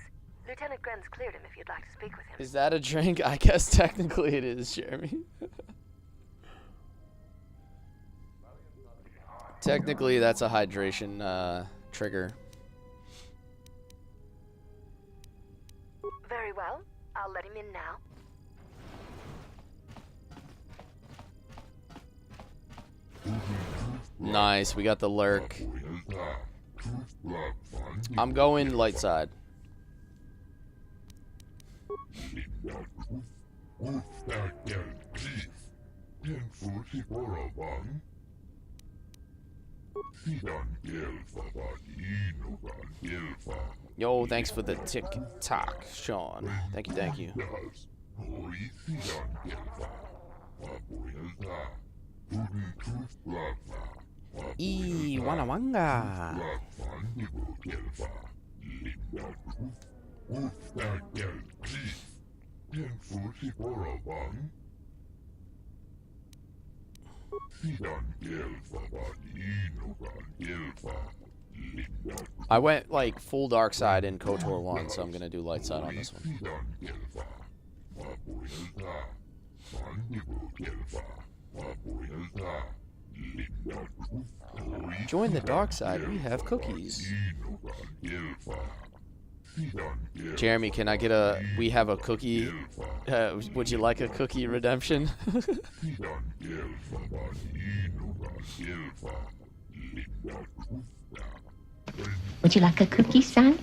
S17: Lieutenant Gren's cleared him if you'd like to speak with him.
S2: Is that a drink? I guess technically it is, Jeremy. Technically, that's a hydration trigger.
S17: Very well. I'll let him in now.
S2: Nice, we got the lurk. I'm going light side. Yo, thanks for the tick-tock, Sean. Thank you, thank you. Wanga wanga. I went like full dark side in KOTOR 1, so I'm gonna do light side on this one. Join the dark side, we have cookies. Jeremy, can I get a, we have a cookie, would you like a cookie redemption?
S18: Would you like a cookie, son?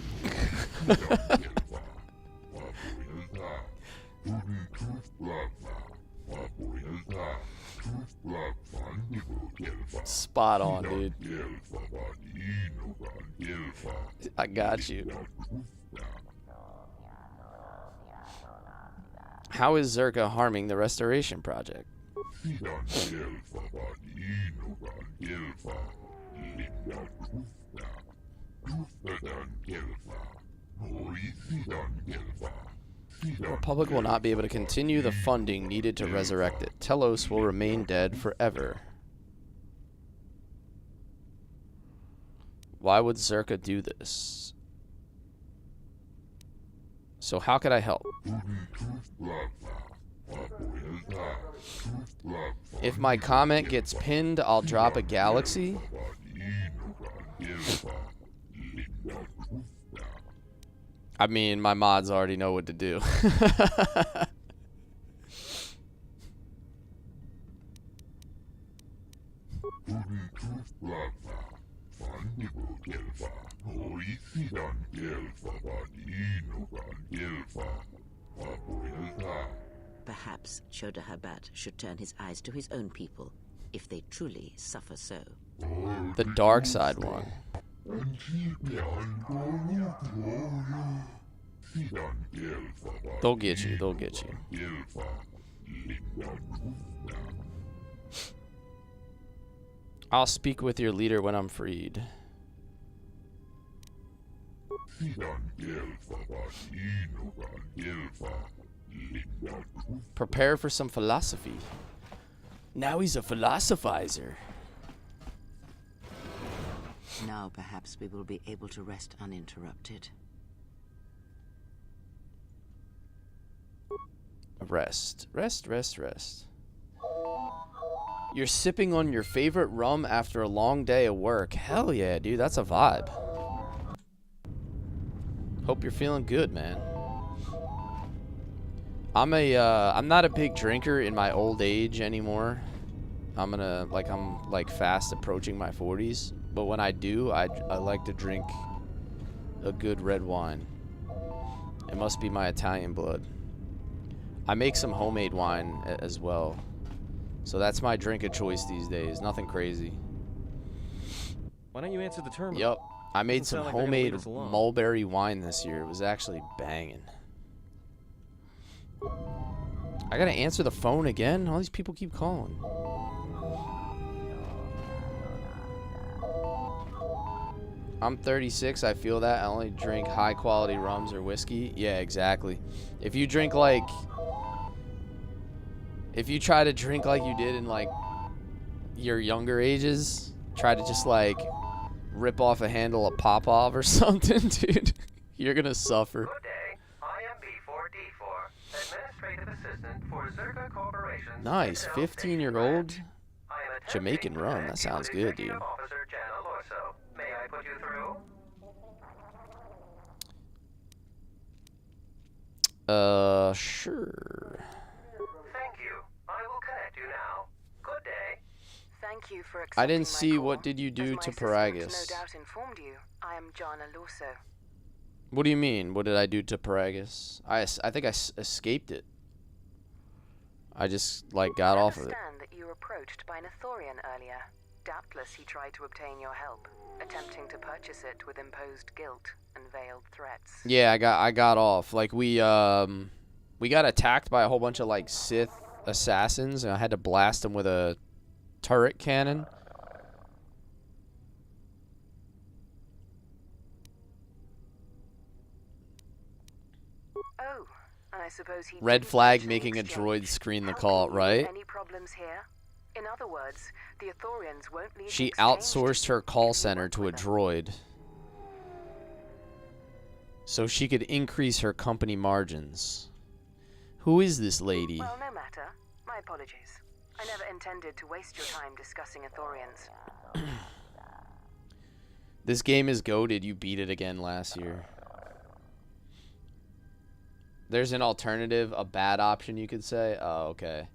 S2: Spot on, dude. I got you. How is Zerka harming the restoration project? The Republic will not be able to continue the funding needed to resurrect it. Telos will remain dead forever. Why would Zerka do this? So how could I help? If my comment gets pinned, I'll drop a galaxy. I mean, my mods already know what to do.
S4: Perhaps Chodahabat should turn his eyes to his own people, if they truly suffer so.
S2: The dark side one. They'll get you, they'll get you. I'll speak with your leader when I'm freed. Prepare for some philosophy. Now he's a philosophizer.
S4: Now perhaps we will be able to rest uninterrupted.
S2: Rest. Rest, rest, rest. You're sipping on your favorite rum after a long day of work. Hell yeah, dude. That's a vibe. Hope you're feeling good, man. I'm not a big drinker in my old age anymore. I'm fast approaching my 40s. But when I do, I like to drink a good red wine. It must be my Italian blood. I make some homemade wine as well. So that's my drink of choice these days. Nothing crazy.
S3: Why don't you answer the terminal?
S2: Yep. I made some
S3: Like
S2: homemade mulberry wine this year. It was actually banging. I gotta answer the phone again? All these people keep calling. I'm 36, I feel that. I only drink high quality rums or whiskey. Yeah, exactly. If you drink like... If you try to drink like you did in like your younger ages, try to just like rip off a handle of Popov or something, dude, you're gonna suffer.
S19: Good day. I am B4D4, Administrative Assistant for Zerka Corporation.
S2: Nice, 15-year-old Jamaican rum. That sounds good, dude.
S19: Officer Jana Lorso. May I put you through?
S2: Sure.
S19: Thank you. I will connect you now. Good day.
S17: Thank you for
S2: I didn't
S17: accepting my
S2: see
S17: call.
S2: what did you do
S17: As
S2: to
S17: my systems
S2: Paragus.
S17: no doubt informed you. I am Jana Lorso.
S2: What do you mean? What did I do to Paragus? I think I escaped it. I just like got off of it.
S17: I understand that you were approached by an Ithorian earlier. Doubtless he tried to obtain your help, attempting to purchase it with imposed guilt and veiled threats.
S2: Yeah, I got off. Like we got attacked by a whole bunch of like Sith assassins, and I had to blast them with a turret cannon.
S17: Oh, and I suppose he
S2: Red
S17: didn't
S2: flag
S17: mention
S2: making a
S17: exchange.
S2: droid screen the
S17: How
S2: call,
S17: can you
S2: right?
S17: Any problems here? In other words, the Ithorians won't leave
S2: She
S17: the exchange
S2: outsourced her call center to a droid so she could increase her company margins. Who is this lady?
S17: Well, no matter. My apologies. I never intended to waste your time discussing Ithorians.
S2: This game is goated. You beat it again last year. There's an alternative, a bad option you could say. Oh, okay.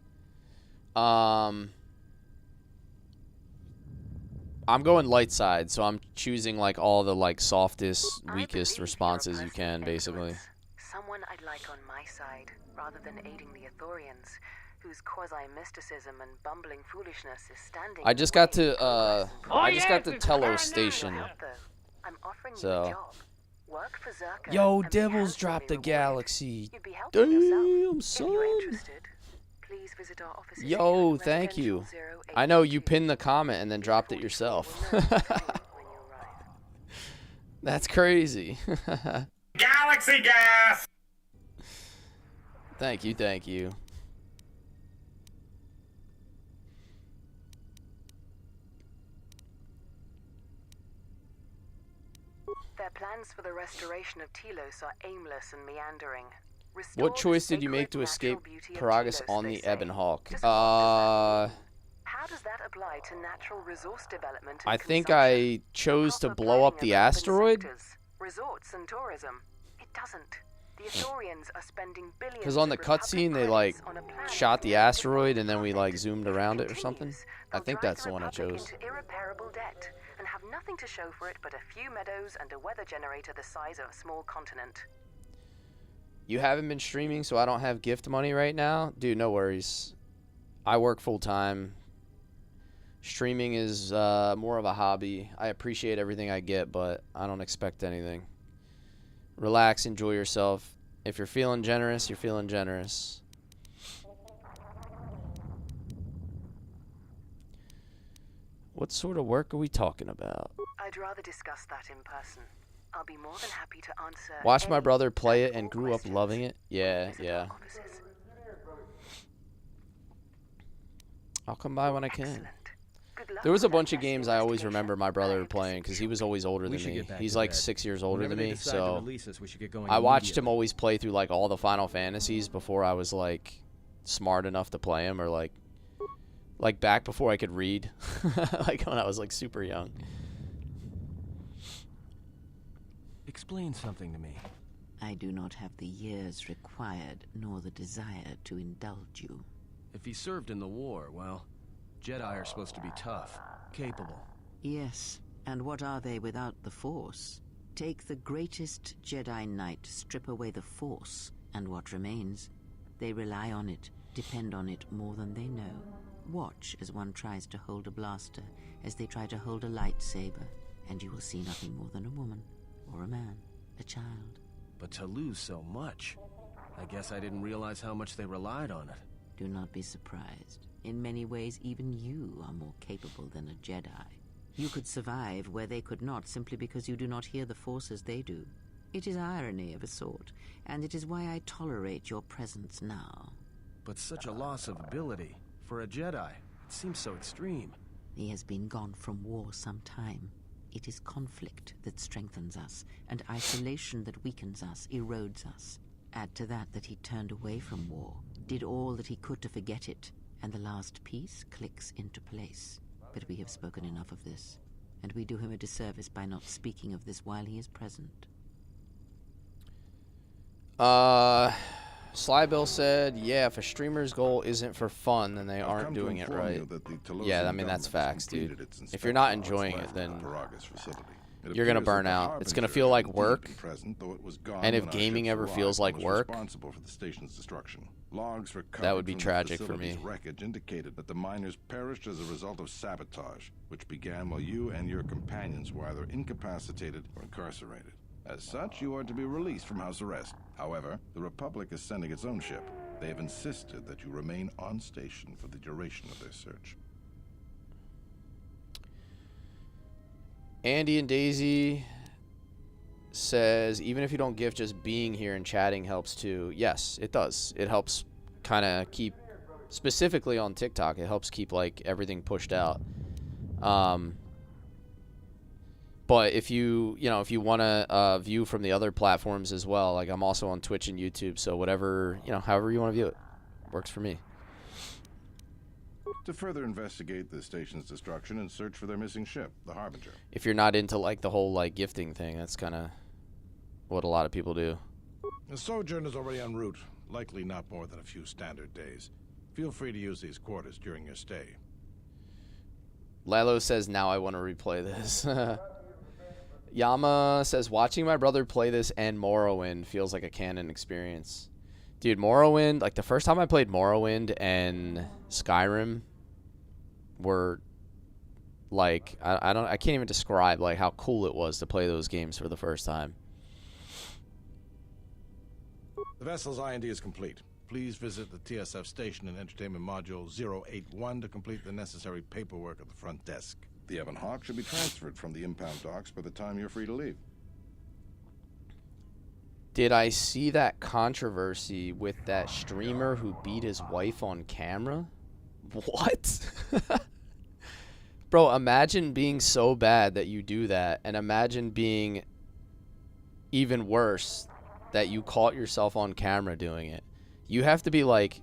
S2: I'm going light side, so I'm choosing like all the like softest, weakest responses you can, basically.
S17: Someone I'd like on my side, rather than aiding the Ithorians, whose quasi-mysticism and bumbling foolishness is standing.
S2: I just got to Telos station.
S17: I'm offering you a
S2: So
S17: job. work for Zerka.
S2: Yo,
S17: and be
S2: Devils
S17: handsomely
S2: dropped the
S17: rewarded.
S2: Galaxy.
S17: You'd be helping yourself.
S2: Damn,
S17: If
S2: son.
S17: you're interested, please visit our offices here
S2: Yo,
S17: at
S2: thank you.
S17: Residential 082.
S2: I know you pinned the comment and then dropped it yourself. That's crazy.
S1: Galaxy gas!
S2: Thank you, thank you.
S17: Their plans for the restoration of Telos are aimless and meandering.
S2: What choice did you make to escape Paragus on the Ebon Hawk?
S17: How does that apply to natural resource development and
S2: I think I chose to blow up the asteroid.
S17: resorts and tourism? It doesn't. The Ithorians are spending billions.
S2: Because on the cutscene they like shot the asteroid and then we like zoomed around it or something. I think that's the one I chose.
S17: into irreparable debt and have nothing to show for it but a few meadows and a weather generator the size of a small continent.
S2: You haven't been streaming, so I don't have gift money right now? Dude, no worries. I work full time. Streaming is more of a hobby. I appreciate everything I get, but I don't expect anything. Relax, enjoy yourself. If you're feeling generous, you're feeling generous. What sort of work are we talking about?
S17: I'd rather discuss that in person. I'll be more than happy to answer.
S2: Watched my brother play it and grew up loving it. Yeah, yeah. I'll come by when I can. There was a bunch of games I always remember my brother playing because he was always older than me. He's like 6 years older than me, so I watched him always play through like all the Final Fantasies before I was like smart enough to play him, or like back before I could read, like when I was like super young.
S12: Explain something to me.
S4: I do not have the years required, nor the desire to indulge you.
S12: If he served in the war, well, Jedi are supposed to be tough, capable.
S4: Yes, and what are they without the Force? Take the greatest Jedi Knight, strip away the Force, and what remains? They rely on it, depend on it more than they know. Watch as one tries to hold a blaster, as they try to hold a lightsaber, and you will see nothing more than a woman, or a man, a child.
S12: But to lose so much, I guess I didn't realize how much they relied on it.
S4: Do not be surprised. In many ways, even you are more capable than a Jedi. You could survive where they could not simply because you do not hear the Force as they do. It is irony of a sort, and it is why I tolerate your presence now.
S12: But such a loss of ability, for a Jedi, it seems so extreme.
S4: He has been gone from war some time. It is conflict that strengthens us, and isolation that weakens us, erodes us. Add to that he turned away from war, did all that he could to forget it, and the last piece clicks into place. But we have spoken enough of this, and we do him a disservice by not speaking of this while he is present.
S2: Sly Bill said, yeah, if a streamer's goal isn't for fun, then they aren't doing it right. Yeah, I mean, that's facts, dude. If you're not enjoying it, then you're going to burn out. It's going to feel like work, and if gaming ever feels like work, that would be tragic for me.
S13: Wreckage indicated that the miners perished as a result of sabotage, which began while you and your companions were either incapacitated or incarcerated. As such, you are to be released from house arrest. However, the Republic is sending its own ship. They have insisted that you remain on station for the duration of their search.
S2: Andy and Daisy says, even if you don't gift, just being here and chatting helps too. Yes, it does. It helps kind of keep, specifically on TikTok, it helps keep like everything pushed out. But if you want to view from the other platforms as well, like I'm also on Twitch and YouTube, so whatever, however you want to view it, works for me.
S13: To further investigate the station's destruction and search for their missing ship, the Harbinger.
S2: If you're not into like the whole like gifting thing, that's kind of what a lot of people do.
S13: The sojourn is already en route, likely not more than a few standard days. Feel free to use these quarters during your stay.
S2: Lalo says, now I want to replay this. Yama says, watching my brother play this and Morrowind feels like a canon experience. Dude, Morrowind, like the first time I played Morrowind and Skyrim were like, I can't even describe like how cool it was to play those games for the first time.
S13: The vessel's IND is complete. Please visit the TSF station and entertainment module 081 to complete the necessary paperwork at the front desk. The Ebon Hawk should be transferred from the impound docks by the time you're free to leave.
S2: Did I see that controversy with that streamer who beat his wife on camera? What? Bro, imagine being so bad that you do that, and imagine being even worse that you caught yourself on camera doing it. You have to be like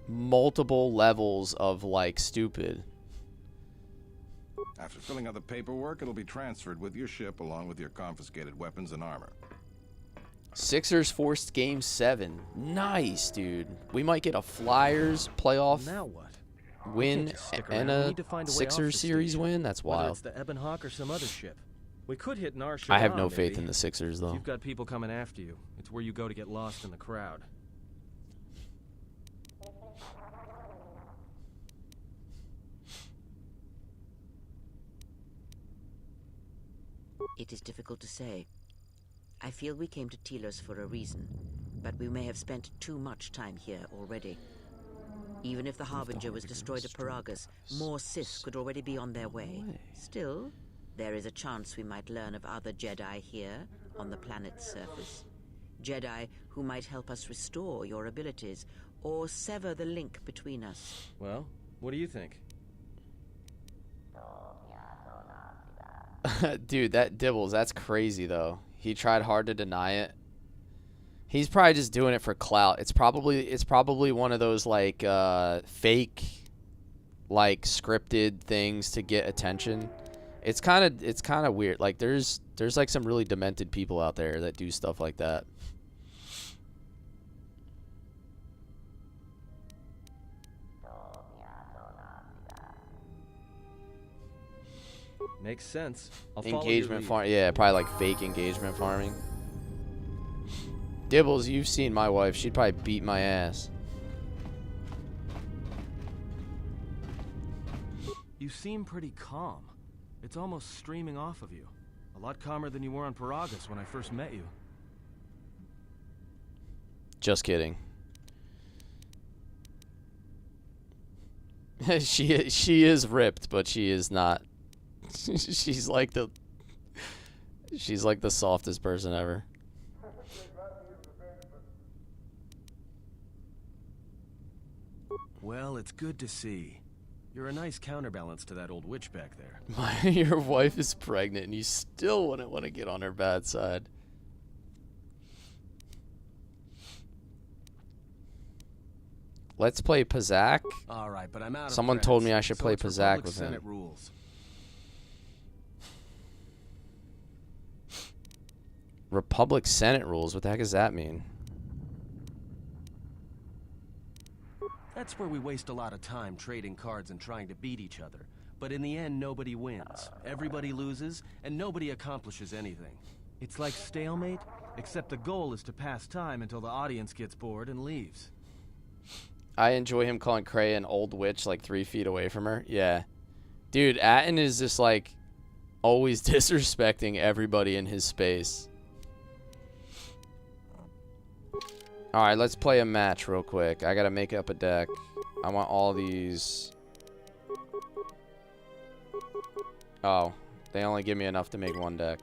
S2: multiple levels of like stupid.
S13: After filling out the paperwork, it'll be transferred with your ship along with your confiscated weapons and armor.
S2: Sixers forced Game 7. Nice, dude. We might get a Flyers playoff
S3: Now what?
S2: win and a Sixers series win. That's
S3: Whether
S2: wild.
S3: it's the Ebon Hawk or some other ship. We could hit Nar Shaddaa,
S2: I have no faith
S3: maybe.
S2: in the Sixers, though.
S3: You've got people coming after you. It's where you go to get lost in the crowd.
S4: It is difficult to say. I feel we came to Telos for a reason, but we may have spent too much time here already. Even if the Harbinger was destroyed at Paragus, more Sith could already be on their way. Still, there is a chance we might learn of other Jedi here on the planet's surface. Jedi who might help us restore your abilities or sever the link between us.
S3: Well, what do you think?
S2: Dude, that Dibbles, that's crazy, though. He tried hard to deny it. He's probably just doing it for clout. It's probably one of those like fake, like scripted things to get attention. It's kind of weird. Like there's like some really demented people out there that do stuff like that.
S3: Makes sense. I'll follow your
S2: Engagement
S3: lead.
S2: farm, yeah, probably like fake engagement farming. Dibbles, you've seen my wife. She'd probably beat my ass.
S3: You seem pretty calm. It's almost streaming off of you. A lot calmer than you were on Paragus when I first met you.
S2: Just kidding. she is ripped, but she is not. She's like the softest person ever.
S3: Well, it's good to see. You're a nice counterbalance to that old witch back there.
S2: Your wife is pregnant and you still wouldn't want to get on her bad side. Let's play Pazak.
S3: All right, but I'm out of
S2: Someone
S3: friends,
S2: told me I should
S3: so
S2: play
S3: it's
S2: Pazak
S3: Republic
S2: with
S3: Senate
S2: him.
S3: rules.
S2: Republic Senate rules. What the heck does that mean?
S3: That's where we waste a lot of time trading cards and trying to beat each other. But in the end, nobody wins. Everybody loses, and nobody accomplishes anything. It's like stalemate, except the goal is to pass time until the audience gets bored and leaves.
S2: I enjoy him calling Cray an old witch like 3 feet away from her. Yeah. Dude, Atten is just like always disrespecting everybody in his space. Alright, let's play a match real quick. I gotta make up a deck. I want all these. Oh, they only give me enough to make one deck.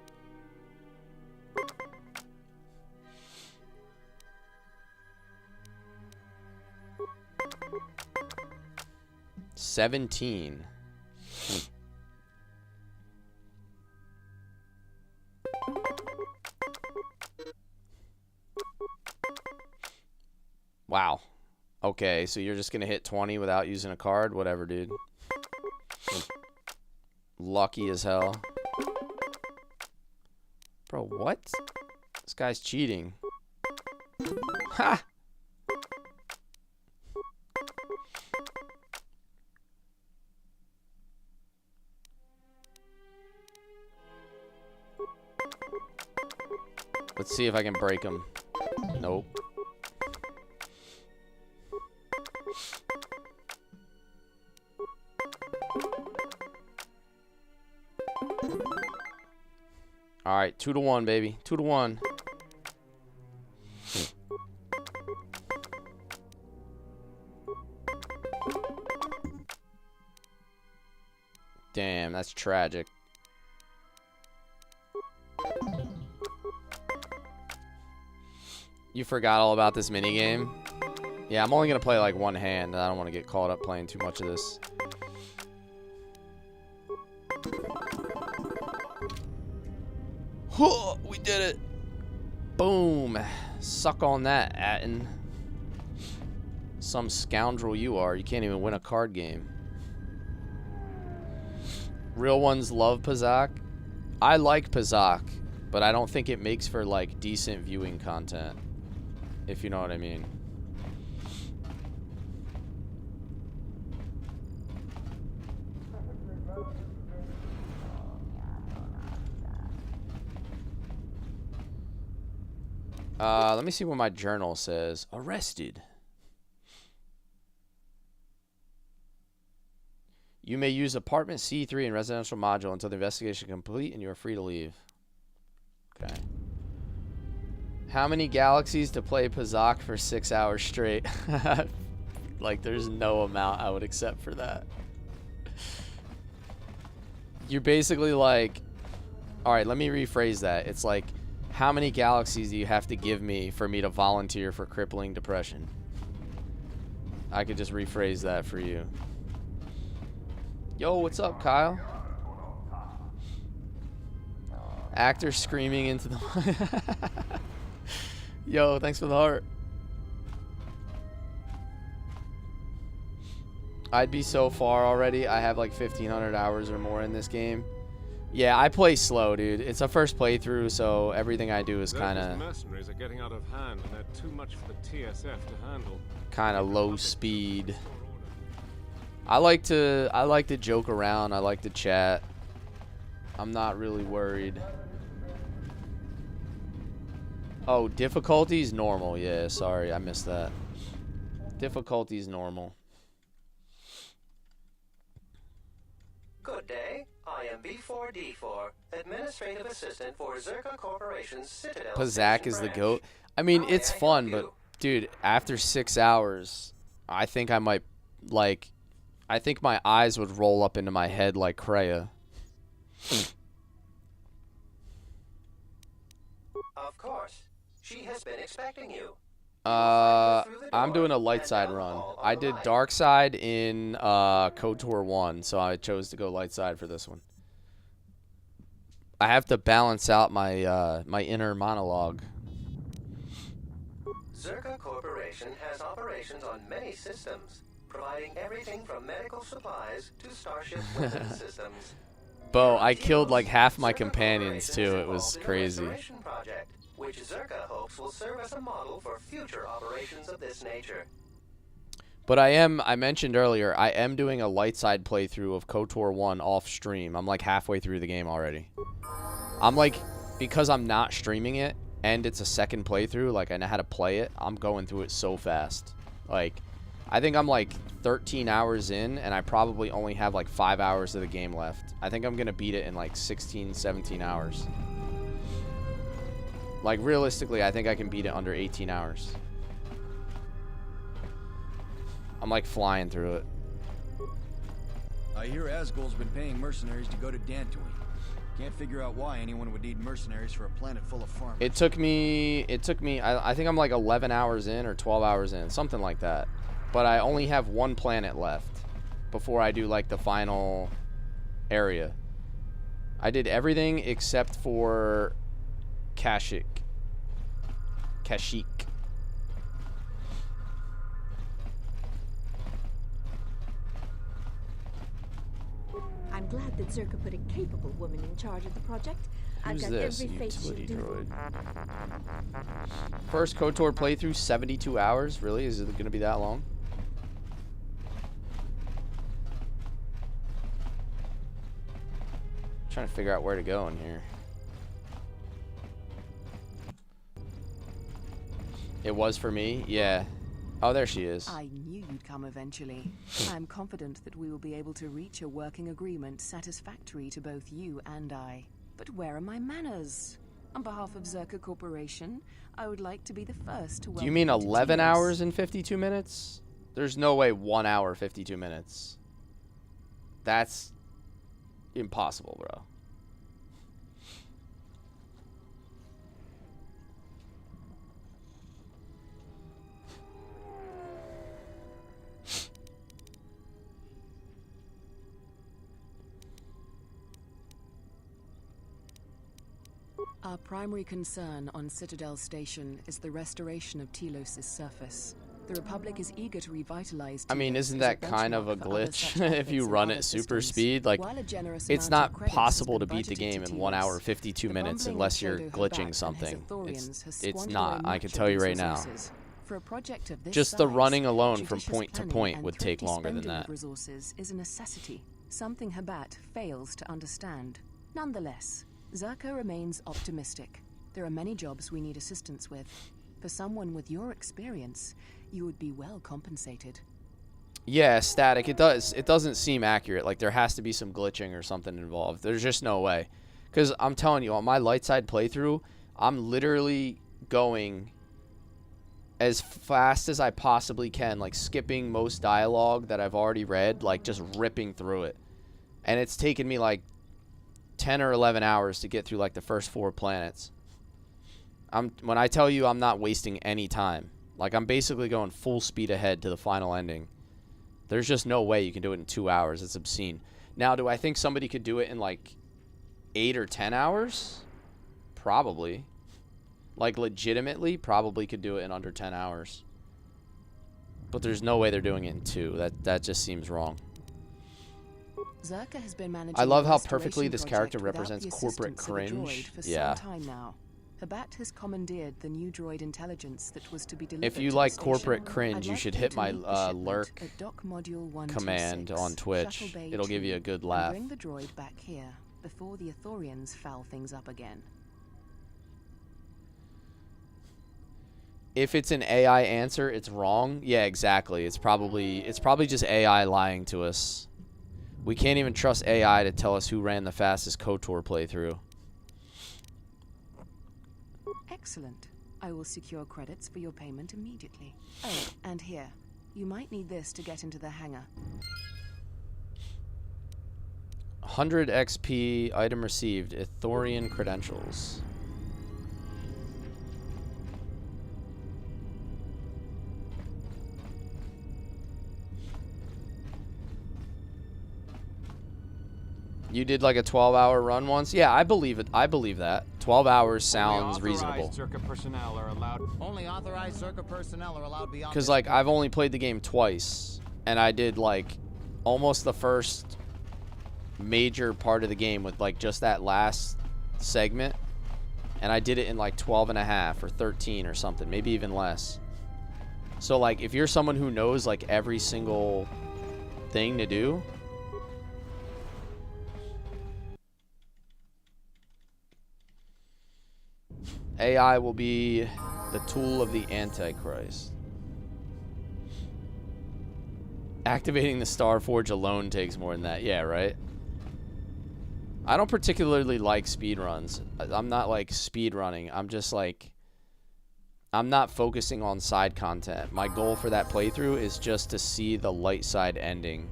S2: $17. Wow. Okay, so you're just gonna hit 20 without using a card? Whatever, dude. Lucky as hell. Bro, what? This guy's cheating. Ha! Let's see if I can break him. Nope. All right, 2-1, baby. 2-1. Damn, that's tragic. You forgot all about this minigame? Yeah, I'm only going to play like one hand. I don't want to get caught up playing too much of this. We did it. Boom. Suck on that, Atten. Some scoundrel you are. You can't even win a card game. Real ones love Pazak. I like Pazak, but I don't think it makes for like decent viewing content, if you know what I mean. Let me see what my journal says. Arrested. You may use apartment C3 in residential module until the investigation is complete and you are free to leave. Okay. How many galaxies to play Pazak for 6 hours straight? Like, there's no amount I would accept for that. You're basically like... Alright, let me rephrase that. It's like, how many galaxies do you have to give me for me to volunteer for crippling depression? I could just rephrase that for you. Yo, what's up, Kyle? Actor screaming into the... Yo, thanks for the heart. I'd be so far already. I have like 1,500 hours or more in this game. Yeah, I play slow, dude. It's a first playthrough, so everything I do is kind of...
S20: mercenaries are getting out of hand, and they're too much for the TSF to handle.
S2: Kind of low speed. I like to joke around. I like to chat. I'm not really worried. Oh, difficulty's normal. Yeah, sorry, I missed that. Difficulty's normal.
S19: Good day. I am B4D4, Administrative Assistant for Zerka Corporation's Citadel.
S2: Pazak is the GOAT. I mean, it's fun, but dude, after 6 hours, I think I might, like, I think my eyes would roll up into my head like Kreia.
S19: Of course. She has been expecting you.
S2: I'm doing a light side run. I did dark side in KOTOR 1, so I chose to go light side for this one. I have to balance out my my inner monologue.
S19: Zerka Corporation has operations on many systems, providing everything from medical supplies to starship weapon systems.
S2: Bo, I killed like half my companions too. It was crazy.
S19: Project, which Zerka hopes will serve as a model for future operations of this nature.
S2: But I mentioned earlier, I am doing a light side playthrough of KOTOR 1 off stream. I'm like halfway through the game already. I'm like, because I'm not streaming it and it's a second playthrough, like I know how to play it, I'm going through it so fast. Like, I think I'm like 13 hours in and I probably only have like 5 hours of the game left. I think I'm going to beat it in like 16, 17 hours. Like, realistically, I think I can beat it under 18 hours. I'm like flying through it.
S21: I hear Asgul's been paying mercenaries to go to Dantooine. Can't figure out why anyone would need mercenaries for a planet full of farmers.
S2: It took me, I think I'm like 11 hours in or 12 hours in, something like that. But I only have one planet left before I do like the final area. I did everything except for Kashyyyk.
S15: I'm glad that Zerka put a capable woman in charge of the project.
S2: Who's
S15: I've got
S2: this?
S15: every faith she'll
S2: Utility
S15: do.
S2: droid. First KOTOR playthrough, 72 hours? Really? Is it going to be that long? I'm trying to figure out where to go in here. It was for me? Yeah. Oh, there she is.
S22: I knew you'd come eventually. I'm confident that we will be able to reach a working agreement satisfactory to both you and I. But where are my manners? On behalf of Zerka Corporation, I would like to be the first to welcome
S2: Do you mean
S22: to
S2: 11
S22: Telos.
S2: hours and 52 minutes? There's no way 1 hour, 52 minutes. That's impossible, bro.
S22: Our primary concern on Citadel Station is the restoration of Telos' surface. The Republic is eager to revitalize Telos.
S2: I mean, isn't that kind of a glitch if you run at super speed? Like, it's not possible to beat the game in 1 hour 52 minutes unless you're glitching something. It's not. I can tell you right now.
S22: For a project of this
S2: Just the
S22: size,
S2: running alone from
S22: judicious
S2: point to
S22: planning
S2: point
S22: and
S2: would take
S22: thrifty
S2: longer than
S22: spending of
S2: that.
S22: Resources is a necessity, something Habat fails to understand. Nonetheless, Zerka remains optimistic. There are many jobs we need assistance with. For someone with your experience, you would be well compensated.
S2: Yeah, static. It does. It doesn't seem accurate. Like, there has to be some glitching or something involved. There's just no way. Because I'm telling you, on my light side playthrough, I'm literally going as fast as I possibly can, like skipping most dialogue that I've already read, like just ripping through it. And it's taken me like 10 or 11 hours to get through like the first 4 planets. When I tell you I'm not wasting any time, like I'm basically going full speed ahead to the final ending. There's just no way you can do it in 2 hours. It's obscene. Now, do I think somebody could do it in like 8 or 10 hours? Probably. Like legitimately, probably could do it in under 10 hours. But there's no way they're doing it in 2. That just seems wrong.
S22: Zerka has been managing
S2: I love
S22: the
S2: how
S22: restoration
S2: perfectly this character
S22: project without
S2: represents
S22: the
S2: corporate
S22: assistance of a droid
S2: cringe.
S22: for
S2: Yeah.
S22: some time now. Habat has commandeered the new droid intelligence that was to be delivered
S2: If you
S22: to
S2: like
S22: the
S2: corporate
S22: station.
S2: cringe,
S22: I'd
S2: you
S22: like
S2: should
S22: you
S2: hit
S22: to
S2: my
S22: meet the shipment
S2: lurk
S22: at Dock Module 126
S2: command on Twitch.
S22: Shuttle Bay
S2: It'll give you a
S22: 2,
S2: good
S22: and
S2: laugh.
S22: bring the droid back here before the Ithorians foul things up again.
S2: If it's an AI answer, it's wrong. Yeah, exactly. It's probably just AI lying to us. We can't even trust AI to tell us who ran the fastest KOTOR playthrough.
S22: Excellent. I will secure credits for your payment immediately. Oh, and here. You might need this to get into the hangar.
S2: 100 XP, item received, Ithorian credentials. You did like a 12-hour run once? Yeah, I believe it. I believe that. 12 hours sounds reasonable.
S7: Only authorized Zerka personnel are allowed beyond.
S2: Because, like, I've only played the game twice, and I did, like, almost the first major part of the game with, like, just that last segment, and I did it in, like, 12 and a half or 13 or something, maybe even less. So, like, if you're someone who knows, like, every single thing to do, AI will be the tool of the Antichrist. Activating the Starforge alone takes more than that. Yeah, right? I don't particularly like speedruns. I'm not, like, speedrunning. I'm just, like... I'm not focusing on side content. My goal for that playthrough is just to see the light side ending.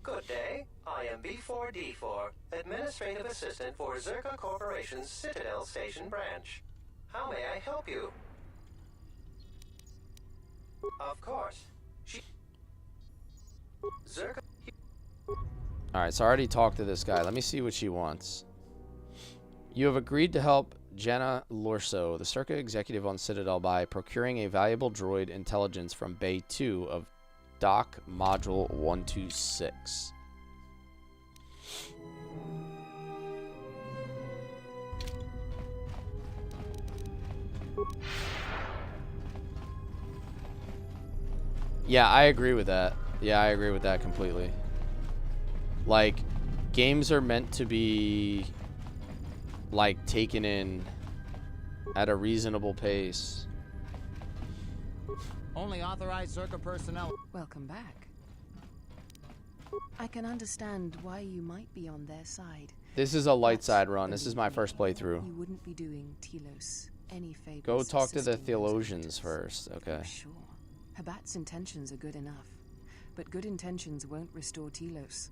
S19: Good day. I am B4D4, Administrative Assistant for Zerka Corporation's Citadel Station branch. How may I help you? Of course. Zerka...
S2: Alright, so I already talked to this guy. Let me see what she wants. You have agreed to help Jenna Lorso, the Circa executive on Citadel, by procuring a valuable droid intelligence from Bay 2 of Dock Module 126. Yeah, I agree with that. Yeah, I agree with that completely. Like, games are meant to be, like, taken in at a reasonable pace.
S7: Only authorized Zerka personnel.
S22: Welcome back. I can understand why you might be on their side.
S2: This is a light side run. This is my first playthrough.
S22: You wouldn't be doing Telos any favors.
S2: Go talk to the theologians first, okay?
S22: Sure. Habat's intentions are good enough, but good intentions won't restore Telos.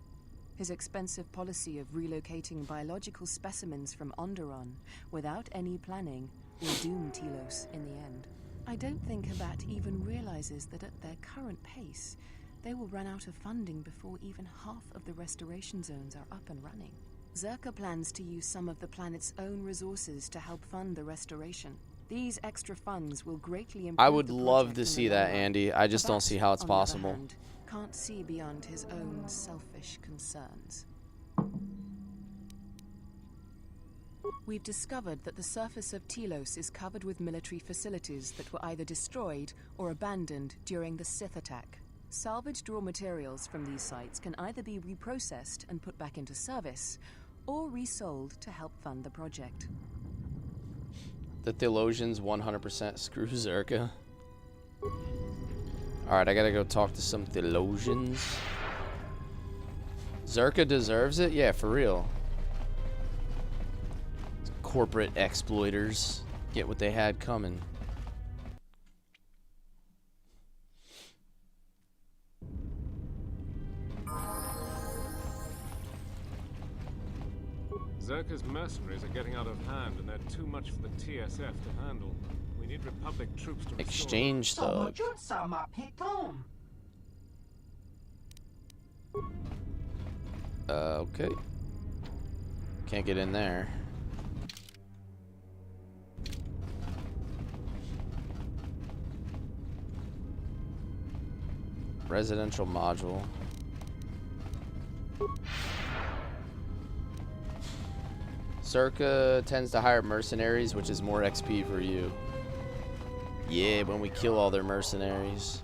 S22: His expensive policy of relocating biological specimens from Onderon without any planning will doom Telos in the end. I don't think Habat even realizes that at their current pace, they will run out of funding before even half of the restoration zones are up and running. Zerka plans to use some of the planet's own resources to help fund the restoration. These extra funds will greatly improve
S2: I would
S22: the
S2: love
S22: project
S2: to
S22: in
S2: see
S22: the long
S2: that,
S22: run.
S2: Andy. I just don't
S22: Habat,
S2: see how it's
S22: on the other
S2: possible.
S22: hand, can't see beyond his own selfish concerns. We've discovered that the surface of Telos is covered with military facilities that were either destroyed or abandoned during the Sith attack. Salvaged raw materials from these sites can either be reprocessed and put back into service, or resold to help fund the project.
S2: The Theologians 100% screw Zerka. Alright, I gotta go talk to some Theologians. Zerka deserves it? Yeah, for real. Corporate exploiters get what they had coming.
S20: Zerka's mercenaries are getting out of hand, and they're too much for the TSF to handle. We need Republic troops to
S2: Exchange thug. Okay. Can't get in there. Residential module. Zerka tends to hire mercenaries, which is more XP for you. Yeah, when we kill all their mercenaries.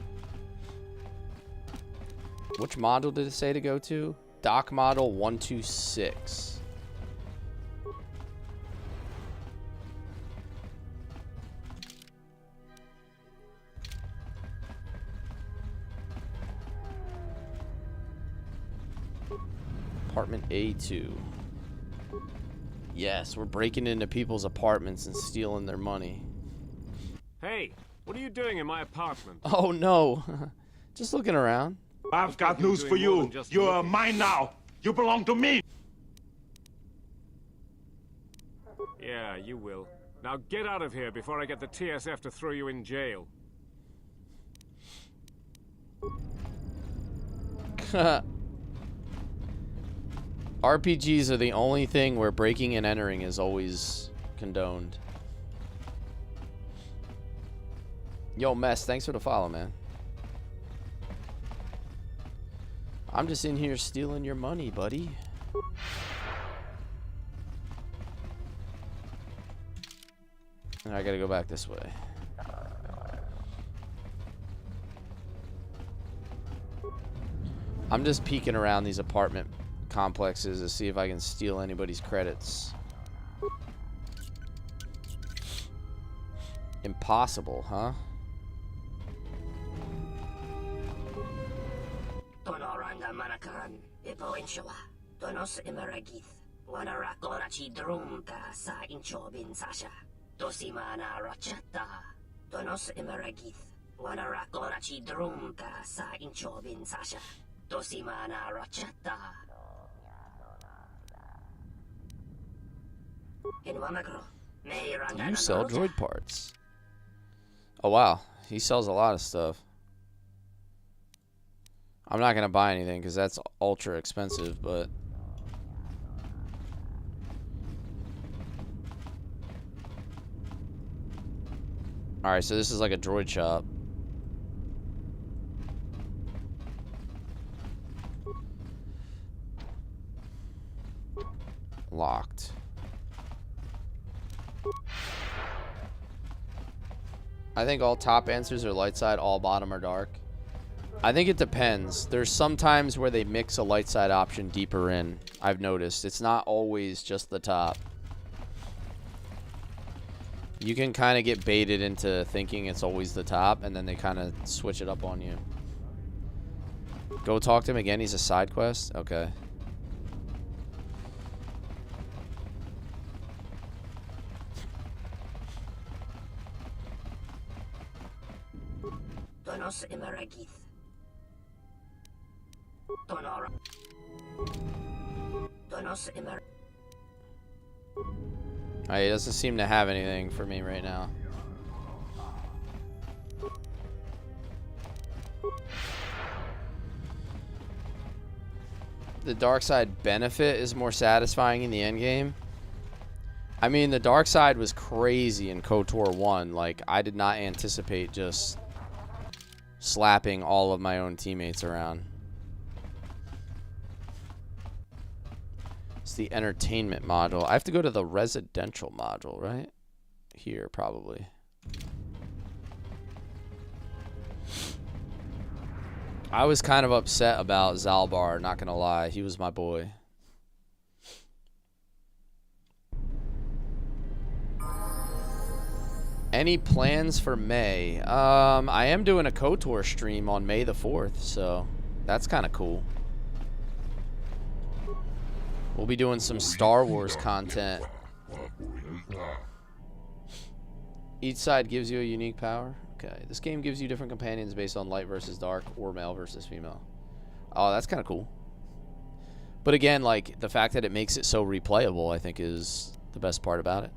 S2: Which module did it say to go to? Dock model 126. Apartment A2. Yes, we're breaking into people's apartments and stealing their money.
S20: Hey, what are you doing in my apartment?
S2: Oh no. Just looking around.
S1: I've got news for you. You're mine now. You belong to me.
S20: Yeah, you will. Now get out of here before I get the TSF to throw you in jail.
S2: RPGs are the only thing where breaking and entering is always condoned. Yo, Mess, thanks for the follow, man. I'm just in here stealing your money, buddy. And I gotta go back this way. I'm just peeking around these apartment complexes to see if I can steal anybody's credits. Impossible, huh?
S6: Tonoranga Manakan, Ipo Inshawa, Tonos Imaragith, Wanarakorachi Drumka sa Inchobin Sasha, Tosimana Rachata, Tonos Imaragith, Wanarakorachi Drumka sa Inchobin Sasha, Tosimana Rachata.
S2: Do you sell droid parts? Oh wow, he sells a lot of stuff. I'm not gonna buy anything because that's ultra expensive, but alright, so this is like a droid shop. Locked. I think all top answers are light side, all bottom are dark. I think it depends. There's some times where they mix a light side option deeper in. I've noticed. It's not always just the top. You can kind of get baited into thinking it's always the top, and then they kind of switch it up on you. Go talk to him again. He's a side quest? Okay.
S6: Tonos Imaragith. Tonora.
S2: He doesn't seem to have anything for me right now. The dark side benefit is more satisfying in the end game. I mean, the dark side was crazy in KOTOR 1. Like, I did not anticipate just slapping all of my own teammates around. It's the entertainment module. I have to go to the residential module, right? Here, probably. I was kind of upset about Zalbar, not gonna lie. He was my boy. Any plans for May? I am doing a KOTOR stream on May the 4th, so that's kind of cool. We'll be doing some Star Wars content. Each side gives you a unique power. Okay, this game gives you different companions based on light versus dark or male versus female. Oh, that's kind of cool. But again, like, the fact that it makes it so replayable, I think, is the best part about it.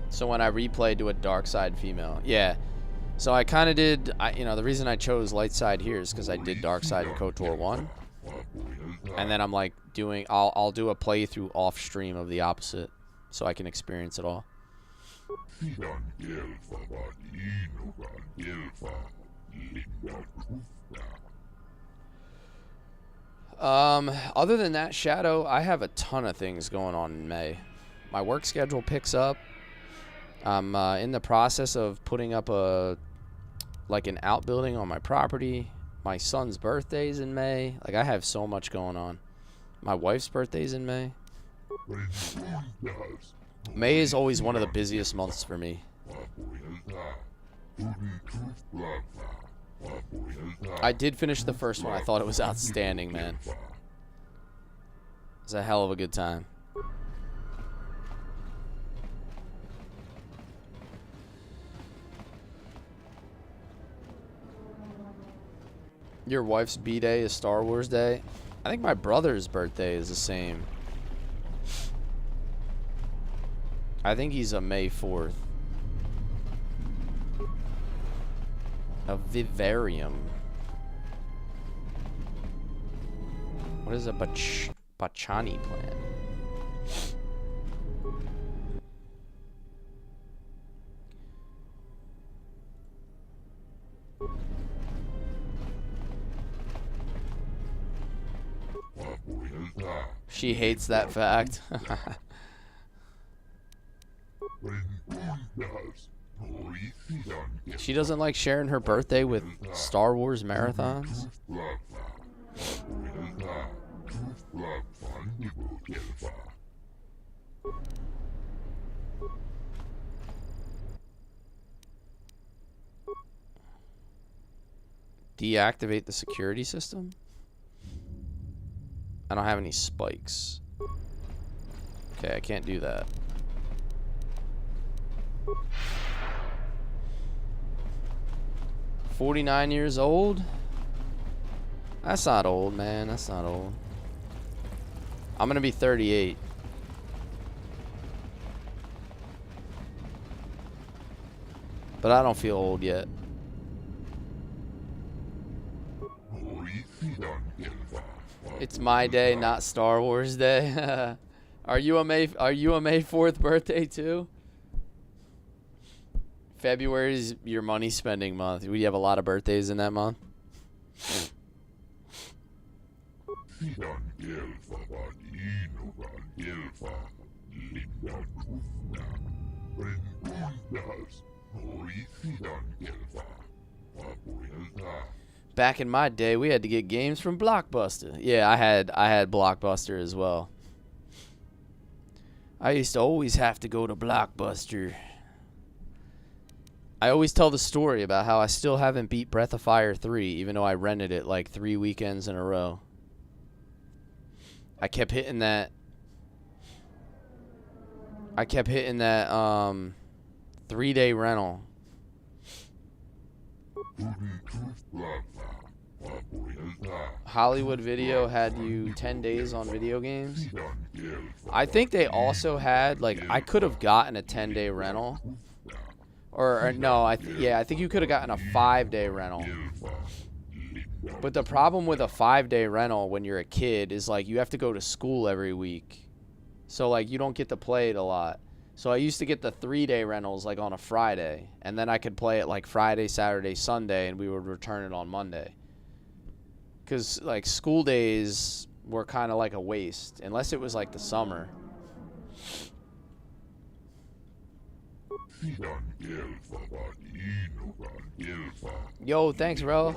S2: So when I replay, do a dark side female. Yeah. So I kind of did, you know, the reason I chose light side here is because I did dark side in KOTOR 1. And then I'm like doing, I'll do a playthrough off stream of the opposite so I can experience it all. Other than that, Shadow, I have a ton of things going on in May. My work schedule picks up. I'm in the process of putting up an outbuilding on my property. My son's birthday's in May. Like, I have so much going on. My wife's birthday's in May. May is always one of the busiest months for me. I did finish the first one. I thought it was outstanding, man. It was a hell of a good time. Your wife's B-Day is Star Wars Day? I think my brother's birthday is the same. I think he's a May 4th. A vivarium. What is a Bachani plant? She hates that fact. She doesn't like sharing her birthday with Star Wars marathons. Deactivate the security system? I don't have any spikes. Okay, I can't do that. $49 years old? That's not old, man. That's not old. I'm gonna be 38. But I don't feel old yet. It's my day, not Star Wars Day. Are you a May 4th birthday too? February is your money spending month. We have a lot of birthdays in that month. Back in my day, we had to get games from Blockbuster. Yeah, I had Blockbuster as well. I used to always have to go to Blockbuster. I always tell the story about how I still haven't beat Breath of Fire 3, even though I rented it like 3 weekends in a row. I kept hitting that 3-day rental. Hollywood Video had you 10 days on video games. I think they also had, like, I could have gotten a 10-day rental. Or no, I think you could have gotten a 5-day rental. But the problem with a 5-day rental when you're a kid is, like, you have to go to school every week. So, like, you don't get to play it a lot. So I used to get the 3-day rentals, like, on a Friday. And then I could play it, like, Friday, Saturday, Sunday, and we would return it on Monday. Because, like, school days were kind of like a waste. Unless it was, like, the summer. Yo, thanks, bro.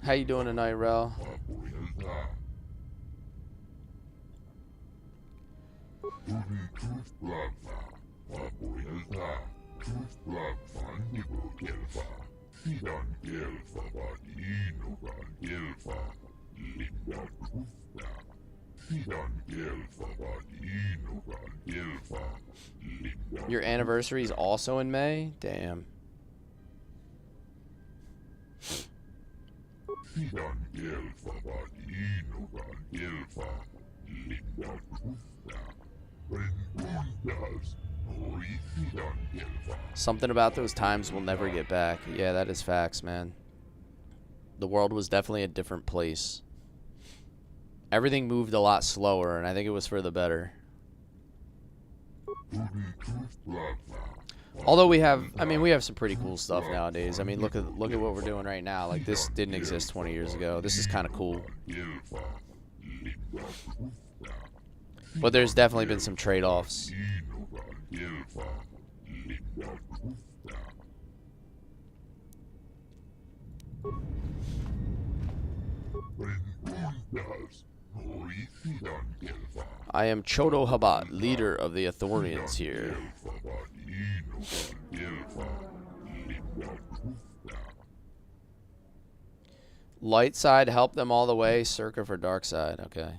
S2: How you doing tonight, Rel? Your anniversary is also in May? Damn. Something about those times we'll never get back. Yeah, that is facts, man. The world was definitely a different place. Everything moved a lot slower, and I think it was for the better. Although we have some pretty cool stuff nowadays. I mean, look at what we're doing right now. Like, this didn't exist 20 years ago. This is kind of cool. But there's definitely been some trade-offs. I am Chodo Habat, leader of the Ithorians here. Light side, help them all the way. Circa for dark side. Okay.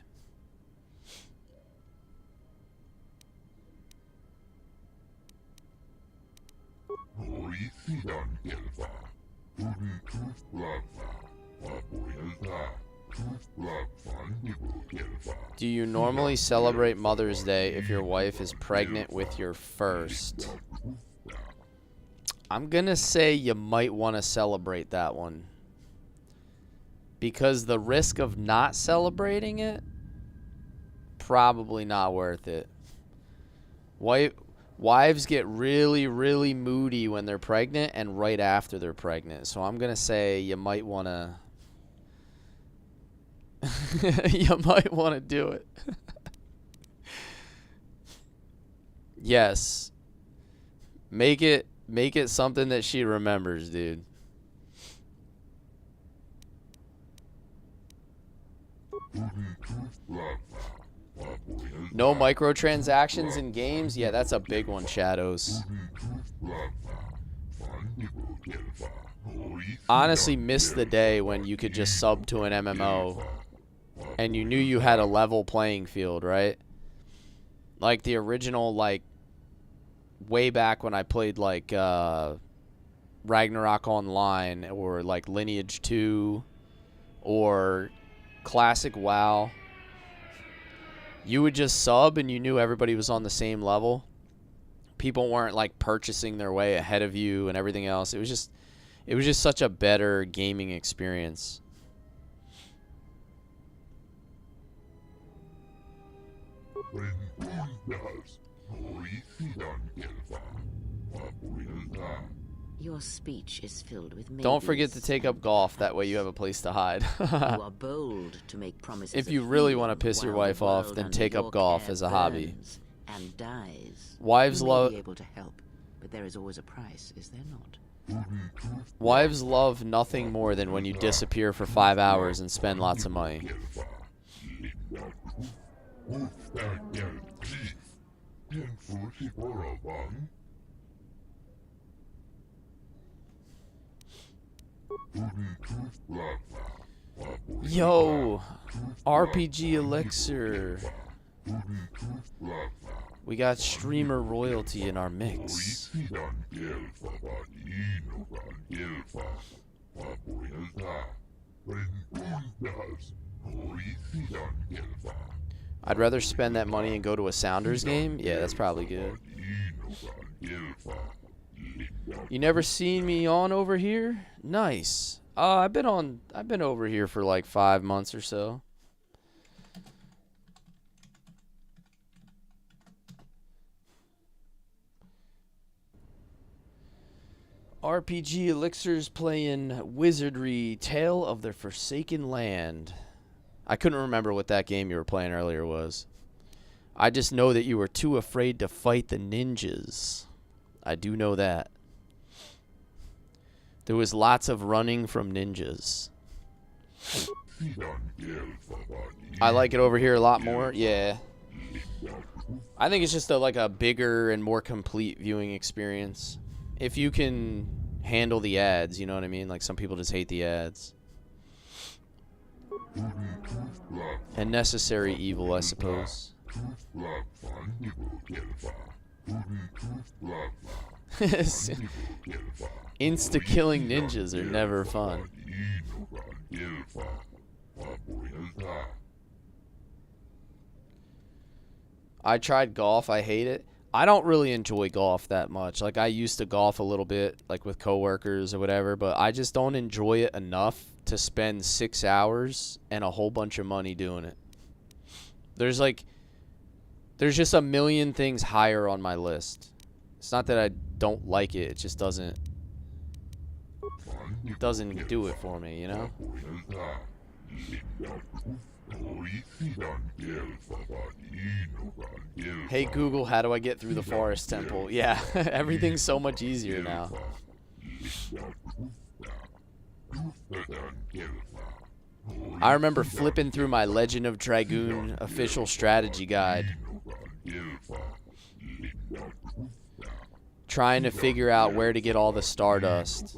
S2: Do you normally celebrate Mother's Day if your wife is pregnant with your first? I'm gonna say you might want to celebrate that one. Because the risk of not celebrating it, probably not worth it. Wives get really, really moody when they're pregnant and right after they're pregnant. So I'm gonna say you might want to... you might want to do it. Yes. Make it something that she remembers, dude. No microtransactions in games? Yeah, that's a big one, Shadows. Honestly, missed the day when you could just sub to an MMO and you knew you had a level playing field, right? Like the original, like, way back when I played, like, Ragnarok Online or, like, Lineage 2 or Classic WoW. You would just sub and you knew everybody was on the same level. People weren't, like, purchasing their way ahead of you and everything else. It was just such a better gaming experience.
S4: Your speech is filled with maybes.
S2: Don't forget to take up golf. That way you have a place to hide.
S4: You are bold to make promises.
S2: If you really want to piss your wife off, then take up golf as a hobby.
S4: And dies.
S2: Wives love.
S4: Be able to help, but there is always a price, is there not?
S2: Wives love nothing more than when you disappear for 5 hours and spend lots of money. Yo, RPG Elixir. We got streamer royalty in our mix. I'd rather spend that money and go to a Sounders game. Yeah, that's probably good. You never seen me on over here? Nice. I've been over here for like 5 months or so. RPG Elixir's playing Wizardry Tale of the Forsaken Land. I couldn't remember what that game you were playing earlier was. I just know that you were too afraid to fight the ninjas. I do know that. There was lots of running from ninjas. I like it over here a lot more. Yeah. I think it's just like a bigger and more complete viewing experience. If you can handle the ads, you know what I mean? Like some people just hate the ads. A necessary evil, I suppose. Insta-killing ninjas are never fun. I tried golf. I hate it. I don't really enjoy golf that much. Like, I used to golf a little bit, like with coworkers or whatever, but I just don't enjoy it enough to spend 6 hours and a whole bunch of money doing it. There's just a million things higher on my list. It's not that I don't like it. It just doesn't do it for me, you know? Hey Google, how do I get through the forest temple? Yeah, everything's so much easier now. I remember flipping through my Legend of Dragoon official strategy guide, trying to figure out where to get all the Stardust.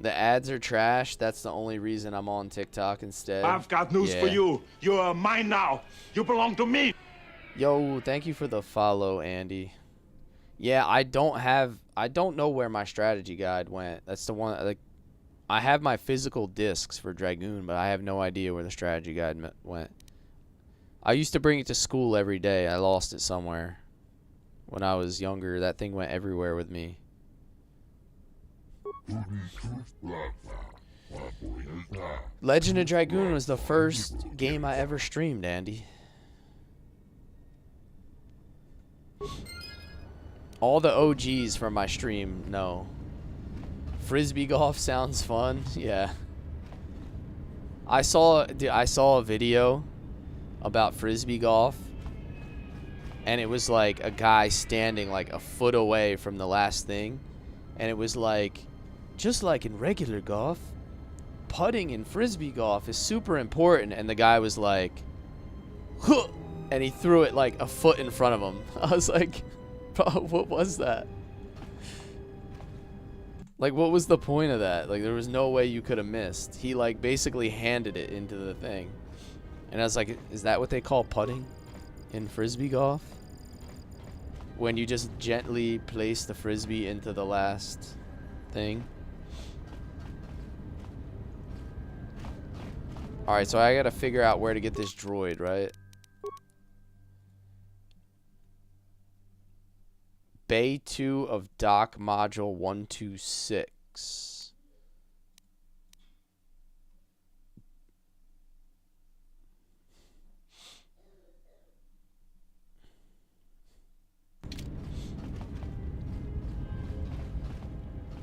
S2: The ads are trash. That's the only reason I'm on TikTok instead.
S1: I've got news for you. You're mine now. You belong to me.
S2: Yo, thank you for the follow, Andy. Yeah, I don't know where my strategy guide went. That's the one, like, I have my physical discs for Dragoon, but I have no idea where the strategy guide went. I used to bring it to school every day. I lost it somewhere. When I was younger, that thing went everywhere with me. Legend of Dragoon was the first game I ever streamed, Andy. All the OGs from my stream, no. Frisbee golf sounds fun. Yeah. I saw a video about Frisbee golf, and it was like a guy standing like a foot away from the last thing, and it was like, just like in regular golf, putting in Frisbee golf is super important, and the guy was like, huh, and he threw it like a foot in front of him. I was like, bro, what was that? Like, what was the point of that? Like, there was no way you could have missed. He like basically handed it into the thing. And I was like, is that what they call putting in Frisbee golf? When you just gently place the Frisbee into the last thing? Alright, so I gotta figure out where to get this droid, right? Bay 2 of Dock Module 126.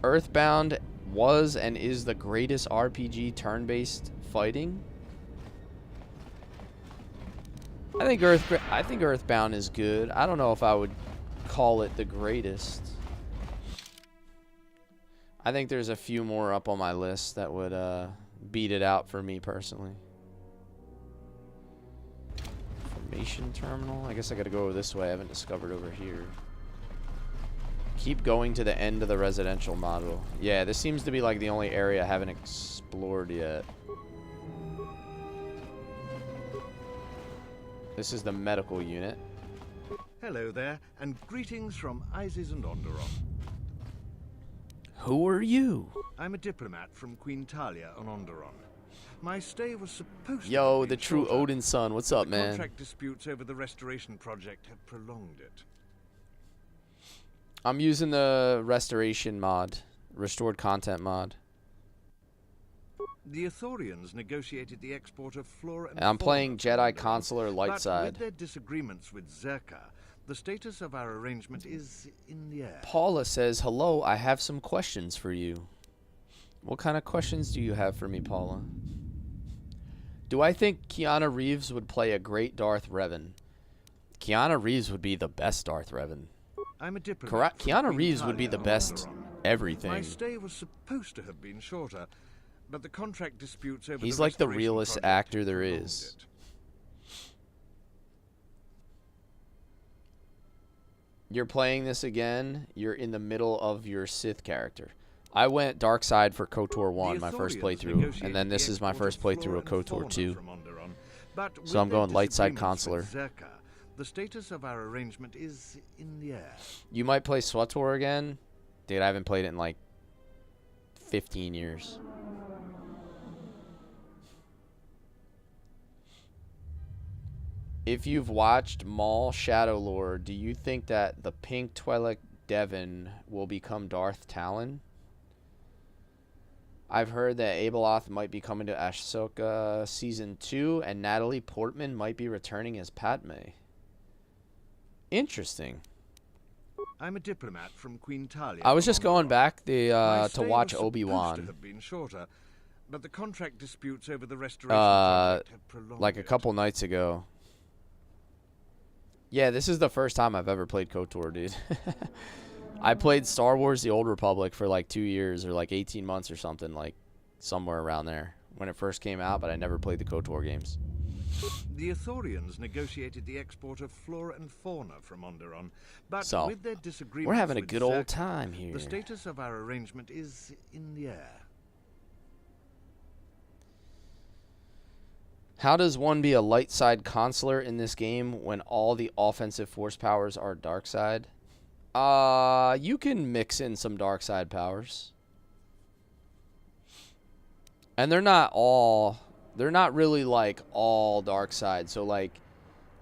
S2: Earthbound was and is the greatest RPG turn-based fighting. I think Earthbound is good. I don't know if I would call it the greatest. I think there's a few more up on my list that would beat it out for me personally. Information terminal? I guess I gotta go this way. I haven't discovered over here. Keep going to the end of the residential model. Yeah, this seems to be like the only area I haven't explored yet. This is the medical unit.
S5: Hello there, and greetings from Isis and Onderon.
S2: Who are you?
S5: I'm a diplomat from Queen Talia on Onderon. My stay was supposed to
S2: Yo,
S5: have
S2: the
S5: been
S2: true
S5: shorter,
S2: Odin son. What's up,
S5: but
S2: man?
S5: Contract disputes over the restoration project have prolonged it.
S2: I'm using the restoration mod. Restored content mod.
S5: The Ithorians negotiated the export of flora and
S2: And I'm
S5: fauna
S2: playing
S5: from
S2: Jedi
S5: Onderon,
S2: Consular light
S5: but
S2: side.
S5: with their disagreements with Zerka, the status of our arrangement is in the air.
S2: Paula says, hello, I have some questions for you. What kind of questions do you have for me, Paula? Do I think Keanu Reeves would play a great Darth Revan? Keanu Reeves would be the best Darth Revan.
S5: I'm a diplomat.
S2: Keanu Reeves would be the best everything.
S5: My stay was supposed to have been shorter, but the contract disputes over
S2: He's
S5: the
S2: like the
S5: restoration
S2: realest
S5: project
S2: actor there
S5: prolonged
S2: is.
S5: it.
S2: You're playing this again, you're in the middle of your Sith character. I went dark side for KOTOR 1, my first playthrough, and then this is my first playthrough of KOTOR 2. So I'm going light side consular.
S5: The status of our arrangement is in the air.
S2: You might play SWTOR again? Dude, I haven't played it in like 15 years. If you've watched Maul Shadowlord, do you think that the pink Twi'lek Devon will become Darth Talon? I've heard that Abeloth might be coming to Ahsoka Season 2, and Natalie Portman might be returning as Padme. Interesting.
S5: I'm a diplomat from Queen Talia.
S2: I was just going back
S5: My
S2: to
S5: stay
S2: watch
S5: was supposed to
S2: Obi-Wan.
S5: have been shorter, but the contract disputes over the restoration project have prolonged
S2: Like a couple nights ago. Yeah, this is the first time I've ever played KOTOR, dude. I played Star Wars The Old Republic for like 2 years or like 18 months or something, like somewhere around there when it first came out, but I never played the KOTOR games.
S5: The Ithorians negotiated the export of flora and fauna from Onderon, but
S2: So,
S5: with their disagreements
S2: we're having a
S5: with
S2: good old
S5: Zerka,
S2: time here.
S5: The status of our arrangement is in the air.
S2: How does one be a light side consular in this game when all the offensive force powers are dark side? You can mix in some dark side powers. And they're not really like all dark side. So like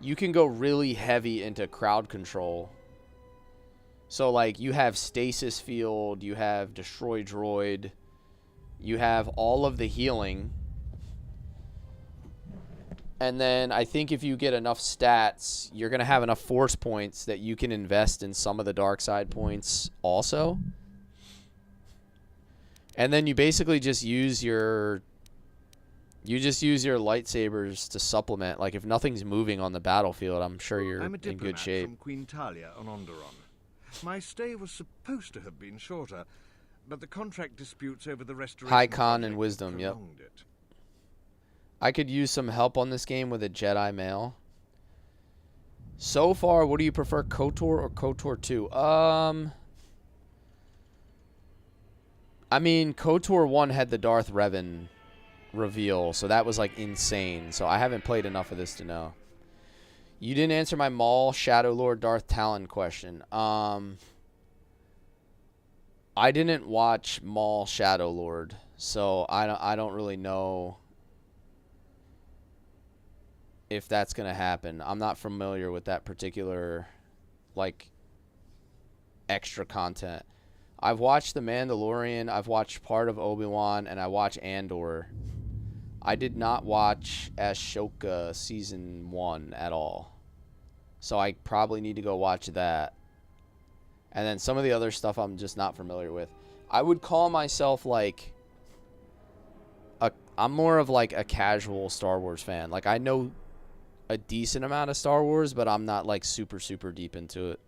S2: you can go really heavy into crowd control. So like you have stasis field, you have destroy droid, you have all of the healing. And then I think if you get enough stats, you're going to have enough force points that you can invest in some of the dark side points also. And then you basically just use your lightsabers to supplement. Like if nothing's moving on the battlefield, I'm sure you're
S5: I'm a
S2: in
S5: diplomat
S2: good shape.
S5: from Queen Talia on Onderon. My stay was supposed to have been shorter, but the contract disputes over the restoration
S2: High con
S5: project
S2: and wisdom, yep.
S5: prolonged it.
S2: I could use some help on this game with a Jedi male. So far, what do you prefer, KOTOR or KOTOR 2? I mean, KOTOR 1 had the Darth Revan reveal, so that was like insane. So I haven't played enough of this to know. You didn't answer my Maul Shadowlord Darth Talon question. I didn't watch Maul Shadowlord, so I don't really know if that's going to happen. I'm not familiar with that particular, like, extra content. I've watched The Mandalorian, I've watched part of Obi-Wan, and I watched Andor. I did not watch Ashoka Season 1 at all. So I probably need to go watch that. And then some of the other stuff I'm just not familiar with. I would call myself, like, I'm more of, like, a casual Star Wars fan. Like, I know a decent amount of Star Wars, but I'm not like super deep into it.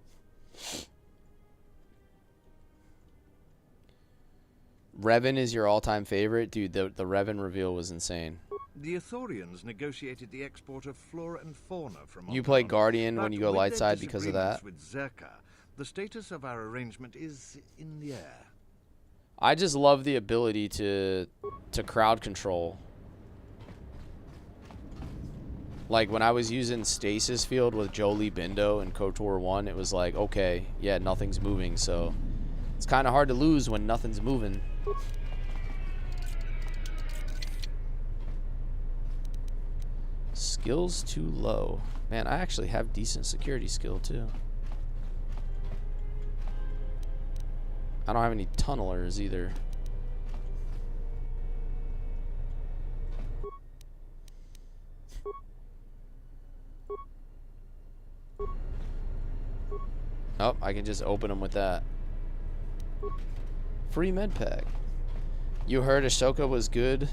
S2: Revan is your all-time favorite? Dude, the Revan reveal was insane.
S5: The Ithorians negotiated the export of flora and fauna from
S2: You play
S5: Onderon,
S2: Guardian when
S5: but
S2: you go
S5: with
S2: light
S5: their
S2: side because of that?
S5: disagreements with Zerka, the status of our arrangement is in the air.
S2: I just love the ability to crowd control. Like when I was using Stasis Field with Jolie Bindo in KOTOR 1, it was like, okay, yeah, nothing's moving, so it's kind of hard to lose when nothing's moving. Skills too low. Man, I actually have decent security skill too. I don't have any tunnelers either. Oh, I can just open them with that. Free med pack. You heard Ahsoka was good?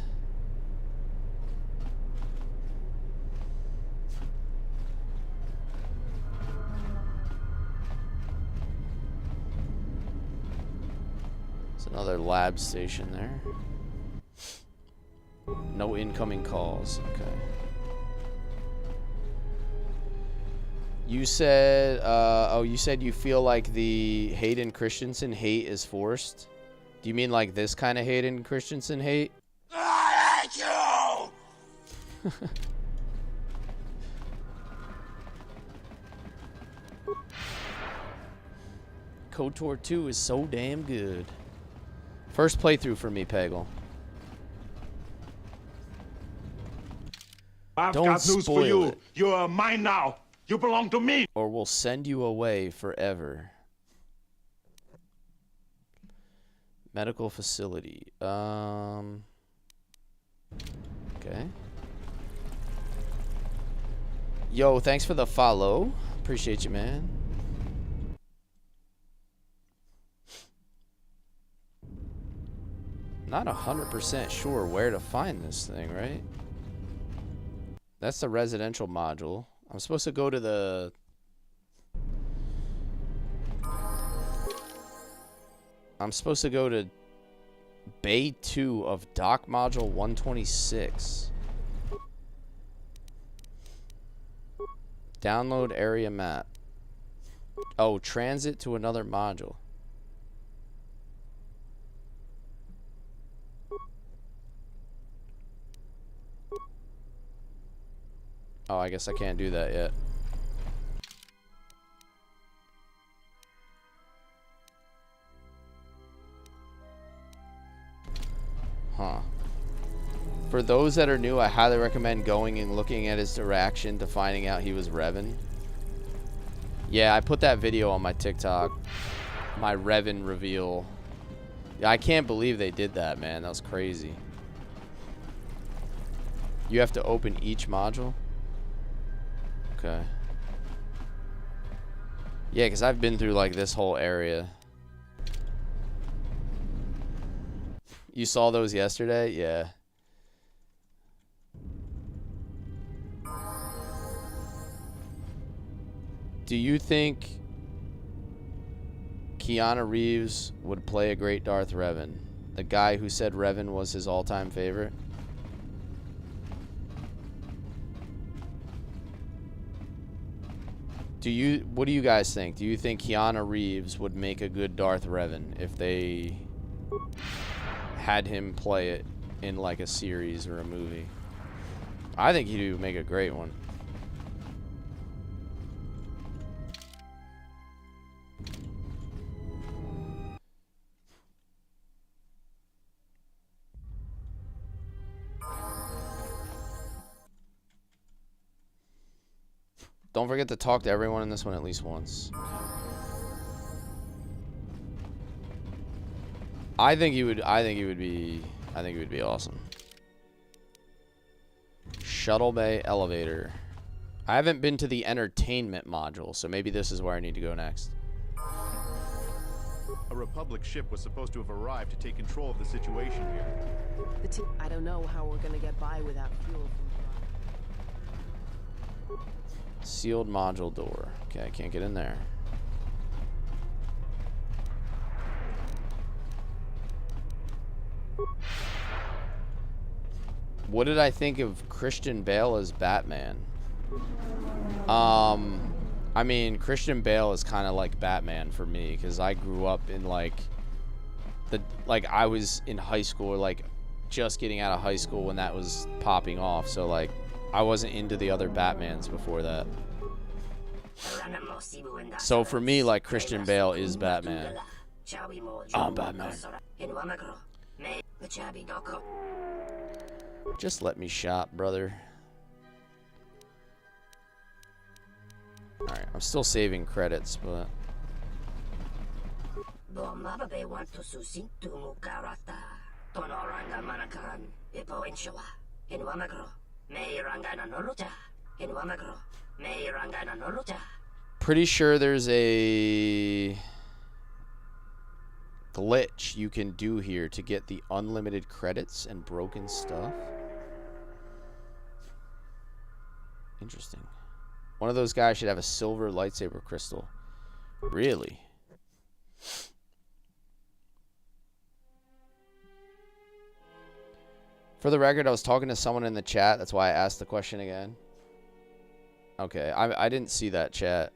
S2: It's another lab station there. No incoming calls. Okay. You said, oh, you said you feel like the Hayden Christensen hate is forced? Do you mean like this kind of Hayden Christensen hate?
S10: I hate you!
S2: KOTOR 2 is so damn good. First playthrough for me, Peggle.
S1: I've
S2: Don't
S1: got news for
S2: spoil
S1: you.
S2: it.
S1: You're mine now. You belong to me.
S2: Or we'll send you away forever. Medical facility. Okay. Yo, thanks for the follow. Appreciate you, man. Not 100% sure where to find this thing, right? That's the residential module. I'm supposed to go to the... I'm supposed to go to Bay 2 of Dock Module 126. Download area map. Oh, transit to another module. Oh, I guess I can't do that yet. Huh. For those that are new, I highly recommend going and looking at his reaction to finding out he was Revan. Yeah, I put that video on my TikTok. My Revan reveal. Yeah, I can't believe they did that, man. That was crazy. You have to open each module? Okay. Yeah, because I've been through like this whole area. You saw those yesterday? Yeah. Do you think Keanu Reeves would play a great Darth Revan? The guy who said Revan was his all-time favorite? What do you guys think? Do you think Keanu Reeves would make a good Darth Revan if they had him play it in like a series or a movie? I think he would make a great one. Don't forget to talk to everyone in this one at least once. I think he would be awesome. Shuttle Bay Elevator. I haven't been to the entertainment module, so maybe this is where I need to go next.
S16: A Republic ship was supposed to have arrived to take control of the situation here.
S22: I don't know how we're gonna get by without fuel.
S2: Sealed module door. Okay, I can't get in there. What did I think of Christian Bale as Batman? I mean, Christian Bale is kind of like Batman for me because I grew up in like I was in high school, or like just getting out of high school when that was popping off. So like I wasn't into the other Batmans before that. So for me, like Christian Bale is Batman. I'm Batman. Just let me shop, brother. Alright, I'm still saving credits, but... Pretty sure there's a glitch you can do here to get the unlimited credits and broken stuff. Interesting. One of those guys should have a silver lightsaber crystal. Really? For the record, I was talking to someone in the chat. That's why I asked the question again. Okay, I didn't see that chat.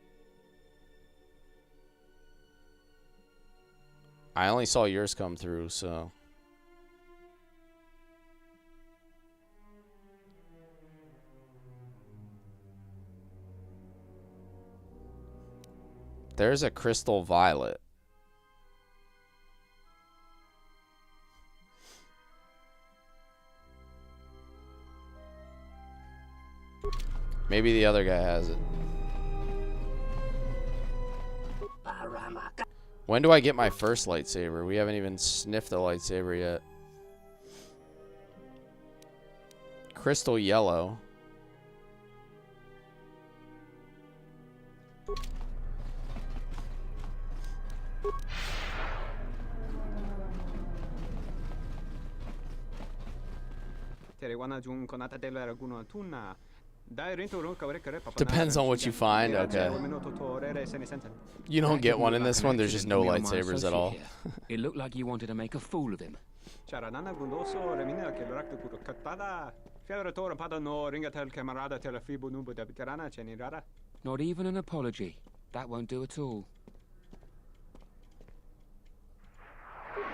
S2: I only saw yours come through, so... There's a crystal violet. Maybe the other guy has it. When do I get my first lightsaber? We haven't even sniffed the lightsaber yet. Crystal yellow. Depends on what you find. Okay. You don't get one in this one. There's just no lightsabers at all.
S14: It looked like you wanted to make a fool of him. Not even an apology. That won't do at all.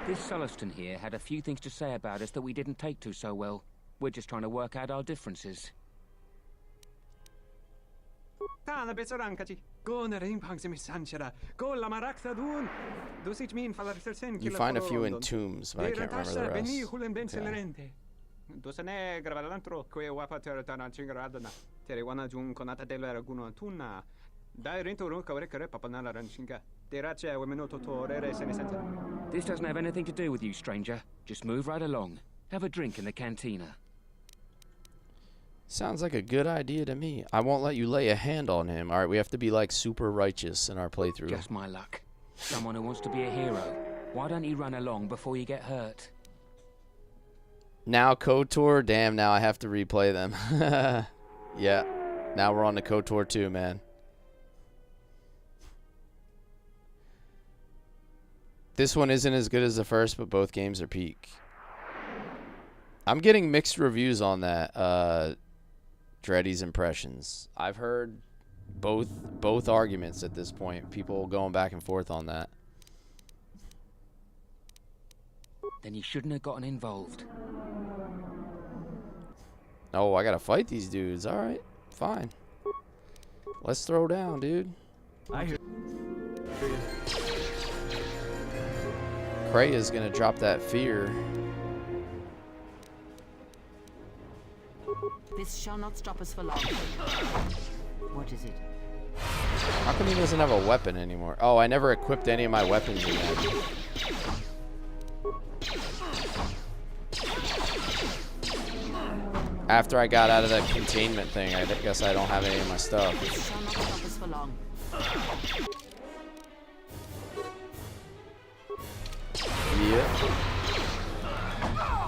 S14: This Sulluston here had a few things to say about us that we didn't take to so well. We're just trying to work out our differences.
S2: You find a few in tombs, but I can't remember the rest.
S14: This doesn't have anything to do with you, stranger. Just move right along. Have a drink in the cantina.
S2: Sounds like a good idea to me. I won't let you lay a hand on him. Alright, we have to be like super righteous in our playthrough.
S14: Just my luck. Someone who wants to be a hero. Why don't you run along before you get hurt?
S2: Now KOTOR? Damn, now I have to replay them. Yeah. Now we're on to KOTOR 2, man. This one isn't as good as the first, but both games are peak. I'm getting mixed reviews on that. Dreddy's impressions. I've heard both arguments at this point. People going back and forth on that.
S14: Then you shouldn't have gotten involved.
S2: Oh, I gotta fight these dudes. Alright, fine. Let's throw down, dude.
S12: I hear
S2: Cray is gonna drop that fear.
S4: This shall not stop us for long. What is it?
S2: How come he doesn't have a weapon anymore? Oh, I never equipped any of my weapons again. After I got out of that containment thing, I guess I don't have any of my stuff.
S4: This shall not stop us for long.
S2: Yep.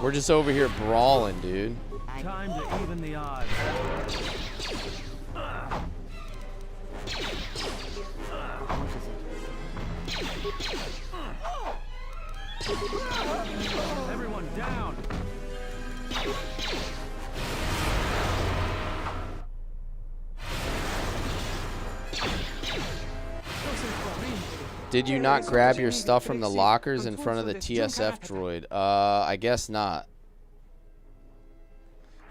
S2: We're just over here brawling, dude.
S12: Time to even the odds. Everyone down.
S2: Did you not grab your stuff from the lockers in front of the TSF droid? I guess not.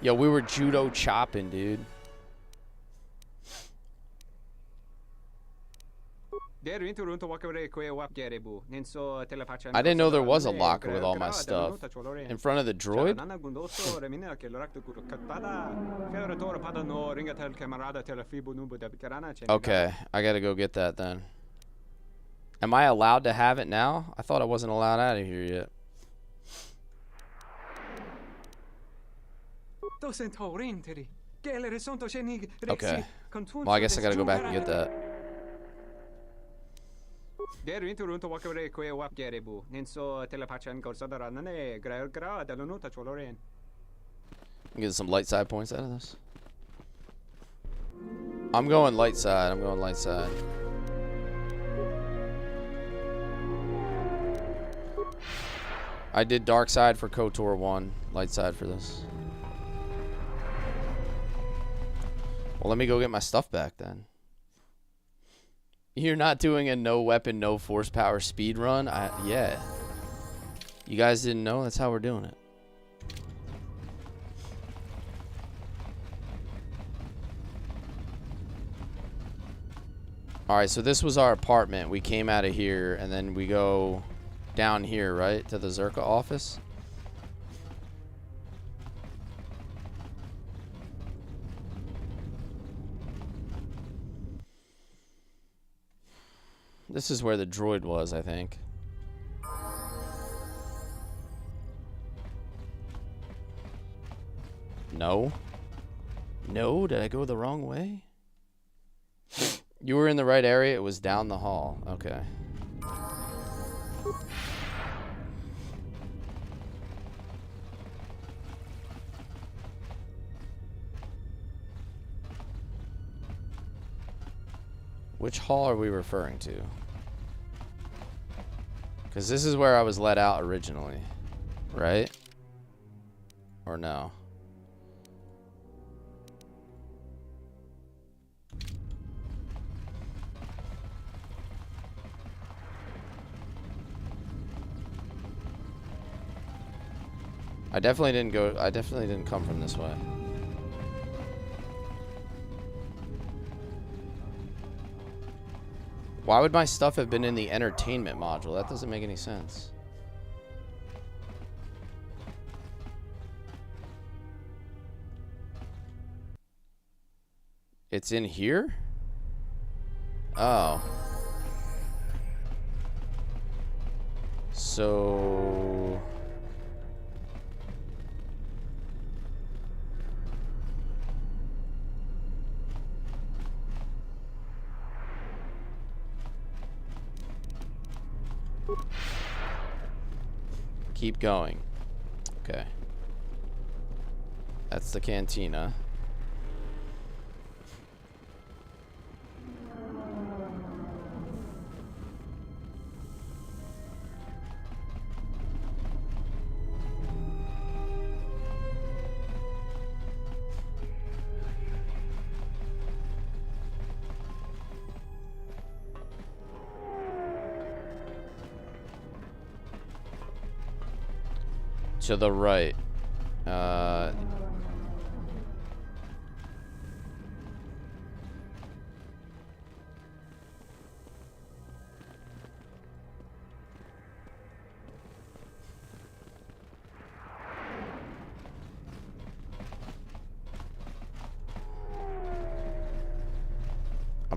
S2: Yo, we were judo chopping, dude. I didn't know there was a locker with all my stuff. In front of the droid? Okay, I gotta go get that then. Am I allowed to have it now? I thought I wasn't allowed out of here yet. Okay. Well, I guess I gotta go back and get that. Get some light side points out of this. I'm going light side. I'm going light side. I did dark side for KOTOR 1, light side for this. Well, let me go get my stuff back then. You're not doing a no weapon, no force power speed run? Yeah. You guys didn't know? That's how we're doing it. Alright, so this was our apartment. We came out of here, and then we go down here, right? To the Zerka office. This is where the droid was, I think. No. No? Did I go the wrong way? You were in the right area. It was down the hall. Okay. Which hall are we referring to? Because this is where I was let out originally, right? Or no? I definitely didn't come from this way. Why would my stuff have been in the entertainment module? That doesn't make any sense. It's in here? Oh. So... Keep going. Okay. That's the cantina. To the right. I'm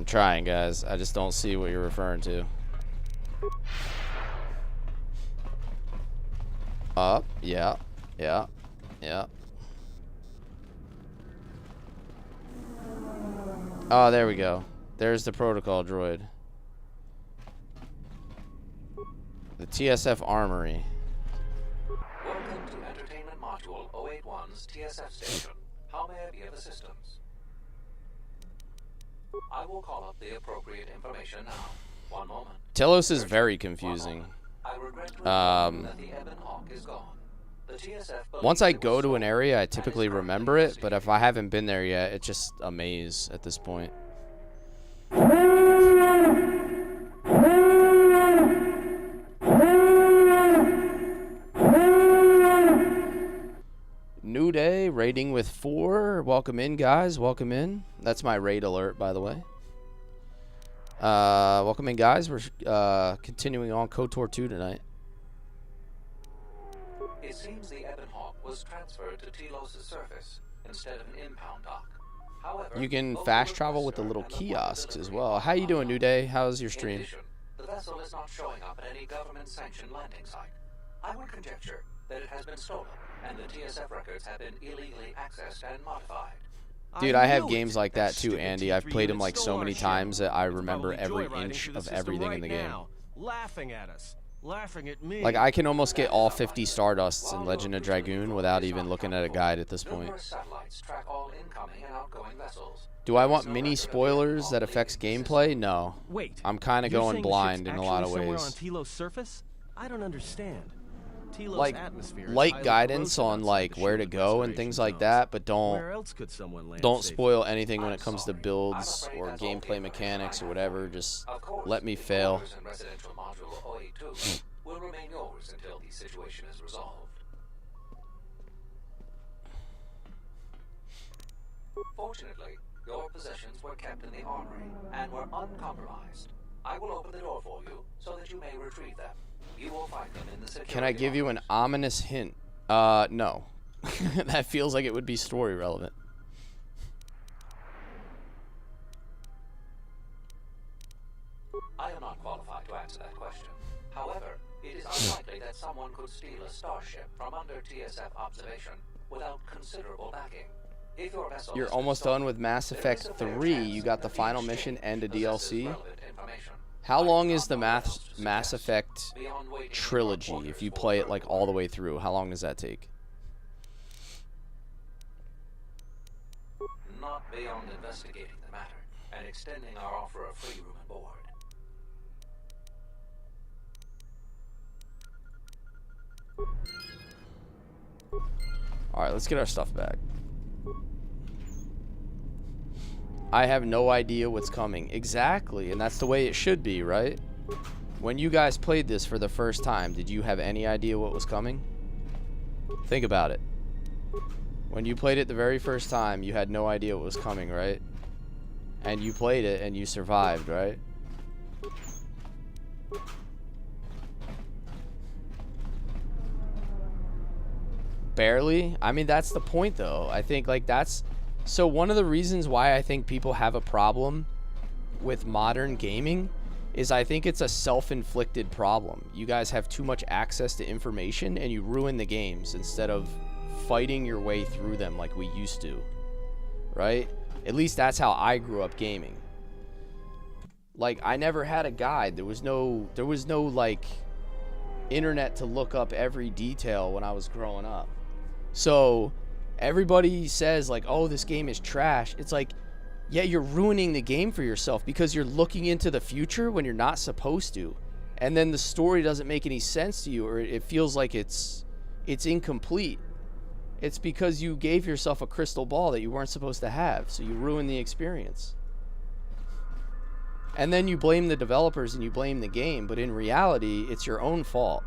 S2: trying, guys. I just don't see what you're referring to. Up, yeah, yeah, yeah. Oh, there we go. There's the protocol droid. The TSF Armory.
S8: Welcome to Entertainment Module 081's TSF Station. How may I be of assistance? I will call up the appropriate information now. One moment.
S2: Telos is very confusing.
S8: I regret to inform you that the Ebon Hawk is gone. The The TSF
S2: Once I go to an area, I typically remember it, but if I haven't been there yet, it's just a maze at this point. New day, raiding with 4. Welcome in, guys. Welcome in. That's my raid alert, by the way. Welcome in, guys. We're continuing on KOTOR 2 tonight.
S8: It seems the Ebon Hawk was transferred to Telos' surface instead of an impound dock. However,
S2: You can fast travel with the little kiosks as well. How you doing, New Day? How's your stream?
S8: In addition, the vessel is not showing up at any government-sanctioned landing site. I would conjecture that it has been stolen, and the TSF records have been illegally accessed and modified.
S2: Dude, I have games like that too, Andy. I've played them like so many times that I remember every inch of everything in the game.
S3: Laughing at us. Laughing at me.
S2: Like, I can almost get all 50 Stardusts in Legend of Dragoon without even looking at a guide at this point.
S8: Track all incoming and outgoing vessels.
S2: Do I want mini spoilers that affects gameplay? No.
S3: Wait.
S2: I'm kind of going blind in a lot of
S3: somewhere
S2: ways.
S3: on Telos' surface? I don't understand. Telos'
S2: Like,
S3: atmosphere is
S2: light
S3: highly
S2: guidance
S3: corrosive
S2: on
S3: outside
S2: like
S3: the
S2: where to
S3: ship
S2: go and things like that, but
S3: Where else could someone land
S2: don't
S3: safely?
S2: spoil anything when it comes to builds or gameplay mechanics or whatever. Just let me fail.
S8: And residential module OA2 will remain yours until the situation is resolved. Fortunately, your possessions were kept in the armory and were uncompromised. I will open the door for you so that you may retrieve them. You will find them in the security
S2: Can I give you an ominous hint? No. That feels like it would be story relevant.
S8: I am not qualified to answer that question. However, it is unlikely that someone could steal a starship from under TSF observation without considerable backing. If your vessel
S2: You're almost done with Mass Effect 3. You got the final mission and a DLC. How long is the Mass Effect trilogy if you play it like all the way through? How long does that take?
S8: Not beyond investigating the matter and extending our offer of free room and board.
S2: Alright, let's get our stuff back. I have no idea what's coming. Exactly, and that's the way it should be, right? When you guys played this for the first time, did you have any idea what was coming? Think about it. When you played it the very first time, you had no idea what was coming, right? And you played it and you survived, right? Barely? I mean, that's the point, though. I think, like, that's... So one of the reasons why I think people have a problem with modern gaming is I think it's a self-inflicted problem. You guys have too much access to information and you ruin the games instead of fighting your way through them like we used to, right? At least that's how I grew up gaming. Like, I never had a guide. There was no like internet to look up every detail when I was growing up. So everybody says like, oh, this game is trash. It's like, yeah, you're ruining the game for yourself because you're looking into the future when you're not supposed to. And then the story doesn't make any sense to you, or it feels like it's incomplete. It's because you gave yourself a crystal ball that you weren't supposed to have, so you ruin the experience. And then you blame the developers and you blame the game, but in reality, it's your own fault.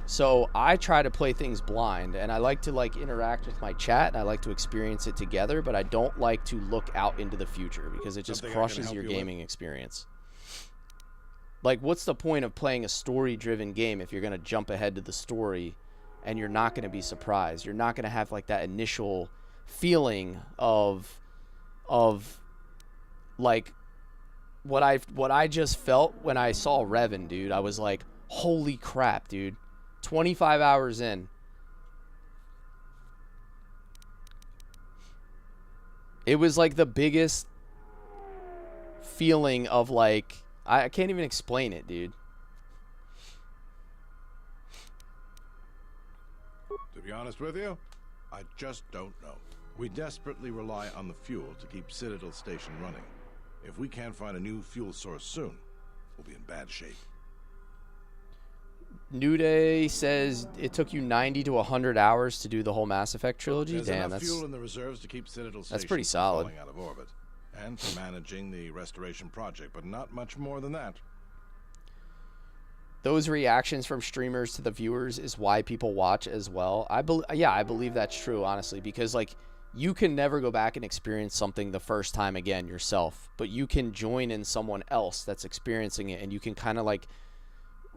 S2: So I try to play things blind, and I like to like interact with my chat, and I like to experience it together, but I don't like to look out into the future because it just crushes your gaming experience. Like, what's the point of playing a story-driven game if you're going to jump ahead to the story and you're not going to be surprised? You're not going to have like that initial feeling of like what I just felt when I saw Revan, dude. I was like, holy crap, dude. 25 hours in. It was like the biggest feeling of like, I can't even explain it, dude.
S13: To be honest with you, I just don't know. We desperately rely on the fuel to keep Citadel Station running. If we can't find a new fuel source soon, we'll be in bad shape.
S2: New Day says it took you 90 to 100 hours to do the whole Mass Effect trilogy.
S13: There's
S2: Damn,
S13: enough fuel in the reserves to keep Citadel
S2: that's
S13: Station
S2: pretty
S13: from
S2: solid.
S13: falling out of orbit, and for managing the restoration project, but not much more than that.
S2: Those reactions from streamers to the viewers is why people watch as well. I believe that's true, honestly, because like you can never go back and experience something the first time again yourself, but you can join in someone else that's experiencing it, and you can kind of like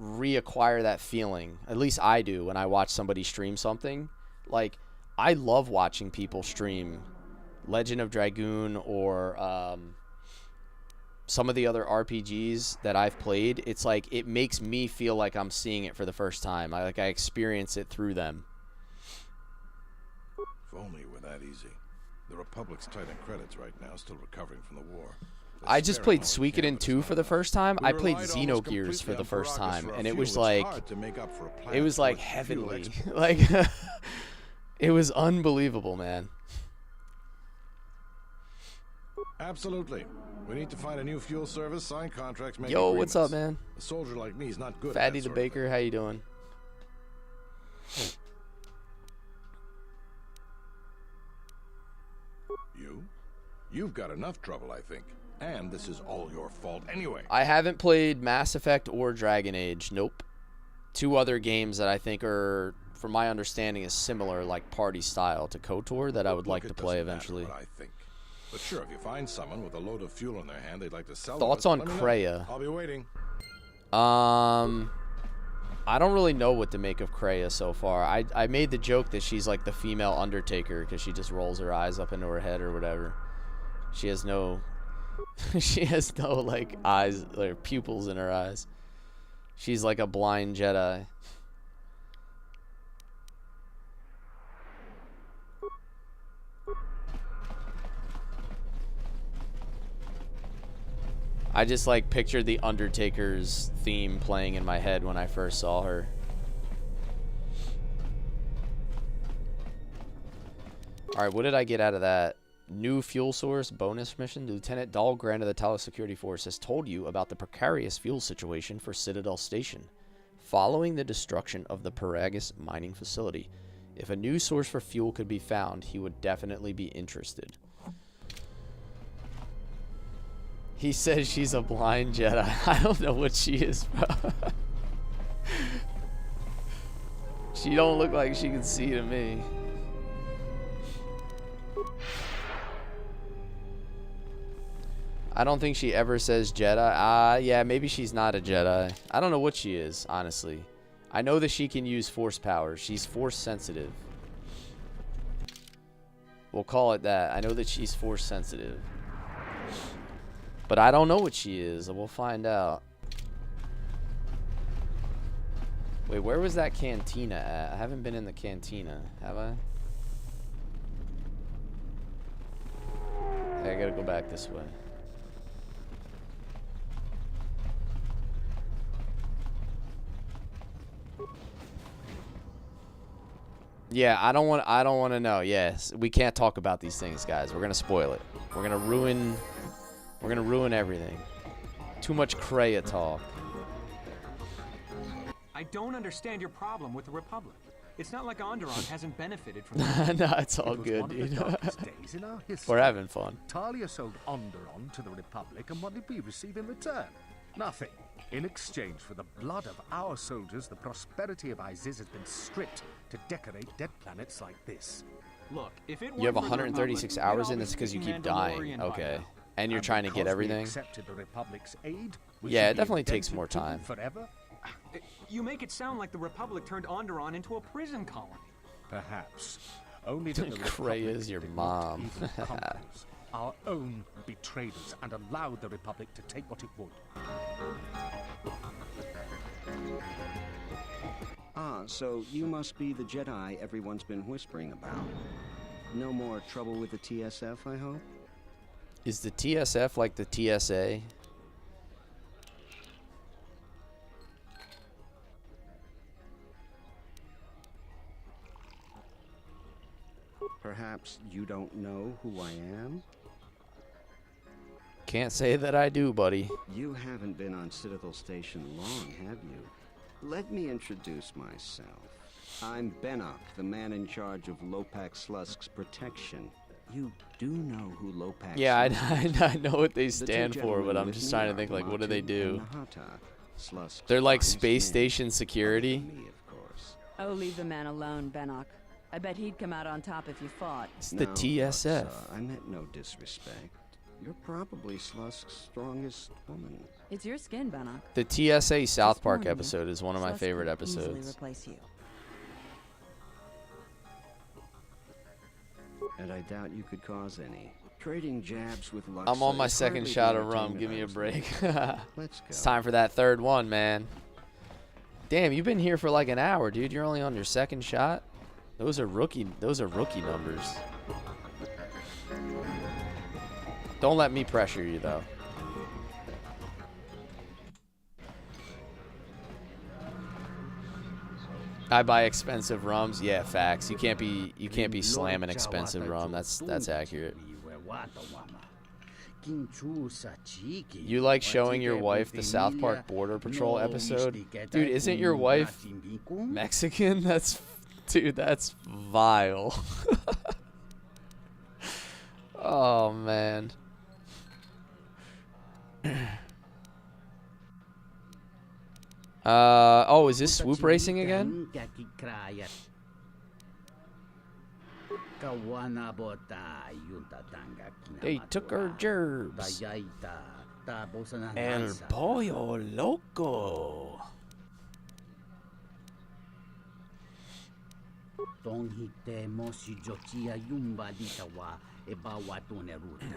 S2: reacquire that feeling. At least I do when I watch somebody stream something. Like, I love watching people stream Legend of Dragoon or some of the other RPGs that I've played. It's like it makes me feel like I'm seeing it for the first time. I experience it through them.
S13: If only it were that easy. The Republic's tight on credits right now, still recovering from the war.
S2: I just played Suikoden 2 for the first time. I played Xenogears for the first time, and it was like heavenly. Like it was unbelievable, man.
S13: Absolutely. We need to find a new fuel service, sign contracts, make
S2: Yo,
S13: agreements.
S2: what's up, man?
S13: A soldier like me is not good
S2: Fatty
S13: at
S2: the
S13: that
S2: Baker, how you doing?
S13: You've got enough trouble, I think. And this is all your fault anyway.
S2: I haven't played Mass Effect or Dragon Age. Nope. Two other games that I think are, from my understanding, is similar, like party style to KOTOR, that I would like to play eventually.
S13: I think. But sure, if you find someone with a load of fuel in their hand they'd like to sell.
S2: Thoughts on Kreia?
S13: I'll be waiting.
S2: I don't really know what to make of Kreia so far. I made the joke that she's like the female Undertaker because she just rolls her eyes up into her head or whatever. She has no like eyes or pupils in her eyes. She's like a blind Jedi. I just like pictured the Undertaker's theme playing in my head when I first saw her. Alright, what did I get out of that? New fuel source bonus mission. Lieutenant Dahlgren of the Talos Security Force has told you about the precarious fuel situation for Citadel Station following the destruction of the Paragus mining facility. If a new source for fuel could be found, he would definitely be interested. He says she's a blind Jedi. I don't know what she is, bro. She don't look like she can see to me. I don't think she ever says Jedi. Yeah, maybe she's not a Jedi. I don't know what she is, honestly. I know that she can use force powers. She's force sensitive. We'll call it that. I know that she's force sensitive. But I don't know what she is. We'll find out. Wait, where was that cantina at? I haven't been in the cantina, have I? Hey, I gotta go back this way. Yeah, I don't want to know. Yes, we can't talk about these things, guys. We're gonna spoil it. We're gonna ruin everything. Too much Kreia talk.
S9: I don't understand your problem with the Republic. It's not like Onderon hasn't benefited from that.
S2: No, it's all good, dude.
S11: Days in our history.
S2: We're having fun.
S11: Talia sold Onderon to the Republic, and what did we receive in return? Nothing. In exchange for the blood of our soldiers, the prosperity of Iziz has been stripped to decorate dead planets like this.
S9: Look, if it
S2: You have 136 hours in this because you keep dying. Okay. And you're trying to get everything.
S11: Accepted the Republic's aid,
S2: Yeah, it definitely takes more time.
S11: Forever?
S9: You make it sound like the Republic turned Onderon into a prison colony.
S11: Perhaps. Only that the
S2: Kreia is your mom.
S11: Our own betrayers, and allowed the Republic to take what it would.
S23: Ah, so you must be the Jedi everyone's been whispering about. No more trouble with the TSF, I hope?
S2: Is the TSF like the TSA?
S23: Perhaps you don't know who I am?
S2: Can't say that I do, buddy.
S23: You haven't been on Citadel Station long, have you? Let me introduce myself. I'm Benok, the man in charge of Lopak Slusk's protection. You do know who Lopak
S2: Yeah,
S23: Slusk is.
S2: I know what they
S23: The
S2: stand
S23: two
S2: for, but
S23: gentlemen
S2: I'm
S23: with
S2: just
S23: me
S2: trying to
S23: are
S2: think, like, what do
S23: Matu
S2: they do?
S23: and Nahata, Slusk's
S2: They're like
S23: finest
S2: space
S23: men.
S2: station security.
S23: Me, of course.
S17: Oh, leave the man alone, Benok. I bet he'd come out on top if you fought.
S2: It's the
S23: Now,
S2: TSF.
S23: I meant no disrespect. You're probably Slusk's strongest woman.
S17: It's your skin, Benok.
S2: The TSA South
S17: Just
S2: Park
S17: warning you,
S2: episode is one of my
S17: Slusk
S2: favorite
S17: could easily
S2: episodes.
S17: replace you.
S23: And I doubt you could cause any. Trading jabs with Luxa
S2: I'm on my
S23: is
S2: second
S23: hardly
S2: shot
S23: the
S2: of rum.
S23: entertainment
S2: Give me
S23: I
S2: a
S23: was
S2: break.
S23: looking for. Let's go.
S2: It's time for that third one, man. Damn, you've been here for like an hour, dude. You're only on your second shot. Those are rookie numbers. Don't let me pressure you though. I buy expensive rums. Yeah, facts. You can't be slamming expensive rum. That's accurate. You like showing your wife the South Park Border Patrol episode? Dude, isn't your wife Mexican? Dude, that's vile. Oh, man. Oh, is this swoop racing again? They took our gerbs. El pollo loco.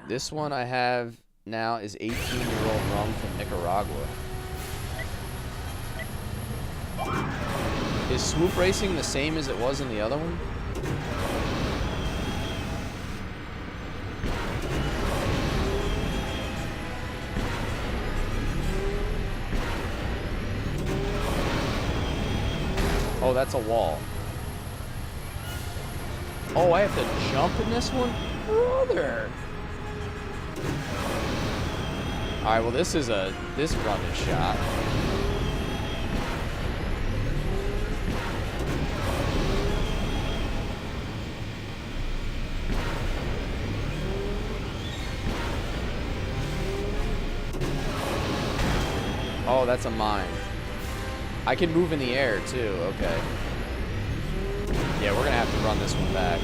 S2: This one I have now is 18-year-old rum from Nicaragua. Is swoop racing the same as it was in the other one? Oh, that's a wall. Oh, I have to jump in this one? Brother! Alright, well this run is shot. Oh, that's a mine. I can move in the air too, okay. Yeah, we're gonna have to run this one back.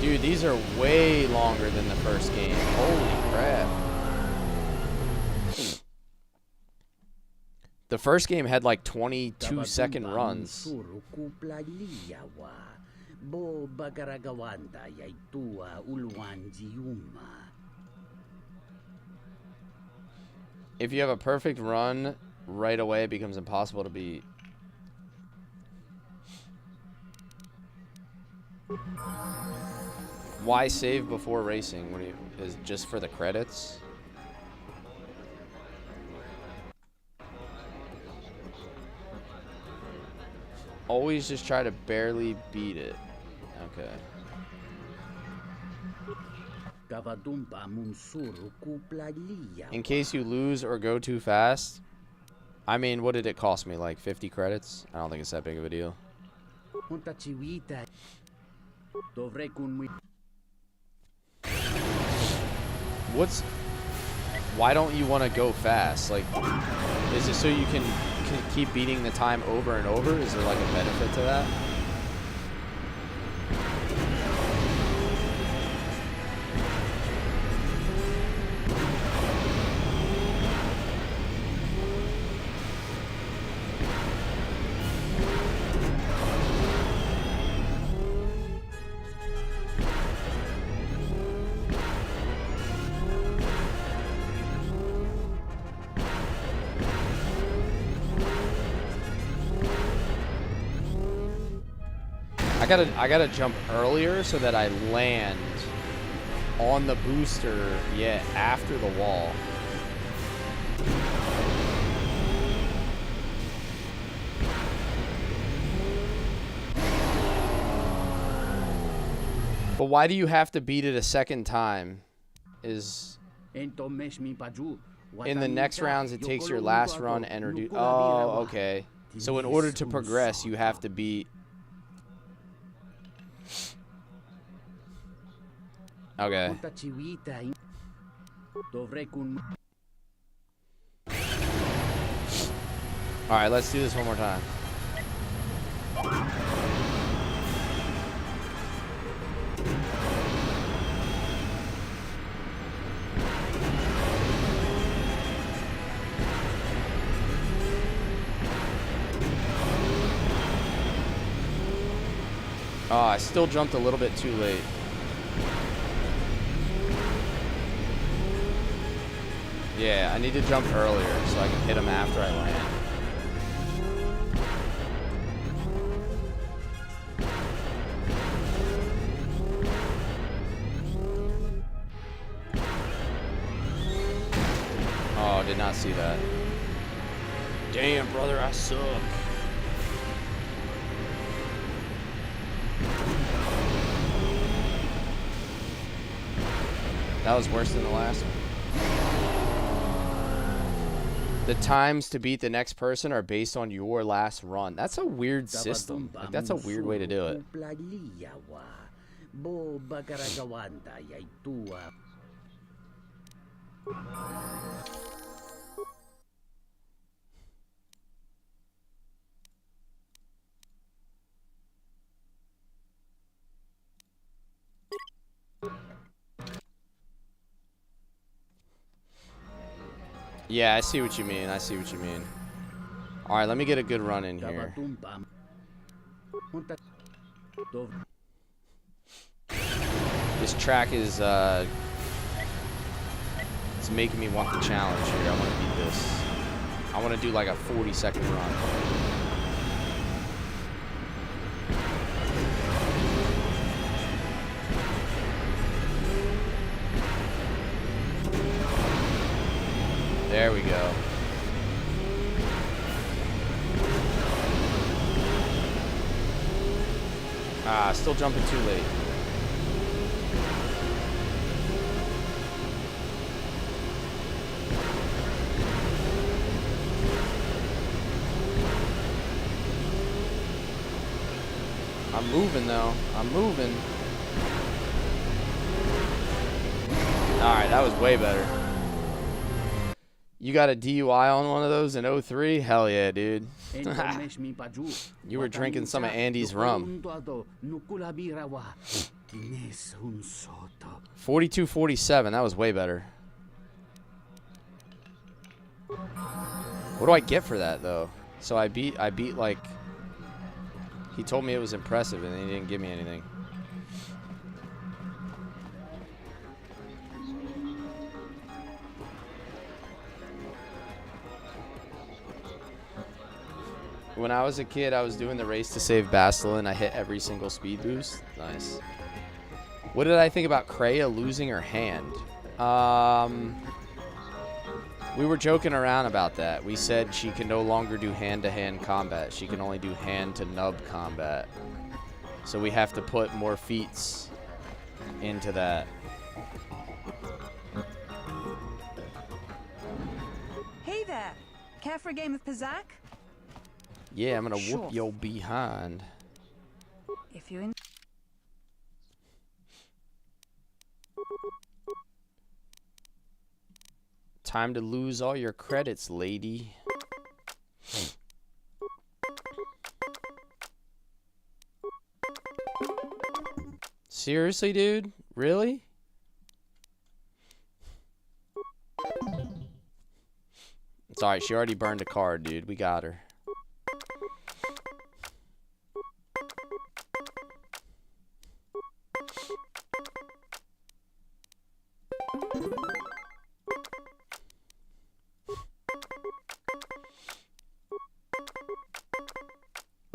S2: Dude, these are way longer than the first game. Holy crap. The first game had like 22-second runs. If you have a perfect run right away, it becomes impossible to beat. Why save before racing? Is it just for the credits? Always just try to barely beat it. Okay. In case you lose or go too fast. I mean, what did it cost me? Like 50 credits? I don't think it's that big of a deal. Why don't you want to go fast? Like, is it so you can keep beating the time over and over? Is there like a benefit to that? I gotta jump earlier so that I land on the booster, yeah, after the wall. But why do you have to beat it a second time? Is in the next rounds it takes your last run and reduce. Oh, okay. So in order to progress, you have to beat. Okay. All right, let's do this one more time. Oh, I still jumped a little bit too late. Yeah, I need to jump earlier so I can hit him after I land. Oh, did not see that. Damn, brother, I suck. That was worse than the last one. The times to beat the next person are based on your last run. That's a weird system. Like, that's a weird way to do it. Yeah, I see what you mean. I see what you mean. All right, let me get a good run in here. This track is it's making me want the challenge here. I want to beat this. I want to do like a 40-second run. There we go. Ah, still jumping too late. I'm moving though. I'm moving. Alright, that was way better. You got a DUI on one of those in 03? Hell yeah, dude. You were drinking some of Andy's rum. 42-47, that was way better. What do I get for that though? So I beat like, he told me it was impressive and he didn't give me anything. When I was a kid, I was doing the race to save Bastilin. I hit every single speed boost. Nice. What did I think about Kreia losing her hand? We were joking around about that. We said she can no longer do hand-to-hand combat. She can only do hand-to-nub combat. So we have to put more feats into that.
S17: Hey there. Care for a game of Pizzac?
S2: Yeah, I'm gonna whoop your behind.
S17: If you in
S2: Time to lose all your credits, lady. Seriously, dude? Really? It's alright, she already burned a card, dude. We got her.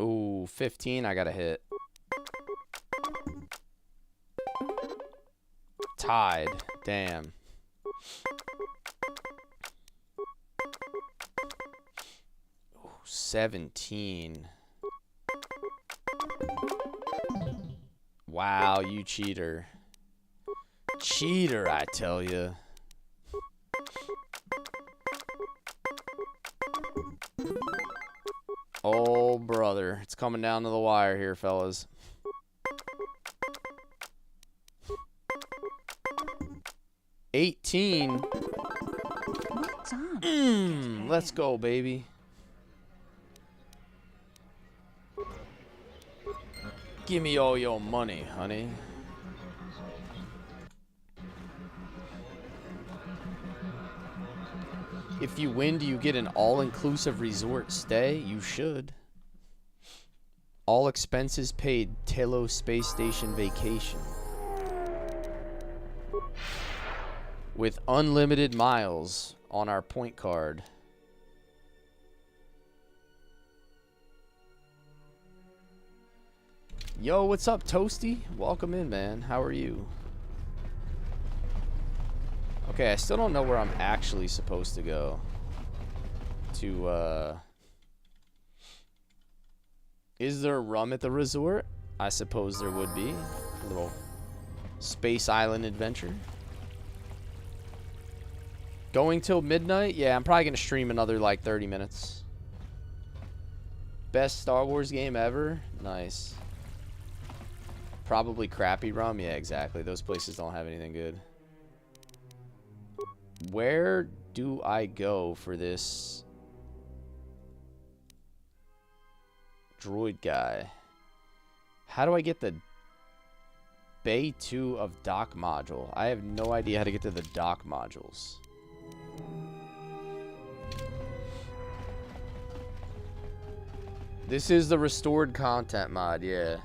S2: Ooh, 15, I gotta hit. Tied. Damn. Ooh, 17. Wow, you cheater. Cheater, I tell you. Oh, brother. It's coming down to the wire here, fellas. $18. Let's go, baby. Give me all your money, honey. If you win, do you get an all-inclusive resort stay? You should. All expenses paid. Telos Space Station vacation. With unlimited miles on our point card. Yo, what's up, Toasty? Welcome in, man. How are you? Okay, I still don't know where I'm actually supposed to go. Is there rum at the resort? I suppose there would be. A little space island adventure. Going till midnight? Yeah, I'm probably going to stream another, like, 30 minutes. Best Star Wars game ever? Nice. Probably crappy rum? Yeah, exactly. Those places don't have anything good. Where do I go for this droid guy? How do I get the Bay 2 of dock module? I have no idea how to get to the dock modules. This is the restored content mod, yeah.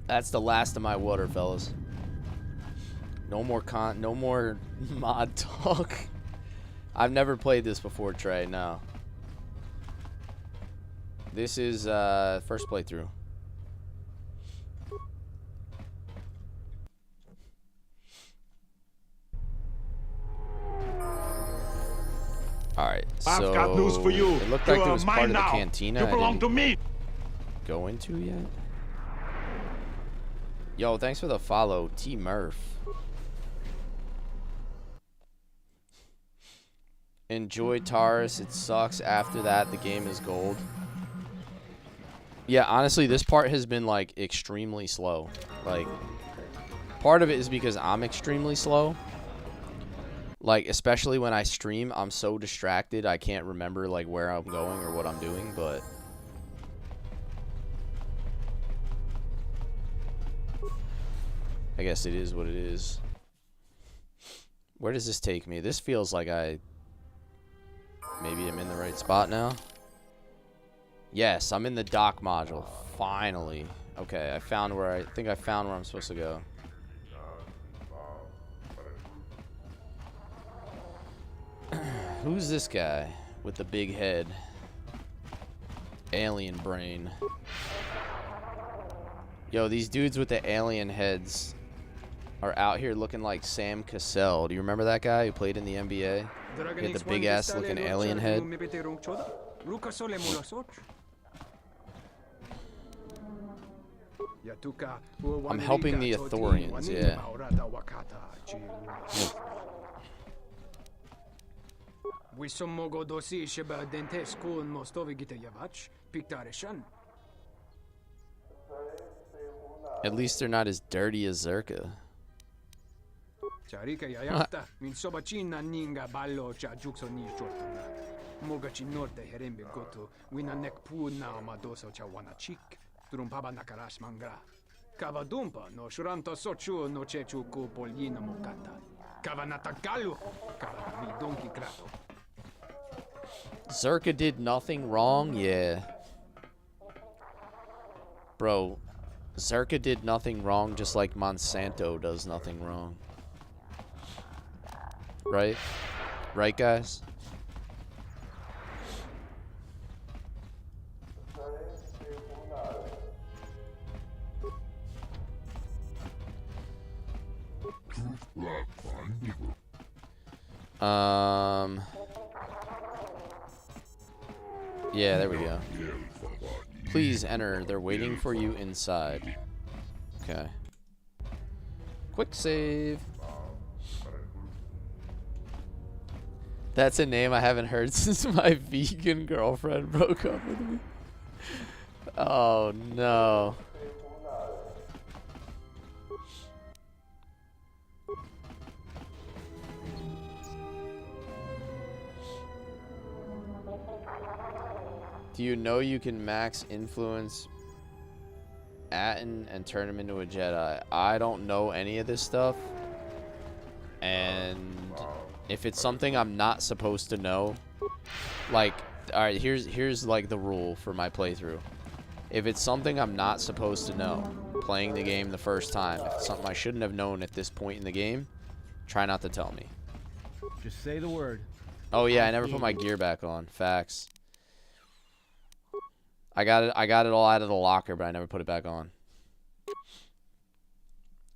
S2: That's the last of my water, fellas. No more mod talk. I've never played this before, Trey. No. This is first playthrough. All right. So
S1: I've got news for you.
S2: It looked like
S1: You
S2: there
S1: are
S2: was part of
S1: mine
S2: the
S1: now.
S2: cantina.
S1: You
S2: I
S1: belong
S2: didn't
S1: to me.
S2: go into yet. Yo, thanks for the follow, T Murph. Enjoy Taurus. It sucks. After that, the game is gold. Yeah, honestly, this part has been, like, extremely slow. Like, part of it is because I'm extremely slow. Like, especially when I stream, I'm so distracted, I can't remember, like, where I'm going or what I'm doing, but... I guess it is what it is. Where does this take me? This feels like maybe I'm in the right spot now. Yes, I'm in the dock module. Finally. Okay, I think I found where I'm supposed to go. Who's this guy with the big head? Alien brain. Yo, these dudes with the alien heads are out here looking like Sam Cassell. Do you remember that guy who played in the NBA? He had the big ass looking alien head. I'm helping the Ithorians, yeah. At least they're not as dirty as Zerka.
S15: Kavadumpa no shuranta sochu no chechu ku polina mokata. Kavanata galu, kavanami donki krato.
S2: Zerka did nothing wrong? Yeah. Bro, Zerka did nothing wrong just like Monsanto does nothing wrong. Right? Right, guys? Yeah, there we go. Please enter. They're waiting for you inside. Okay. Quick save. That's a name I haven't heard since my vegan girlfriend broke up with me. Oh no. Do you know you can max influence Atten and turn him into a Jedi? I don't know any of this stuff. And if it's something I'm not supposed to know, like, alright, here's like the rule for my playthrough. If it's something I'm not supposed to know, playing the game the first time, if it's something I shouldn't have known at this point in the game, try not to tell me.
S12: Just say the word.
S2: Oh yeah, I never put my gear back on. Facts. I got it all out of the locker, but I never put it back on.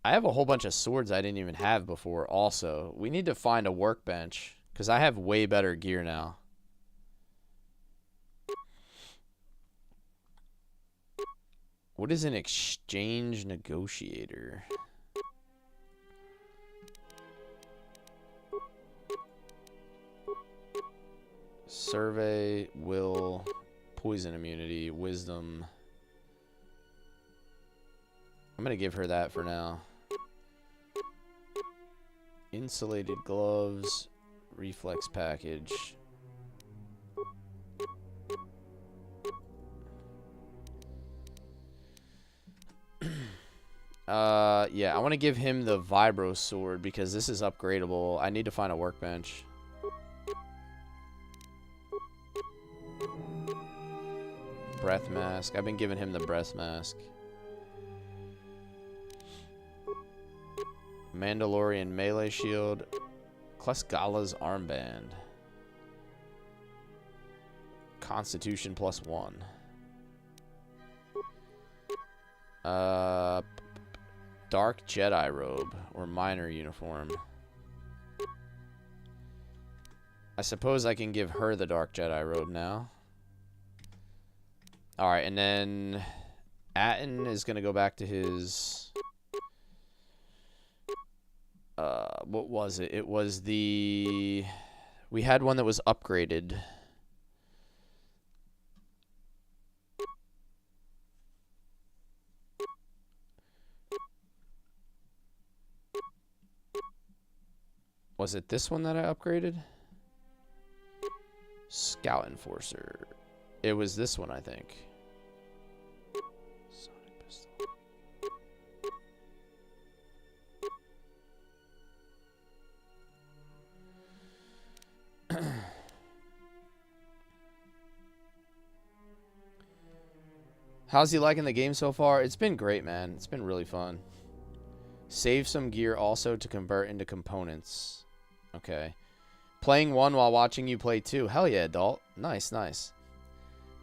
S2: I have a whole bunch of swords I didn't even have before also. We need to find a workbench, because I have way better gear now. What is an exchange negotiator? Survey, will... Poison immunity, wisdom. I'm gonna give her that for now. Insulated gloves, reflex package. Yeah, I want to give him the vibro sword because this is upgradable. I need to find a workbench. Breath mask. I've been giving him the breath mask. Mandalorian melee shield. Cless armband. Constitution +1. Dark Jedi robe or minor uniform. I suppose I can give her the Dark Jedi robe now. Alright, and then Atten is going to go back to his... what was it? It was the... We had one that was upgraded. Was it this one that I upgraded? Scout Enforcer. It was this one, I think. Sonic pistol. How's he liking the game so far? It's been great, man. It's been really fun. Save some gear also to convert into components. Okay. Playing one while watching you play two. Hell yeah, adult. Nice, nice.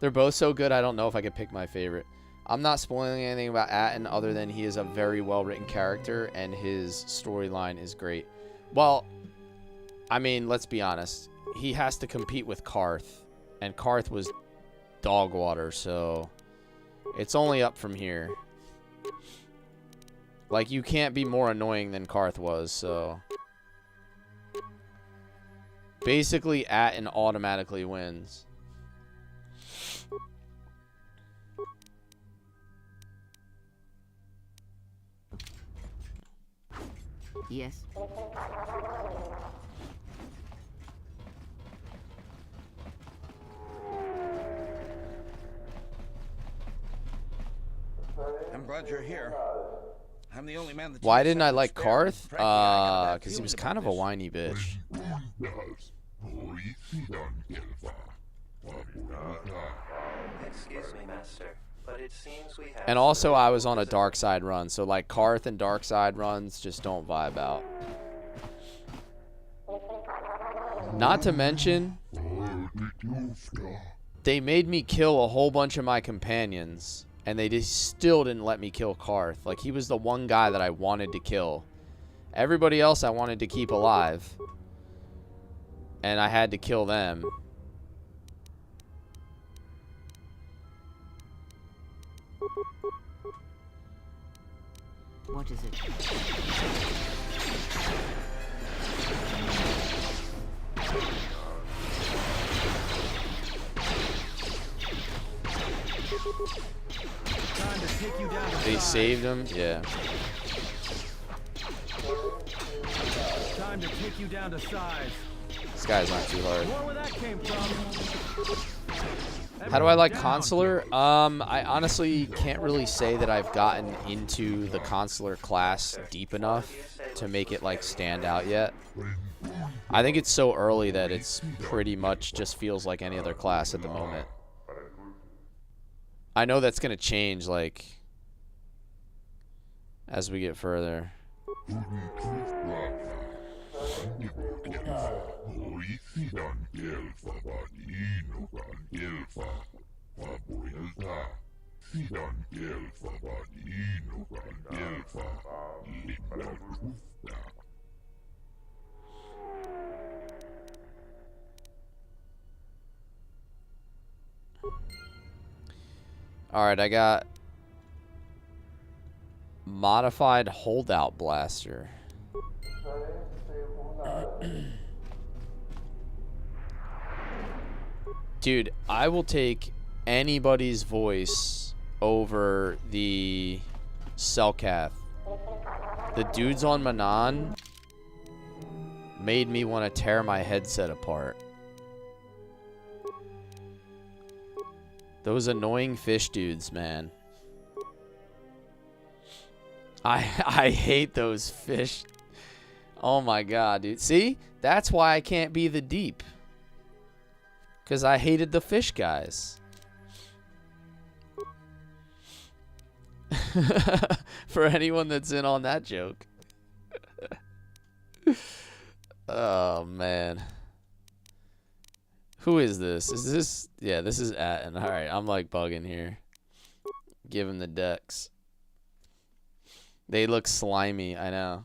S2: They're both so good, I don't know if I could pick my favorite. I'm not spoiling anything about Atten other than he is a very well-written character and his storyline is great. Well, I mean, let's be honest. He has to compete with Karth, and Karth was dog water, so it's only up from here. Like, you can't be more annoying than Karth was, so... Basically, Atten automatically wins.
S4: Yes.
S18: I'm glad you're here. I'm the only man that...
S2: Why didn't I like Karth? Because he was kind of a whiny bitch.
S8: Excuse me, Master, but it seems we have...
S2: And also, I was on a dark side run, so like Karth and dark side runs just don't vibe out. Not to mention, they made me kill a whole bunch of my companions, and they just still didn't let me kill Karth. Like, he was the one guy that I wanted to kill. Everybody else I wanted to keep alive. And I had to kill them.
S4: What is it?
S12: Time to take you down to
S2: They
S12: size.
S2: saved him? Yeah.
S12: Time to take you down to size.
S2: This guy's not too hard.
S12: More where that came from.
S2: How do I like Consular? I honestly can't really say that I've gotten into the Consular class deep enough to make it like stand out yet. I think it's so early that it's pretty much just feels like any other class at the moment. I know that's gonna change like as we get further. Alright, I got modified holdout blaster. Dude, I will take anybody's voice over the Selkath. The dudes on Manan made me want to tear my headset apart. Those annoying fish dudes, man. I hate those fish. Oh my god, dude. See? That's why I can't be the deep. Because I hated the fish guys. For anyone that's in on that joke. Oh, man. Who is this? Is this... Yeah, this is Atten. Alright, I'm like bugging here. Give him the ducks. They look slimy, I know.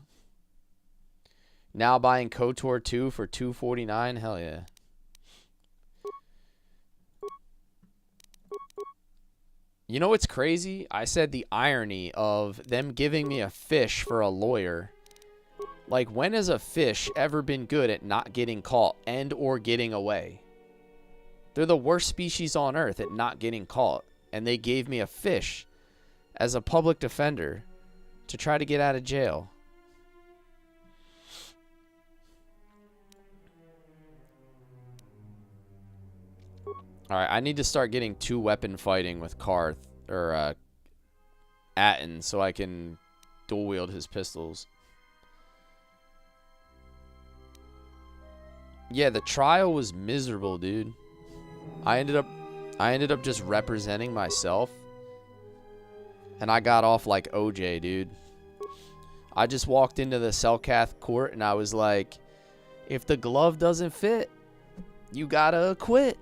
S2: Now buying KOTOR 2 for $249? Hell yeah. You know what's crazy? I said the irony of them giving me a fish for a lawyer. Like, when has a fish ever been good at not getting caught and or getting away? They're the worst species on earth at not getting caught. And they gave me a fish as a public defender to try to get out of jail. Alright, I need to start getting 2-weapon fighting with Karth, or Atten, so I can dual wield his pistols. Yeah, the trial was miserable, dude. I ended up just representing myself. And I got off like OJ, dude. I just walked into the Selkath court and I was like, if the glove doesn't fit, you gotta acquit.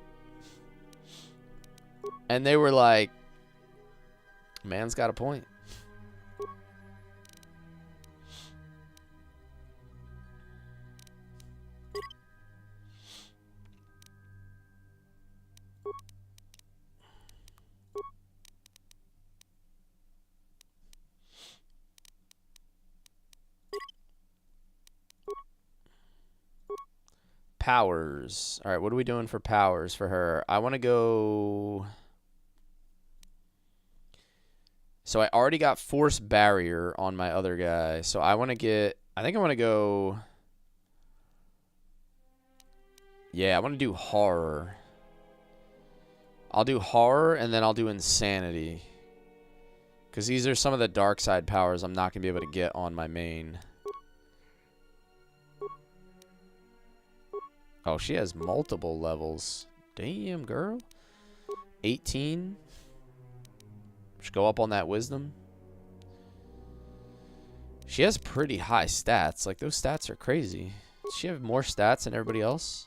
S2: And they were like, man's got a point. Powers. All right, what are we doing for powers for her? I want to go... So I already got Force Barrier on my other guy. So I want to get... I think I want to go... Yeah, I want to do Horror. I'll do Horror and then I'll do Insanity. Because these are some of the dark side powers I'm not going to be able to get on my main. Oh, she has multiple levels. Damn, girl. 18. Just go up on that wisdom. She has pretty high stats. Like, those stats are crazy. Does she have more stats than everybody else?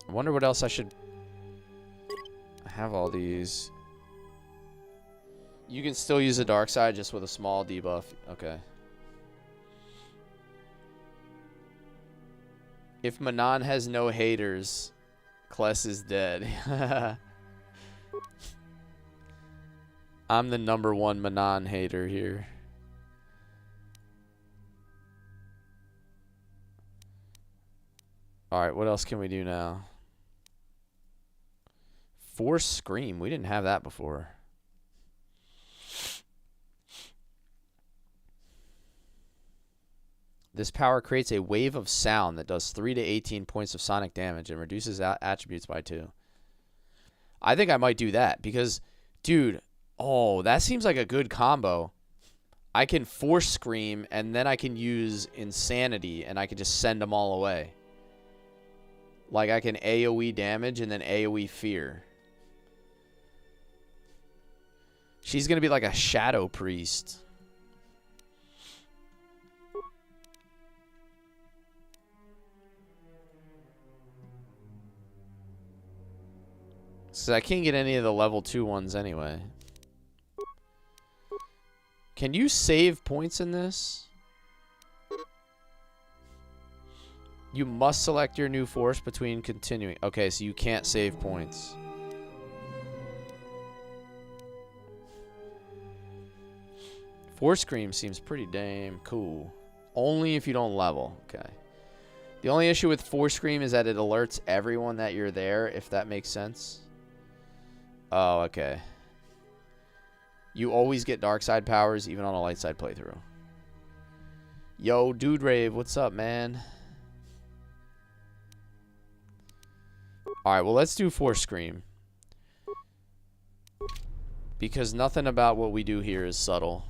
S2: I wonder what else I should... I have all these... You can still use the dark side just with a small debuff. Okay. If Manon has no haters, Cless is dead. I'm the #1 Manon hater here. Alright, what else can we do now? Force Scream. We didn't have that before. This power creates a wave of sound that does 3 to 18 points of sonic damage and reduces attributes by 2. I think I might do that because, dude, oh, that seems like a good combo. I can Force Scream and then I can use Insanity and I can just send them all away. Like I can AoE damage and then AoE fear. She's going to be like a Shadow Priest. So I can't get any of the level 2 ones anyway. Can you save points in this? You must select your new force between continuing. Okay, so you can't save points. Force Scream seems pretty damn cool. Only if you don't level. Okay. The only issue with Force Scream is that it alerts everyone that you're there, if that makes sense. Oh, okay. You always get dark side powers, even on a light side playthrough. Yo, Dude Rave, what's up, man? Alright, well, let's do Force Scream. Because nothing about what we do here is subtle.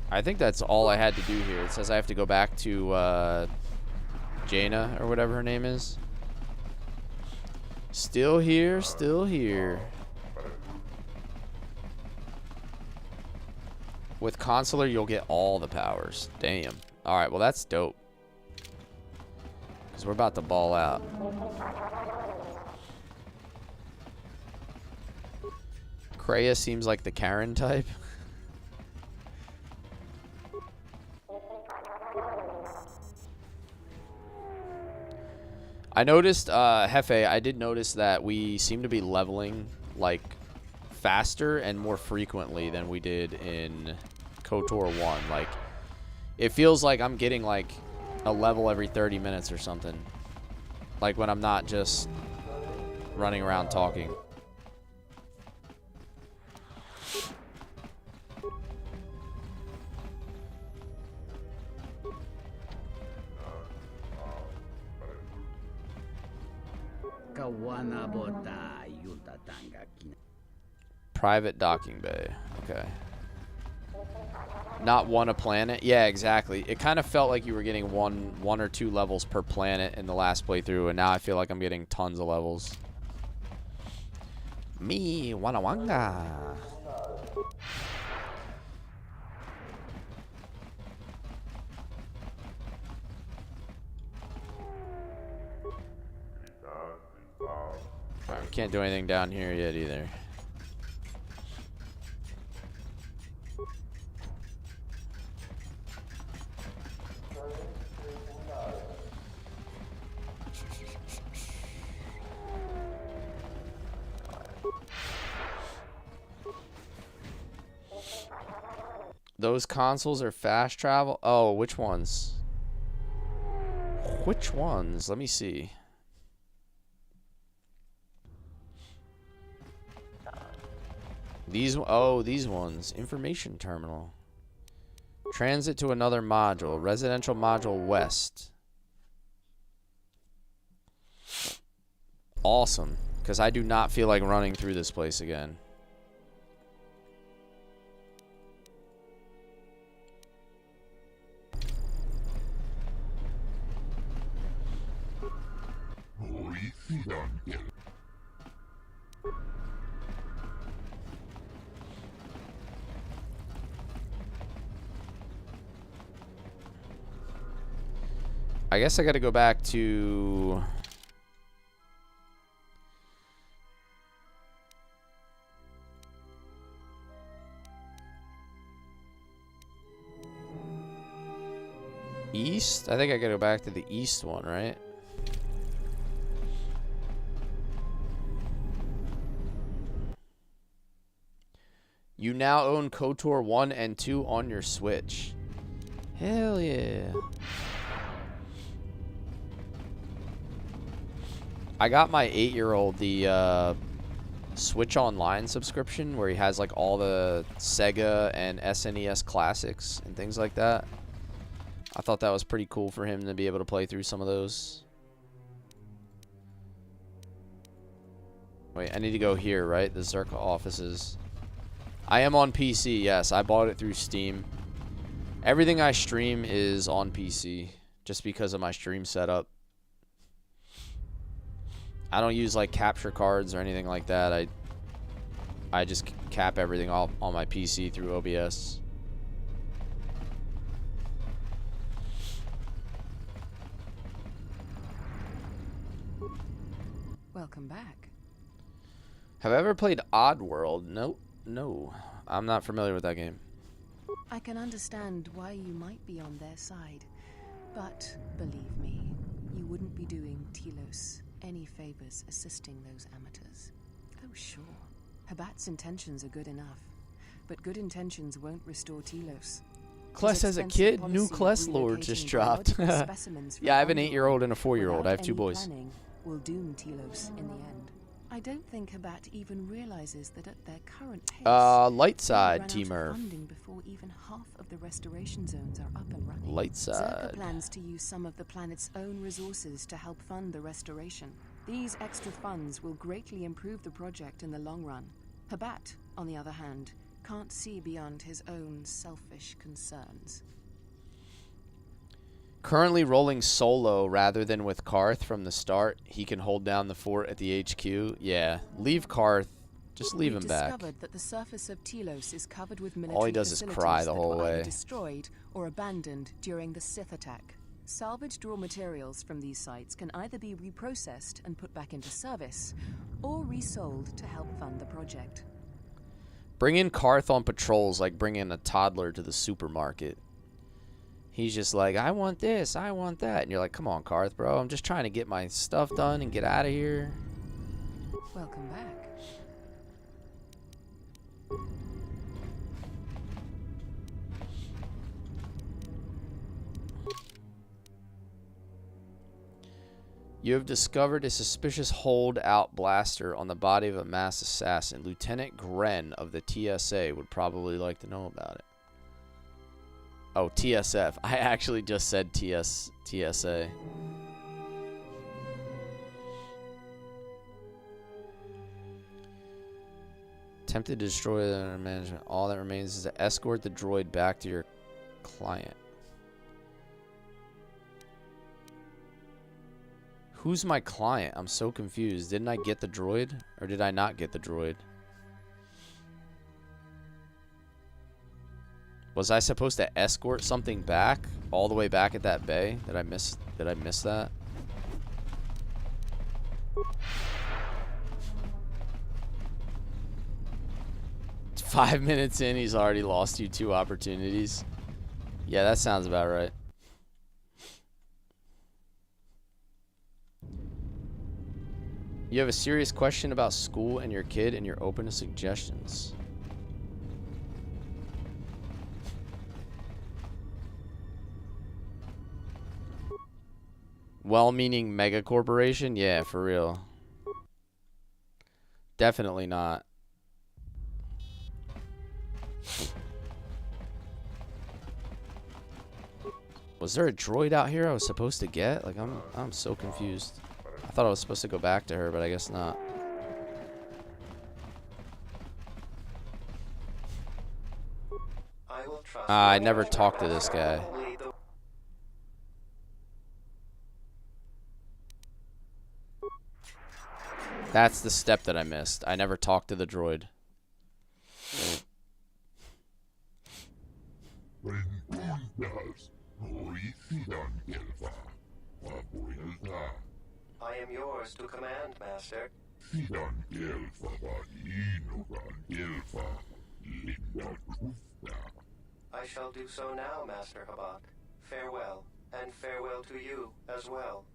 S2: I think that's all I had to do here. It says I have to go back to Jaina, or whatever her name is. Still here, still here. With Consular, you'll get all the powers. Damn. Alright, well that's dope. Because we're about to ball out. Kreia seems like the Karen type. I noticed, Hefe, I did notice that we seem to be leveling, like, faster and more frequently than we did in KOTOR 1. Like, it feels like I'm getting, like, a level every 30 minutes or something. Like, when I'm not just running around talking. Private docking bay. Okay. Not one a planet. Yeah, exactly. It kind of felt like you were getting one or two levels per planet in the last playthrough, and now I feel like I'm getting tons of levels. Me, Wanawanga. Alright, we can't do anything down here yet either. Those consoles are fast travel? Oh, which ones? Which ones? Let me see. These ones. Information terminal. Transit to another module. Residential module west. Awesome. Because I do not feel like running through this place again. I guess I gotta go back to... East? I think I gotta go back to the east one, right? You now own KOTOR 1 and 2 on your Switch. Hell yeah. I got my 8-year-old the Switch Online subscription where he has like all the Sega and SNES classics and things like that. I thought that was pretty cool for him to be able to play through some of those. Wait, I need to go here, right? The Zerka offices. I am on PC, yes. I bought it through Steam. Everything I stream is on PC just because of my stream setup. I don't use like capture cards or anything like that. I just cap everything off on my PC through OBS.
S22: Welcome back.
S2: Have I ever played Oddworld? Nope. No. I'm not familiar with that game.
S22: I can understand why you might be on their side, but believe me, you wouldn't be doing Telos any favors assisting those amateurs. Oh, sure. Habat's intentions are good enough, but good intentions won't restore Telos.
S2: Cless as a kid, new Cless lore just dropped. Yeah, I have an 8-year-old and a 4-year-old. I have 2 boys.
S22: Will doom Telos in the end. I don't think Habat even realizes that at their current pace,
S2: light side, Teamer.
S22: Funding before even half of the restoration zones are up and running.
S2: Light side.
S22: Zerka plans to use some of the planet's own resources to help fund the restoration. These extra funds will greatly improve the project in the long run. Habat, on the other hand, can't see beyond his own selfish concerns.
S2: Currently rolling solo rather than with Karth from the start. He can hold down the fort at the HQ. Yeah, leave Karth. Just leave him back.
S22: Discovered that the surface of Telos is covered with military
S2: All he does is cry the whole way.
S22: Destroyed or abandoned during the Sith attack. Salvaged raw materials from these sites can either be reprocessed and put back into service, or resold to help fund the project.
S2: Bring in Karth on patrols like bringing a toddler to the supermarket. He's just like, I want this, I want that. And you're like, come on, Karth, bro. I'm just trying to get my stuff done and get out of here.
S22: Welcome back.
S2: You have discovered a suspicious hold-out blaster on the body of a mass assassin. Lieutenant Gren of the TSA would probably like to know about it. Oh, TSF. I actually just said TSA. Attempted to destroy the management. All that remains is to escort the droid back to your client. Who's my client? I'm so confused. Didn't I get the droid? Or did I not get the droid? Was I supposed to escort something back? All the way back at that bay? Did I miss that? It's 5 minutes in, he's already lost you 2 opportunities. Yeah, that sounds about right. You have a serious question about school and your kid, and you're open to suggestions. Well-meaning mega corporation? Yeah, for real. Definitely not. Was there a droid out here I was supposed to get? Like, I'm so confused. I thought I was supposed to go back to her, but I guess not. I never talked to this guy. That's the step that I missed. I never talked to the droid.
S7: I am yours to command, Master. I shall do so now, Master Habat. Farewell. And farewell to you as well.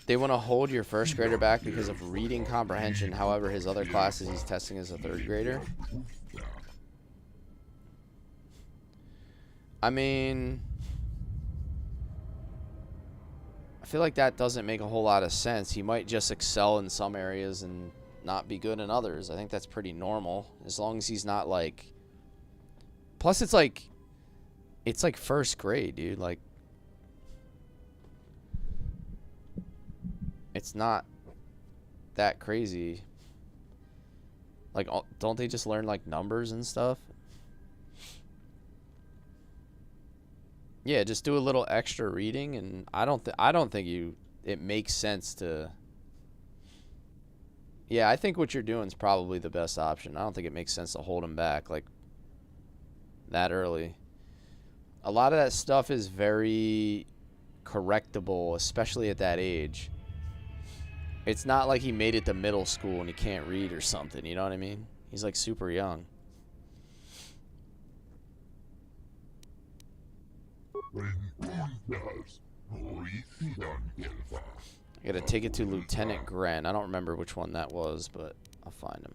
S2: They want to hold your first grader back because of reading comprehension. However, his other classes he's testing as a third grader. I mean, I feel like that doesn't make a whole lot of sense. He might just excel in some areas and not be good in others. I think that's pretty normal. As long as he's not like... Plus, it's like first grade, dude. Like, it's not that crazy. Like, don't they just learn like numbers and stuff? Yeah, just do a little extra reading, and I don't think it makes sense to. Yeah, I think what you're doing is probably the best option. I don't think it makes sense to hold him back like that early. A lot of that stuff is very correctable, especially at that age. It's not like he made it to middle school and he can't read or something, you know what I mean? He's like super young. I gotta take it to Lieutenant Grant. I don't remember which one that was, but I'll find him.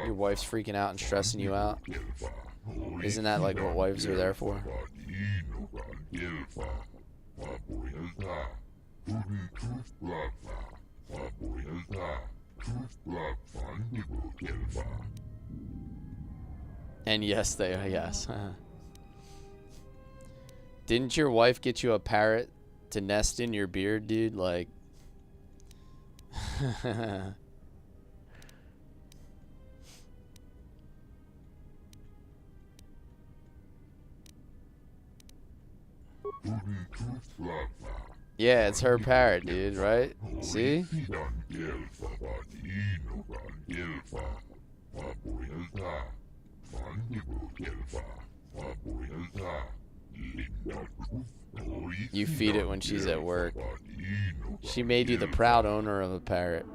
S2: Your wife's freaking out and stressing you out? Isn't that like what wives are there for? And yes, they are, yes. Didn't your wife get you a parrot to nest in your beard, dude? Like... Yeah, it's her parrot, dude, right? See? You feed it when she's at work. She made you the proud owner of a parrot.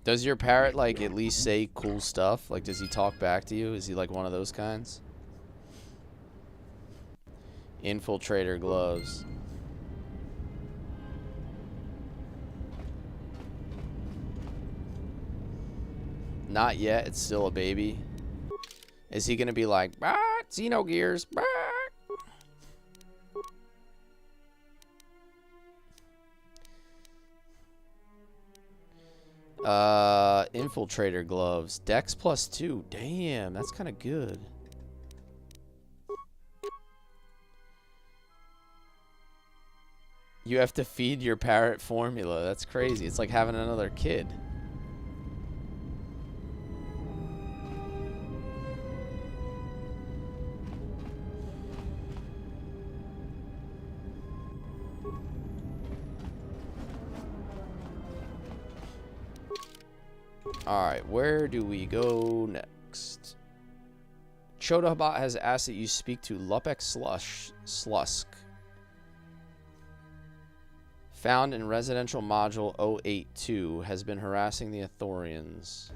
S2: Does your parrot, like, at least say cool stuff? Like, does he talk back to you? Is he, like, one of those kinds? Infiltrator gloves. Not yet. It's still a baby. Is he going to be like, Xenogears, infiltrator gloves. Dex +2. Damn, that's kind of good. You have to feed your parrot formula. That's crazy. It's like having another kid. Alright, where do we go next? Chodabot has asked that you speak to Lupek Slusk. Found in residential module 082. Has been harassing the Athorians.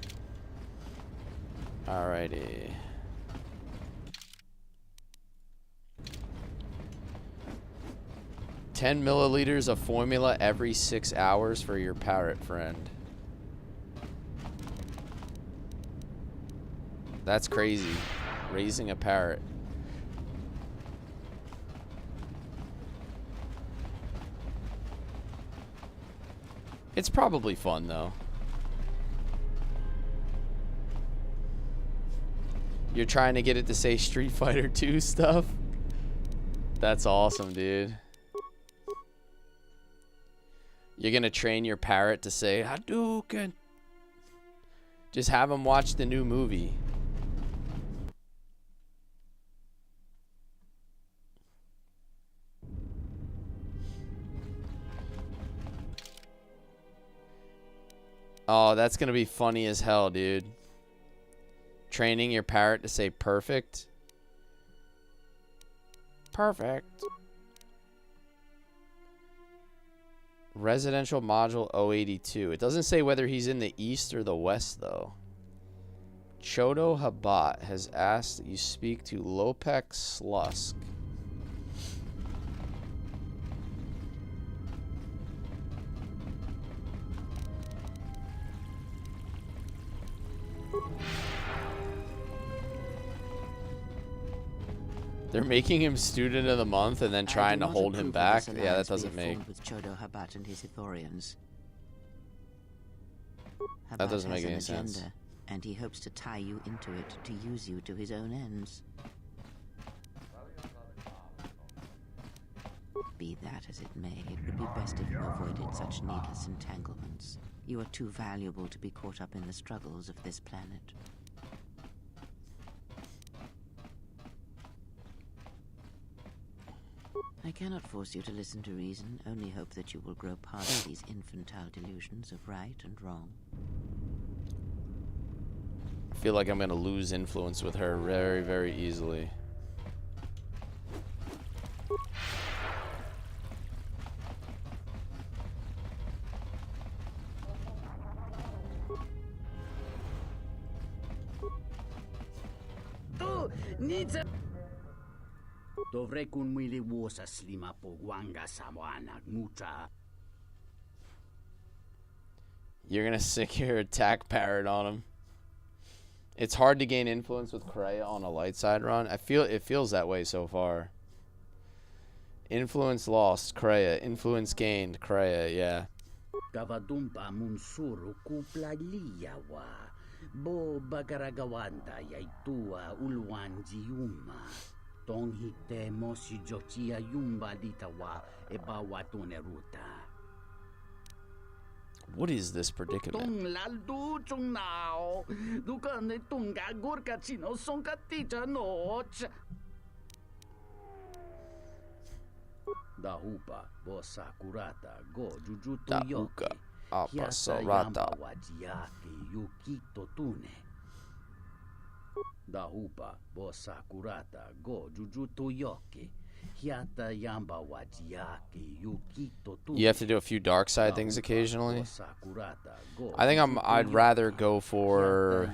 S2: Alrighty. $10 milliliters of formula every 6 hours for your parrot friend. That's crazy. Raising a parrot. It's probably fun, though. You're trying to get it to say Street Fighter 2 stuff? That's awesome, dude. You're gonna train your parrot to say Hadouken. Just have him watch the new movie. Oh, that's gonna be funny as hell, dude. Training your parrot to say perfect. Perfect. Residential module 082. It doesn't say whether he's in the east or the west, though. Chodo Habat has asked that you speak to Lopek Slusk. They're making him student of the month and then trying to hold him back. Yeah, that doesn't make.
S4: With Chodo Habat and his Ithorians.
S2: That doesn't
S4: Habat
S2: make any
S4: has an
S2: sense.
S4: agenda, and he hopes to tie you into it to use you to his own ends. Be that as it may, it would be best if you avoided such needless entanglements. You are too valuable to be caught up in the struggles of this planet. I cannot force you to listen to reason, only hope that you will grow past these infantile delusions of right and wrong.
S2: I feel like I'm going to lose influence with her very, very easily.
S19: Dovrei kun mili vuosa slima po guanga samoana mucha.
S2: You're going to sick your attack parrot on him. It's hard to gain influence with Kreia on a light side run. It feels that way so far. Influence lost, Kreia. Influence gained, Kreia, yeah.
S19: Gavadumpa munsuru kupla liyawa. Bo bagaragawanda yaitua ulwan jiuma. Tong hite mosi jochia yumba ditawa ebawatune ruta.
S2: What is this predicament?
S19: Tung laldu chung nao. Dukane tunga gurka chino sonka tita noch. Da upa bo sakurata go jujuto
S2: Da
S19: yoki.
S2: uka apa
S19: Hiata
S2: sorata.
S19: yamba wajiaki yukito tune. Da upa bo sakurata go jujuto yoki. Hiata yamba wajiaki yukito tune.
S2: You have to do a few dark side things occasionally. I think I'd rather go for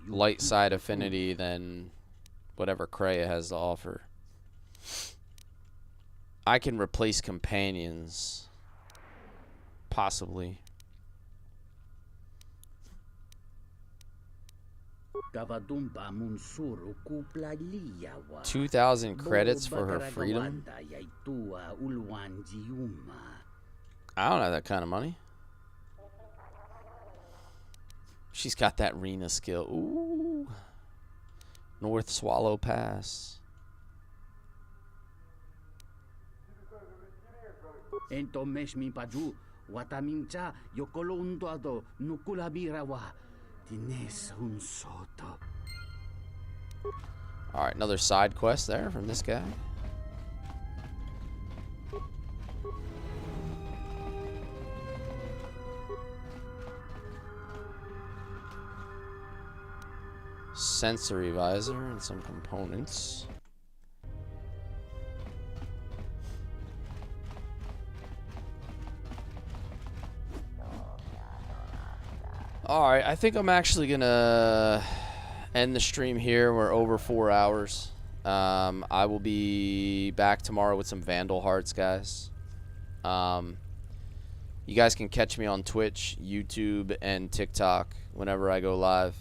S2: light side affinity than whatever Kreia has to offer. I can replace companions. Possibly. 2,000 credits for her freedom? I don't have that kind of money. She's got that Rena skill. Ooh. North Swallow Pass.
S19: Ento meshmi paju watamincha yokolondo ado nukulabirawa tines un soto.
S2: All right, another side quest there from this guy. Sensory visor and some components. Alright, I think I'm actually gonna end the stream here. We're over 4 hours. I will be back tomorrow with some Vandal Hearts, guys. You guys can catch me on Twitch, YouTube, and TikTok whenever I go live.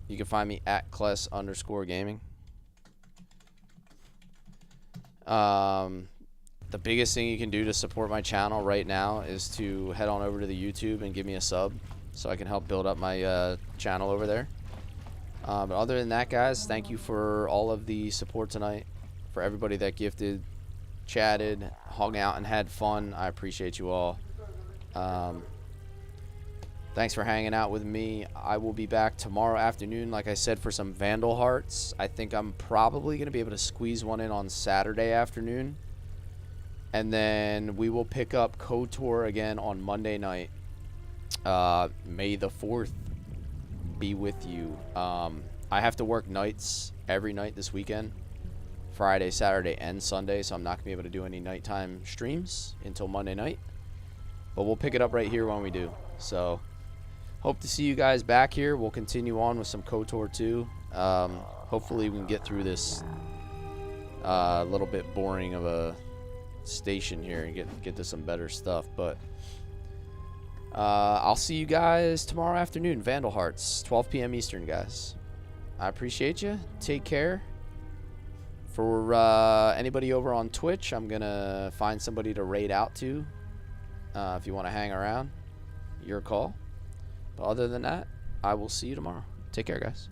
S2: You can find me at Cless_gaming. The biggest thing you can do to support my channel right now is to head on over to the YouTube and give me a sub so I can help build up my channel over there. But other than that, guys, thank you for all of the support tonight. For everybody that gifted, chatted, hung out, and had fun, I appreciate you all. Thanks for hanging out with me. I will be back tomorrow afternoon, like I said, for some Vandal Hearts. I think I'm probably going to be able to squeeze one in on Saturday afternoon. And then we will pick up KOTOR again on Monday night. May the 4th be with you. I have to work nights every night this weekend. Friday, Saturday, and Sunday, so I'm not going to be able to do any nighttime streams until Monday night. But we'll pick it up right here when we do. So, hope to see you guys back here. We'll continue on with some KOTOR 2. Hopefully we can get through this little bit boring of a station here and get to some better stuff. But I'll see you guys tomorrow afternoon, Vandal Hearts, 12 p.m. Eastern, guys. I appreciate you. Take care. For anybody over on Twitch, I'm going to find somebody to raid out to. If you want to hang around, your call. But other than that, I will see you tomorrow. Take care, guys.